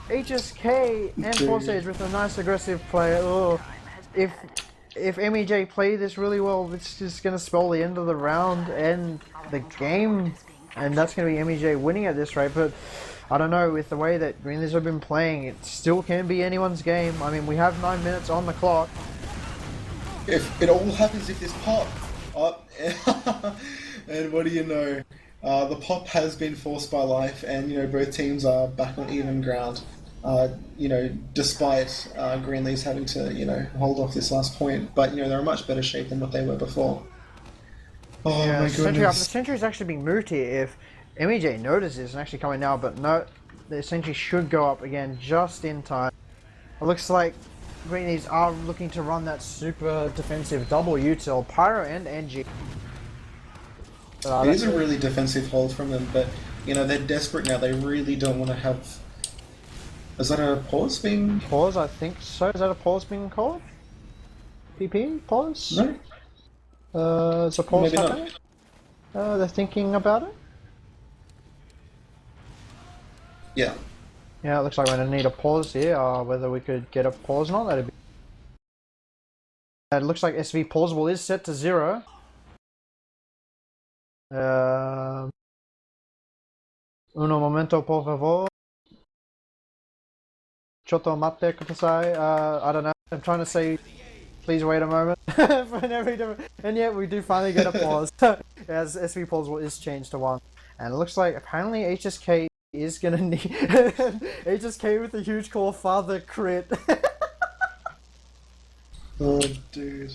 [SPEAKER 2] HSK and Forsage with a nice aggressive play. Oh, if MEJ play this really well, it's just going to spell the end of the round and the game, and that's going to be MEJ winning at this rate. But I don't know, with the way that Greenleaves have been playing, it still can be anyone's game. I mean, we have 9 minutes on the clock.
[SPEAKER 3] If it all happens if this pop up, and what do you know? The pop has been forced by Life, and you know, both teams are back on even ground. You know, despite Greenleaves having to, you know, hold off this last point, but you know, they're in much better shape than what they were before. Oh yeah, my goodness!
[SPEAKER 2] The sentry is actually being moved here if MEJ notices and actually coming now, but no, the sentry should go up again just in time. It looks like Greenleaves are looking to run that super defensive double util, Pyro and NG.
[SPEAKER 3] It is a really defensive hold from them, but you know, they're desperate now. They really don't want to have. Is that a pause being?
[SPEAKER 2] Pause, I think so. Is that a pause being called? PP pause?
[SPEAKER 3] No.
[SPEAKER 2] Is a pause
[SPEAKER 3] Maybe
[SPEAKER 2] happening? They're thinking about it.
[SPEAKER 3] Yeah.
[SPEAKER 2] Yeah, it looks like we're gonna need a pause here. Whether we could get a pause or not, that'd be. It looks like SV pausable is set to 0. Uno momento, por favor. Choto mate kudasai. I don't know. I'm trying to say, please wait a moment. And yet we do finally get a pause. As SV pausable is changed to 1. And it looks like apparently HSK is gonna need HSK with a huge core father crit.
[SPEAKER 3] Oh, dude.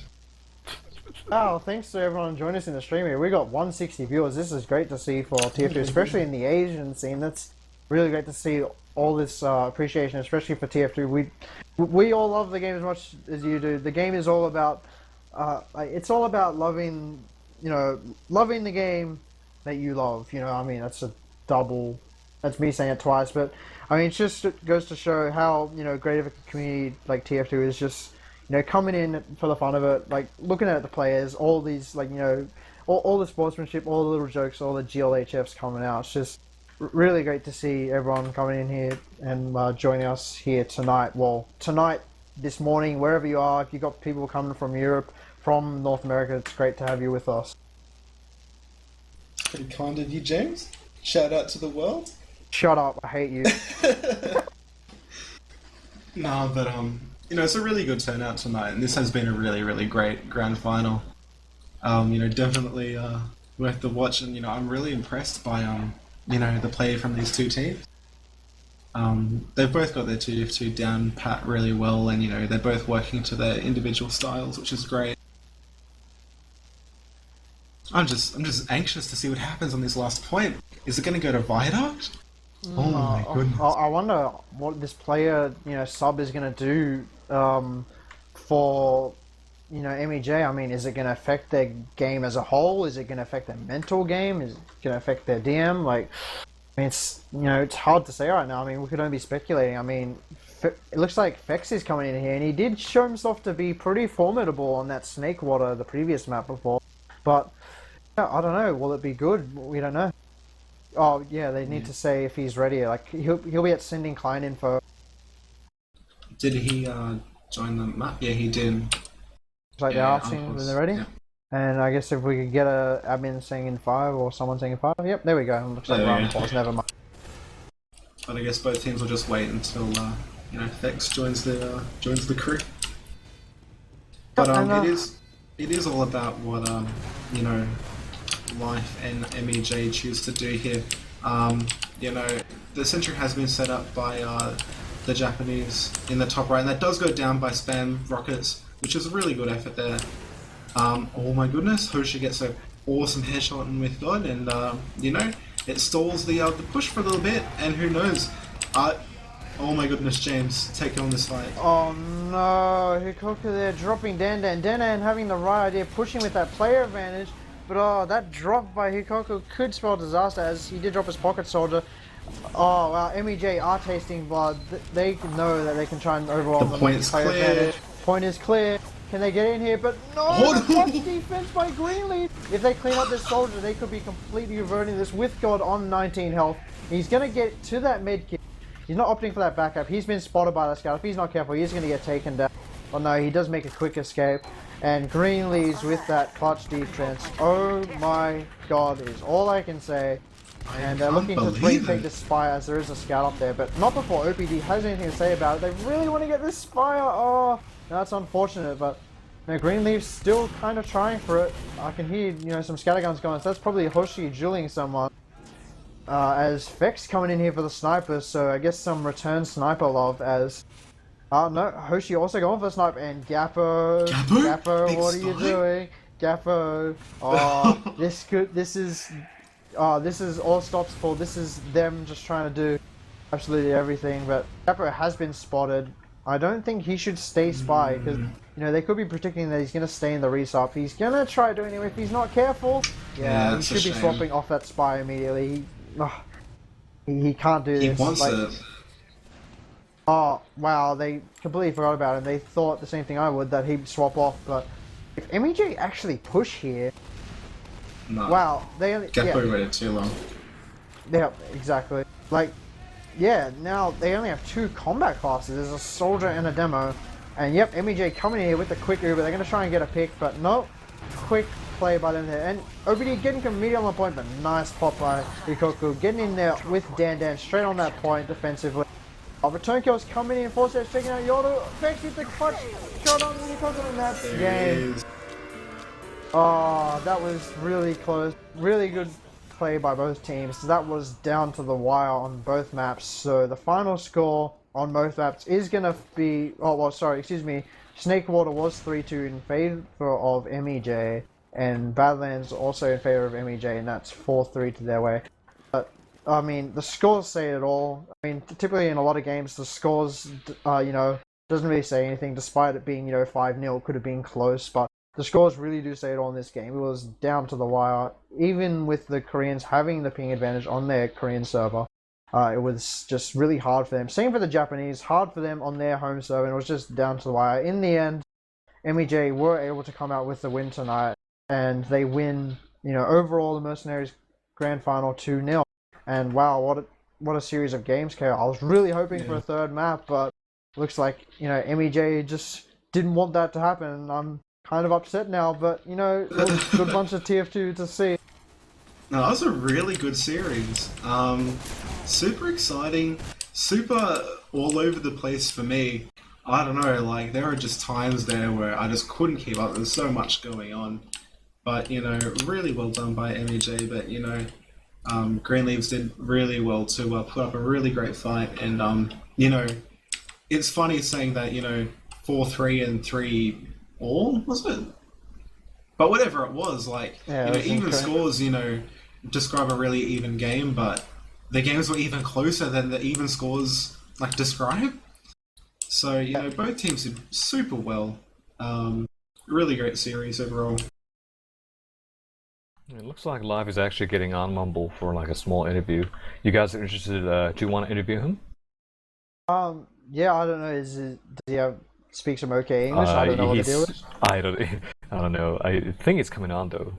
[SPEAKER 2] Oh, thanks to everyone joining us in the stream here. We got 160 viewers. This is great to see for TF2, especially in the Asian scene. That's really great to see all this appreciation, especially for TF2. We all love the game as much as you do. The game is all about it's all about loving, loving the game that you love. I mean, that's a double. That's me saying it twice, but I mean, it goes to show how great of a community like TF2 is. Just coming in for the fun of it, like looking at the players, all these all the sportsmanship, all the little jokes, all the GLHFs coming out. It's just really great to see everyone coming in here and joining us here tonight. Well, tonight, this morning, wherever you are, if you've got people coming from Europe, from North America, it's great to have you with us.
[SPEAKER 3] Pretty kind of you, James. Shout out to the world.
[SPEAKER 2] Shut up, I hate you.
[SPEAKER 3] No, but it's a really good turnout tonight, and this has been a really, really great grand final. Definitely worth the watch, and I'm really impressed by the play from these two teams. They've both got their 2v2 down pat really well, and they're both working to their individual styles, which is great. I'm just anxious to see what happens on this last point. Is it going to go to Viaduct? Oh my goodness!
[SPEAKER 2] I wonder what this player, sub is going to do for, MEJ. I mean, is it going to affect their game as a whole? Is it going to affect their mental game? Is it going to affect their DM? I mean, it's hard to say right now. I mean, we could only be speculating. I mean, it looks like phex is coming in here, and he did show himself to be pretty formidable on that Snakewater, the previous map before. But I don't know. Will it be good? We don't know. Oh yeah, they need to say if he's ready. Like he'll be at sending client info.
[SPEAKER 3] Did he join the map? Yeah, he did.
[SPEAKER 2] It's like they're asking when they're ready. Yeah. And I guess if we could get a admin saying in 5 or someone saying in 5, yep, there we go. Looks like round pause. Never mind.
[SPEAKER 3] But I guess both teams will just wait until phex joins the crew. But it is all about what Life and MEJ choose to do here. The sentry has been set up by the Japanese in the top right, and that does go down by spam rockets, which is a really good effort there. Oh my goodness, Hoshi gets an awesome headshot in with God, and it stalls the push for a little bit, and who knows? Oh my goodness, James, take on this fight.
[SPEAKER 2] Oh no, hikoku there dropping dandan. Dandan having the right idea, pushing with that player advantage. But that drop by Hikoku could spell disaster, as he did drop his pocket soldier. Oh wow, MEJ are tasting blood. They know that they can try and overwhelm them.
[SPEAKER 3] The point is clear.
[SPEAKER 2] Advantage. Point is clear. Can they get in here? But no, clutch defense by Greenleaf. If they clean up this soldier, they could be completely reverting this with God on 19 health. He's going to get to that med kit. He's not opting for that backup. He's been spotted by the scout. If he's not careful, he's going to get taken down. Oh no, he does make a quick escape. And Green leaves with that clutch defense. Oh my God, is all I can say. And they're looking to retake this Spire, as there is a scout up there, but not before OPD has anything to say about it. They really want to get this Spire. Oh, that's unfortunate, but Greenleaf's still kind of trying for it. I can hear some scatterguns going, so that's probably Hoshi dueling someone. As phex coming in here for the snipers, so I guess some return sniper love as. No, Hoshi also going for the sniper, and Gappo, what are you doing? Gappo, this is all stops for, this is them just trying to do absolutely everything, but Gappo has been spotted. I don't think he should stay spy, because, they could be predicting that he's going to stay in the resop. He's going to try doing it if he's not careful. Yeah, he should be swapping off that spy immediately. He can't do this.
[SPEAKER 3] He wants it.
[SPEAKER 2] Oh, wow, they completely forgot about him. They thought the same thing I would, that he'd swap off, but if MEJ actually push here...
[SPEAKER 3] No.
[SPEAKER 2] Wow, they only...
[SPEAKER 3] Gappo waited too long.
[SPEAKER 2] Yeah, exactly. Like, yeah, now they only have 2 combat classes. There's a soldier and a demo. And yep, MEJ coming in here with the quick Uber. They're going to try and get a pick, but nope. Quick play by them there. And OBD getting immediately on the point, but nice pop by Hikoku. Getting in there with dandan straight on that point defensively. Return kills coming in, 4 steps checking out yoru. Phex with the clutch shot on Hikoku, and that's the game. Oh, that was really close. Really good play by both teams. That was down to the wire on both maps. So the final score on both maps is going to be... Oh, well, sorry, excuse me. Snakewater was 3-2 in favor of MEJ. And Badlands also in favor of MEJ, and that's 4-3 to their way. But, I mean, the scores say it all. I mean, typically in a lot of games, the scores, you know, doesn't really say anything, despite it being, you know, 5-0, could have been close, but the scores really do say it all in this game. It was down to the wire, even with the Koreans having the ping advantage on their Korean server. It was just really hard for them. Same for the Japanese, hard for them on their home server, and it was just down to the wire. In the end, MEJ were able to come out with the win tonight, and they win, you know, overall the Mercenaries Grand Final 2-0. And wow, what a series of games, KO. I was really hoping for a third map, but looks like, you know, MEJ just didn't want that to happen, and I'm kind of upset now, but, you know, it was a good bunch of TF2 to see.
[SPEAKER 3] No, that was a really good series. Super exciting, super all over the place for me. I don't know, like, there were just times there where I just couldn't keep up. There's so much going on. But, you know, really well done by MEJ, but, you know, Greenleaves did really well to put up a really great fight, and, you know, it's funny saying that, you know, 4-3 and 3 all, was it? But whatever it was, like,
[SPEAKER 2] Yeah,
[SPEAKER 3] you know, even
[SPEAKER 2] incredible.
[SPEAKER 3] scores, you know, describe a really even game, but the games were even closer than the even scores, like, describe. So, you know, both teams did super well. Really great series overall.
[SPEAKER 1] It looks like Live is actually getting on Mumble for like a small interview. You guys are interested? Do you want to interview him?
[SPEAKER 2] Yeah, I don't know. Does he speak some okay English? I don't know what the deal is.
[SPEAKER 1] I don't. I don't know. I think he's coming on though.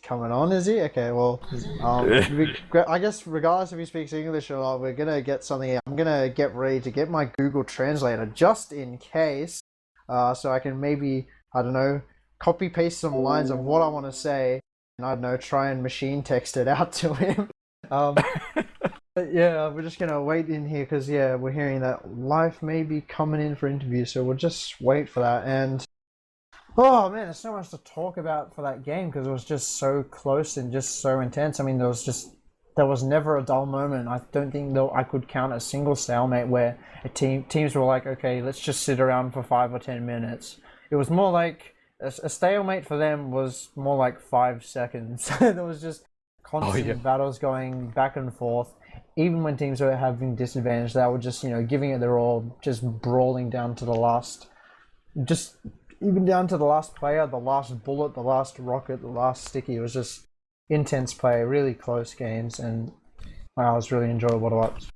[SPEAKER 2] Coming on, is he? Okay, well, I guess regardless if he speaks English or not, we're gonna get something. I'm gonna get ready to get my Google Translator just in case, so I can maybe, I don't know, copy paste some lines of what I want to say, and I don't know, try and machine text it out to him. But yeah, we're just gonna wait in here because yeah, we're hearing that Life may be coming in for interview, so we'll just wait for that. And oh man, there's so much to talk about for that game because it was just so close and just so intense. I mean, there was never a dull moment. I don't think I could count a single stalemate where teams were like, okay, let's just sit around for 5 or 10 minutes. It was more like a stalemate for them was more like 5 seconds. There was just constant battles going back and forth. Even when teams were having disadvantage, they were just, you know, giving it their all, just brawling down to the last, just even down to the last player, the last bullet, the last rocket, the last sticky. It was just intense play, really close games, and wow, it was really enjoyable to watch.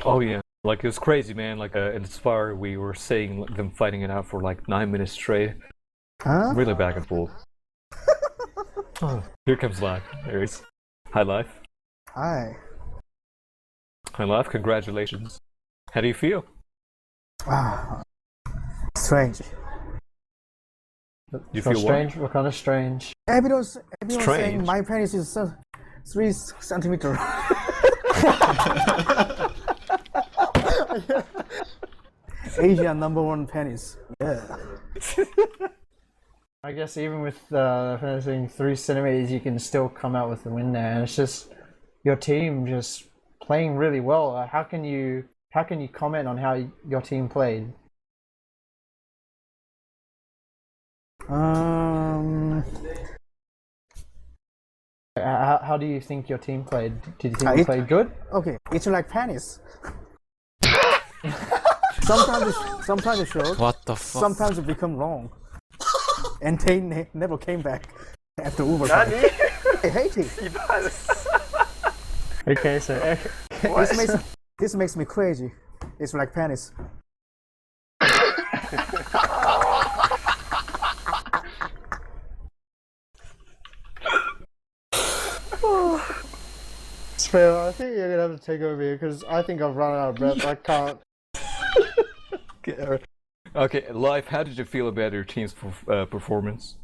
[SPEAKER 1] Oh yeah, like it was crazy, man. Like in Spire, we were seeing them fighting it out for like 9 minutes straight.
[SPEAKER 2] Huh?
[SPEAKER 1] Really back and forth. Oh, here comes Live. There he is. Hi, Live.
[SPEAKER 2] Hi.
[SPEAKER 1] Hi, Live. Congratulations. How do you feel?
[SPEAKER 2] Strange.
[SPEAKER 1] You
[SPEAKER 2] So
[SPEAKER 1] feel
[SPEAKER 2] strange? What kind of strange?
[SPEAKER 4] Everyone's
[SPEAKER 1] Strange.
[SPEAKER 4] saying my penis is 3 centimeters. Asia #1 penis. Yeah.
[SPEAKER 2] I guess even with finishing 3 centimeters, you can still come out with the win there. And it's just your team just playing really well. How can you comment on how your team played? How do you think your team played? Did you think you played good?
[SPEAKER 4] Okay, it's like penis. sometimes it shows.
[SPEAKER 5] What the fuck?
[SPEAKER 4] Sometimes it become wrong. And they never came back after overtime. I hate it.
[SPEAKER 2] Okay, so
[SPEAKER 4] This makes me crazy. It's like penis.
[SPEAKER 2] Phil, I think you're gonna have to take over here because I think I've run out of breath. I can't.
[SPEAKER 1] Okay, Life, how did you feel about your team's performance?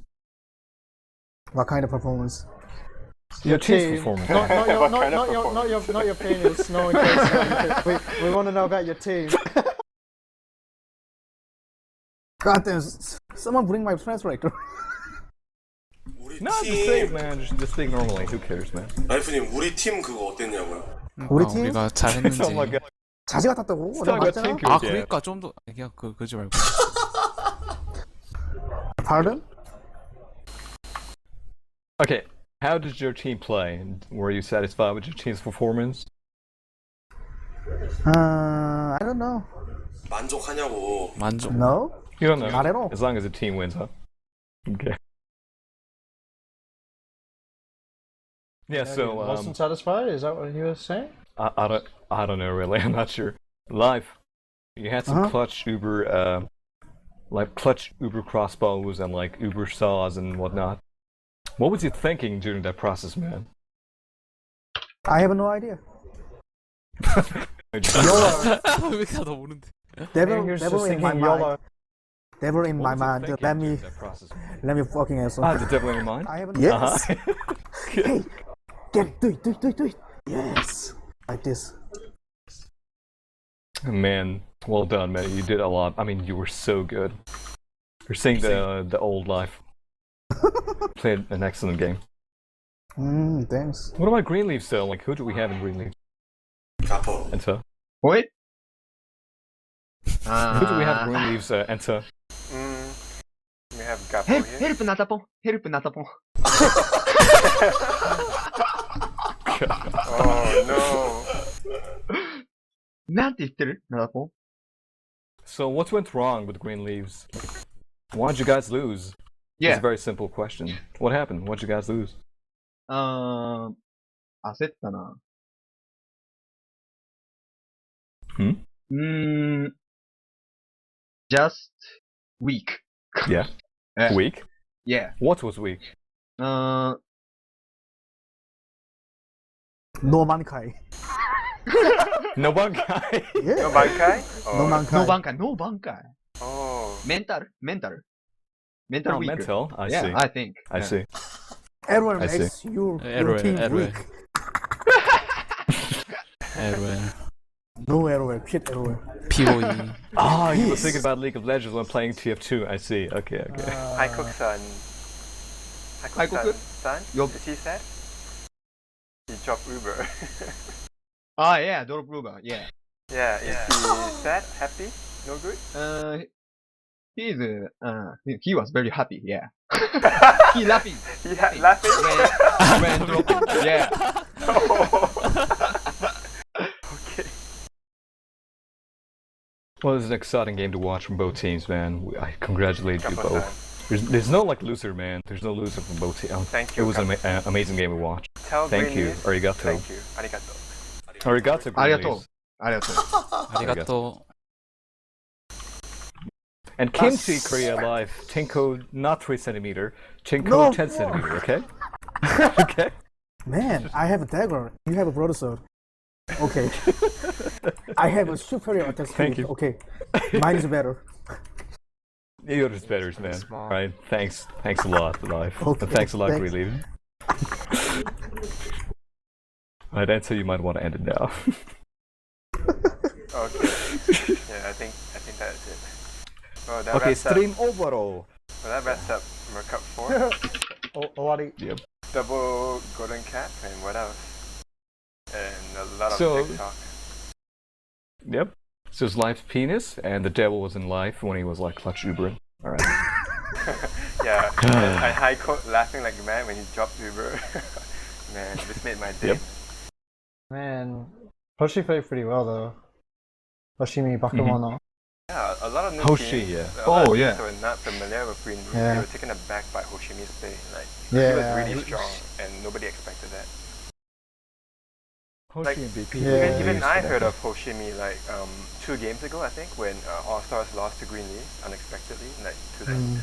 [SPEAKER 4] What kind of performance?
[SPEAKER 1] Your team's
[SPEAKER 2] Team.
[SPEAKER 1] performance.
[SPEAKER 2] Not your penis. No one cares about your penis. We want to know about your team.
[SPEAKER 4] God damn, someone bring my translator.
[SPEAKER 1] No, just say it, man. Just speak normally. Who cares, man?
[SPEAKER 5] 라이프님 우리 팀 그거 어땠냐고요?
[SPEAKER 4] 우리 팀?
[SPEAKER 6] 우리가 잘했는지.
[SPEAKER 1] Oh my god.
[SPEAKER 4] 자지 같았다고?
[SPEAKER 1] Talk
[SPEAKER 4] 내가
[SPEAKER 1] about
[SPEAKER 4] 봤잖아.
[SPEAKER 1] team
[SPEAKER 6] 아
[SPEAKER 1] good, yeah.
[SPEAKER 6] 그러니까 좀 더 그냥 그러지 말고.
[SPEAKER 4] Pardon?
[SPEAKER 1] Okay, how did your team play? Were you satisfied with your team's performance?
[SPEAKER 4] I don't know.
[SPEAKER 5] 만족하냐고.
[SPEAKER 6] 만족.
[SPEAKER 4] No?
[SPEAKER 1] You don't know.
[SPEAKER 4] Not at all.
[SPEAKER 1] As long as the team wins, huh? Okay. Yeah, so
[SPEAKER 2] Wasn't satisfied? Is that what you were saying?
[SPEAKER 1] I don't know really. I'm not sure. Live, you had some clutch Uber crossbows and like Uber saws and whatnot. What was you thinking during that process, man?
[SPEAKER 4] I have no idea.
[SPEAKER 6] 왜나 모르는데.
[SPEAKER 4] Devil,
[SPEAKER 2] He was
[SPEAKER 4] devil
[SPEAKER 2] just
[SPEAKER 4] in my
[SPEAKER 2] thinking
[SPEAKER 4] mind.
[SPEAKER 2] YOLO.
[SPEAKER 4] Devil in my
[SPEAKER 1] What was you
[SPEAKER 4] mind.
[SPEAKER 1] thinking
[SPEAKER 4] Let me,
[SPEAKER 1] during that process, man?
[SPEAKER 4] let me fucking answer.
[SPEAKER 1] The devil in your mind?
[SPEAKER 4] I have yes.
[SPEAKER 1] Uh-huh.
[SPEAKER 4] Get it, do it. Yes. Like this.
[SPEAKER 1] Man, well done, man. You did a lot. I mean, you were so good. You're seeing the old life. Played an excellent game.
[SPEAKER 4] Thanks.
[SPEAKER 1] What about Greenleaf though? Like, who do we have in Greenleaf?
[SPEAKER 5] 가퍼.
[SPEAKER 1] Enter.
[SPEAKER 7] Wait.
[SPEAKER 1] Who do we have in Greenleaf's enter?
[SPEAKER 8] We have Gapo here.
[SPEAKER 7] Help 나타뽕. Help 나타뽕.
[SPEAKER 8] Oh no.
[SPEAKER 7] 나한테 입대를 나타뽕.
[SPEAKER 1] So what went wrong with Greenleaf's? Why'd you guys lose? It's
[SPEAKER 7] Yeah.
[SPEAKER 1] a very simple question. What happened? Why'd you guys lose?
[SPEAKER 7] 焦ったな.
[SPEAKER 1] Hmm?
[SPEAKER 7] Just weak.
[SPEAKER 1] Yeah.
[SPEAKER 7] Yeah.
[SPEAKER 1] Weak?
[SPEAKER 7] Yeah.
[SPEAKER 1] What was weak?
[SPEAKER 7] Uh,
[SPEAKER 4] No mankai.
[SPEAKER 1] No one guy.
[SPEAKER 4] Yeah.
[SPEAKER 8] No Bankai?
[SPEAKER 4] No mankai.
[SPEAKER 7] no bankai.
[SPEAKER 8] Oh.
[SPEAKER 7] Mental
[SPEAKER 1] Oh,
[SPEAKER 7] weak.
[SPEAKER 1] mental. I
[SPEAKER 7] Yeah,
[SPEAKER 1] see.
[SPEAKER 7] I think.
[SPEAKER 1] I
[SPEAKER 7] Yeah.
[SPEAKER 1] see.
[SPEAKER 4] Error
[SPEAKER 1] I
[SPEAKER 4] makes your
[SPEAKER 6] Error,
[SPEAKER 4] team
[SPEAKER 6] error.
[SPEAKER 4] weak. No error, shit error.
[SPEAKER 6] POE.
[SPEAKER 1] Oh, you were thinking about League of Legends when playing TF2. I see. Okay.
[SPEAKER 8] Hikoku-san. Hikoku-san?
[SPEAKER 7] Yup.
[SPEAKER 8] Is he sad? He dropped Uber.
[SPEAKER 7] Ah, yeah, drop Ruba. Yeah.
[SPEAKER 8] Yeah, is he sad? Happy? No good?
[SPEAKER 7] He was very happy. Yeah. He laughing.
[SPEAKER 8] He laughing?
[SPEAKER 7] when dropping. Yeah.
[SPEAKER 8] Okay.
[SPEAKER 1] Well, it was an exciting game to watch from both teams, man. I congratulate you
[SPEAKER 8] Gapo-san.
[SPEAKER 1] both. There's no like loser, man. There's no loser from both teams.
[SPEAKER 8] Thank you,
[SPEAKER 1] It was an amazing game to watch.
[SPEAKER 8] Tell
[SPEAKER 1] Thank you.
[SPEAKER 8] Greenleaf.
[SPEAKER 1] Arigato.
[SPEAKER 8] Thank you. Arigato.
[SPEAKER 1] Arigato.
[SPEAKER 7] 아리가또.
[SPEAKER 1] Greenleaf.
[SPEAKER 7] 아리가또.
[SPEAKER 6] 아리가또.
[SPEAKER 1] And Kimchi Korea Live, Tinko not 3 centimeter, Tinko
[SPEAKER 4] No.
[SPEAKER 1] 10 centimeter, okay? Okay?
[SPEAKER 4] Man, I have a dagger. You have a broadsword. Okay. I have a superior attack speed.
[SPEAKER 1] Thank you.
[SPEAKER 4] Okay. Mine is better.
[SPEAKER 1] Yours better, man. Alright, thanks. Thanks a lot, Live.
[SPEAKER 4] Okay,
[SPEAKER 1] Thanks a lot,
[SPEAKER 4] thanks.
[SPEAKER 1] Greenleaf. Alright, Answer, you might want to end it now.
[SPEAKER 8] Okay. Yeah, I think that's it. Well, that
[SPEAKER 1] Okay,
[SPEAKER 8] wraps up.
[SPEAKER 1] stream overall.
[SPEAKER 8] Well, that wraps up Merc Cup 4.
[SPEAKER 2] Owari.
[SPEAKER 1] Yep.
[SPEAKER 8] Double golden cap and what else? And a lot of
[SPEAKER 1] So-
[SPEAKER 8] TikTok.
[SPEAKER 1] Yep. So it's Live's penis, and the devil was in Life when he was like clutch Ubering. Alright.
[SPEAKER 8] Yeah, and I quote laughing like mad when he dropped Uber. Man, this made my day.
[SPEAKER 1] Yep.
[SPEAKER 2] Man, Hoshi played pretty well though. Hoshimi Bakumono.
[SPEAKER 8] Yeah, a lot of new
[SPEAKER 1] Hoshi,
[SPEAKER 8] teams.
[SPEAKER 1] yeah.
[SPEAKER 8] A lot of
[SPEAKER 7] Oh,
[SPEAKER 8] teams
[SPEAKER 7] yeah.
[SPEAKER 8] who are not familiar with Green Leaf,
[SPEAKER 2] Yeah.
[SPEAKER 8] they were taken aback by Hoshimi's play. Like, he
[SPEAKER 2] Yeah,
[SPEAKER 8] was really
[SPEAKER 2] he-
[SPEAKER 8] strong, and nobody expected that.
[SPEAKER 1] Hoshi
[SPEAKER 8] Like,
[SPEAKER 1] and BP.
[SPEAKER 2] Yeah.
[SPEAKER 8] Even I heard of Hoshimi like 2 games ago, I think, when All Stars lost to Green Leaf unexpectedly, like 2002.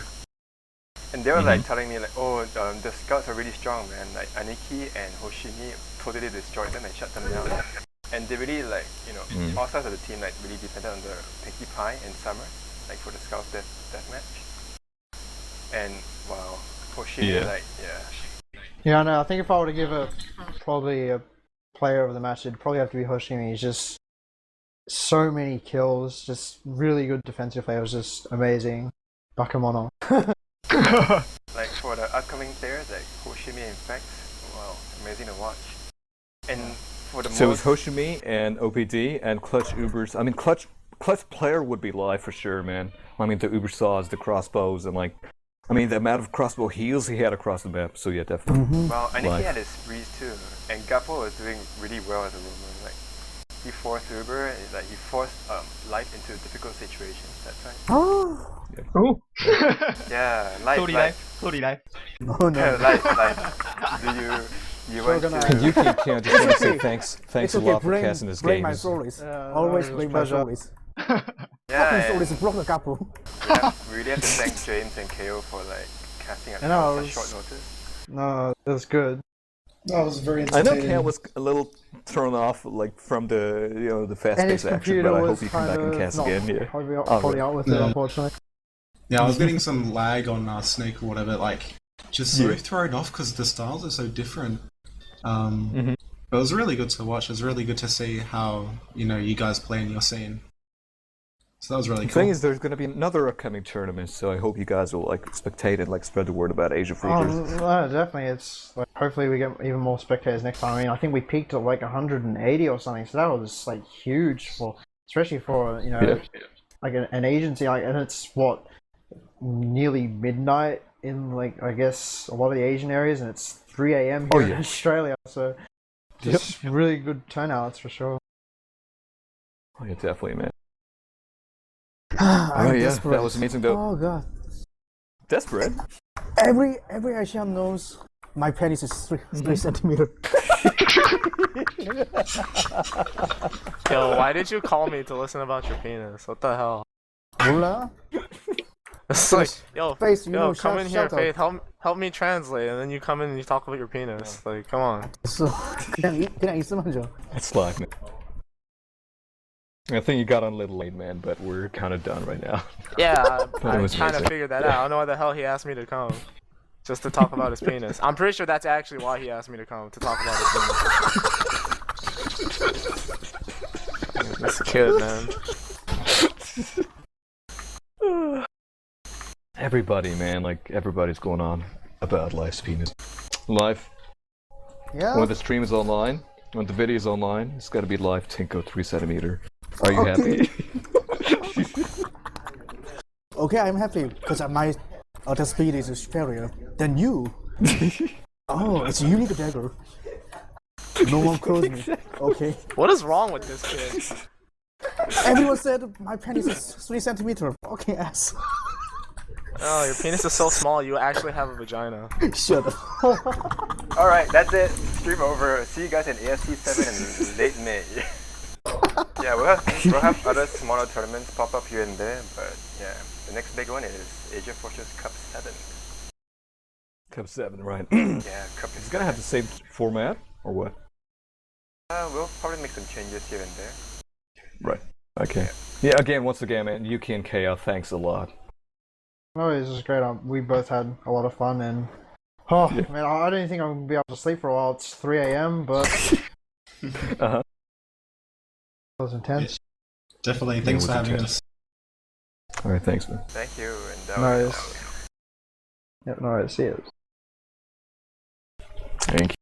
[SPEAKER 8] And they were like telling me like, oh, the scouts are really strong, man. Like Aniki and Hoshimi totally destroyed them and shut them down. And they really like, you know, all sides of the team like really depended on the Pinkie Pie and Summer, like for the Scout deathmatch. And wow, hoshimi, like
[SPEAKER 2] Yeah, I know. I think if I were to give probably a player of the match, it'd probably have to be Hoshimi. He's just so many kills, just really good defensive play. It was just amazing. Bakemono.
[SPEAKER 8] Like for the upcoming players like hoshimi and phex, wow, amazing to watch. And for the
[SPEAKER 1] So it was Hoshimi and OPD and Clutch Ubers. I mean, Clutch player would be live for sure, man. I mean, the Uber saws, the crossbows, and like, I mean, the amount of crossbow heals he had across the map. So yeah, definitely.
[SPEAKER 8] Well, aniki had his freeze too, and Gappo was doing really well as a roamer. Like he forced Uber, like he forced life into difficult situations. That's right.
[SPEAKER 4] Oh.
[SPEAKER 7] Oh.
[SPEAKER 8] Yeah, life.
[SPEAKER 7] Totally live.
[SPEAKER 4] No, no.
[SPEAKER 8] Life. Do you want to?
[SPEAKER 1] You can't just want to say thanks
[SPEAKER 4] It's
[SPEAKER 1] a
[SPEAKER 4] okay.
[SPEAKER 1] lot for casting this
[SPEAKER 4] bring
[SPEAKER 1] game.
[SPEAKER 4] my stories. Always bring my stories.
[SPEAKER 8] Yeah,
[SPEAKER 4] Stories broke the couple.
[SPEAKER 8] yeah, we really have to thank James and KO for like casting at such short notice.
[SPEAKER 2] No, it was good.
[SPEAKER 3] That was very
[SPEAKER 1] I know
[SPEAKER 3] entertaining.
[SPEAKER 1] Cam was a little thrown off, like from the the
[SPEAKER 2] And his
[SPEAKER 1] fast-paced action,
[SPEAKER 2] computer
[SPEAKER 1] but I
[SPEAKER 2] was
[SPEAKER 1] hope he come back and cast
[SPEAKER 2] not
[SPEAKER 1] again. Yeah.
[SPEAKER 2] probably out with it, unfortunately.
[SPEAKER 3] Yeah, I was getting some lag on Snakewater, but like just so thrown off because the styles are so different. But it was really good to watch. It was really good to see how you guys play in your scene. So that was really
[SPEAKER 1] The
[SPEAKER 3] cool.
[SPEAKER 1] thing is, there's going to be another upcoming tournament, so I hope you guys will like spectate and like spread the word about Asiafortress.
[SPEAKER 2] No, definitely. It's like, hopefully we get even more spectators next time. I mean, I think we peaked at like 180 or something, so that was like huge for, especially for like an agency. Like, and it's what, nearly midnight in like I guess a lot of the Asian areas, and it's 3 a.m. here in Australia. So just really good turnouts for sure.
[SPEAKER 1] Oh yeah, definitely, man.
[SPEAKER 4] I'm
[SPEAKER 1] yeah,
[SPEAKER 4] desperate.
[SPEAKER 1] that was amazing though.
[SPEAKER 4] Oh god.
[SPEAKER 1] Desperate.
[SPEAKER 4] Every Asian knows my penis is 3 centimeters.
[SPEAKER 9] Yo, why did you call me to listen about your penis? What the hell?
[SPEAKER 4] 몰라?
[SPEAKER 9] It's like, yo,
[SPEAKER 4] Face, you know,
[SPEAKER 9] come in here,
[SPEAKER 4] shut up.
[SPEAKER 9] Faith. Help me translate, and then you come in and you talk about your penis. Like, come on.
[SPEAKER 4] So, 그냥 있으면 줘.
[SPEAKER 1] That's live, man. I think you got on a little late, man, but we're kind of done right now.
[SPEAKER 9] Yeah,
[SPEAKER 1] But it
[SPEAKER 9] I
[SPEAKER 1] was
[SPEAKER 9] kind of
[SPEAKER 1] amazing.
[SPEAKER 9] figured that out. I don't know why the hell he asked me to come. Just to talk about his penis. I'm pretty sure that's actually why he asked me to come, to talk about his penis. This kid, man.
[SPEAKER 1] Everybody, man, like everybody's going on about life's penis. Live.
[SPEAKER 4] Yeah.
[SPEAKER 1] When the stream is online, when the video is online, it's got to be live. Tinko 3 centimeter. Are you happy?
[SPEAKER 4] Okay, I'm happy because my the speed is superior than you. Oh, it's a unique dagger. No one close me. Okay.
[SPEAKER 9] What is wrong with this kid?
[SPEAKER 4] Everyone said my penis is 3 centimeters. Fucking ass.
[SPEAKER 9] Oh, your penis is so small, you actually have a vagina.
[SPEAKER 4] Shut up.
[SPEAKER 8] Alright, that's it. Stream over. See you guys in AFC 7 in late May. Yeah, we'll have other smaller tournaments pop up here and there, but yeah, the next big one is Asiafortress Cup 7.
[SPEAKER 1] Cup 7, right.
[SPEAKER 8] Yeah, Cup
[SPEAKER 1] It's gonna have the same format, or what?
[SPEAKER 8] We'll probably make some changes here and there.
[SPEAKER 1] Right. Okay. Yeah, again, once again, man, Yuki and KO, thanks a lot.
[SPEAKER 2] Oh, this is great. We both had a lot of fun, and man, I don't think I'm gonna be able to sleep for a while. It's 3 a.m., but
[SPEAKER 1] Uh-huh.
[SPEAKER 2] it was intense.
[SPEAKER 3] Definitely. Thanks for having
[SPEAKER 1] intense.
[SPEAKER 3] us.
[SPEAKER 1] Alright, thanks, man.
[SPEAKER 8] Thank you, and
[SPEAKER 2] Nice. Yep, no, I see it.
[SPEAKER 1] Thank you.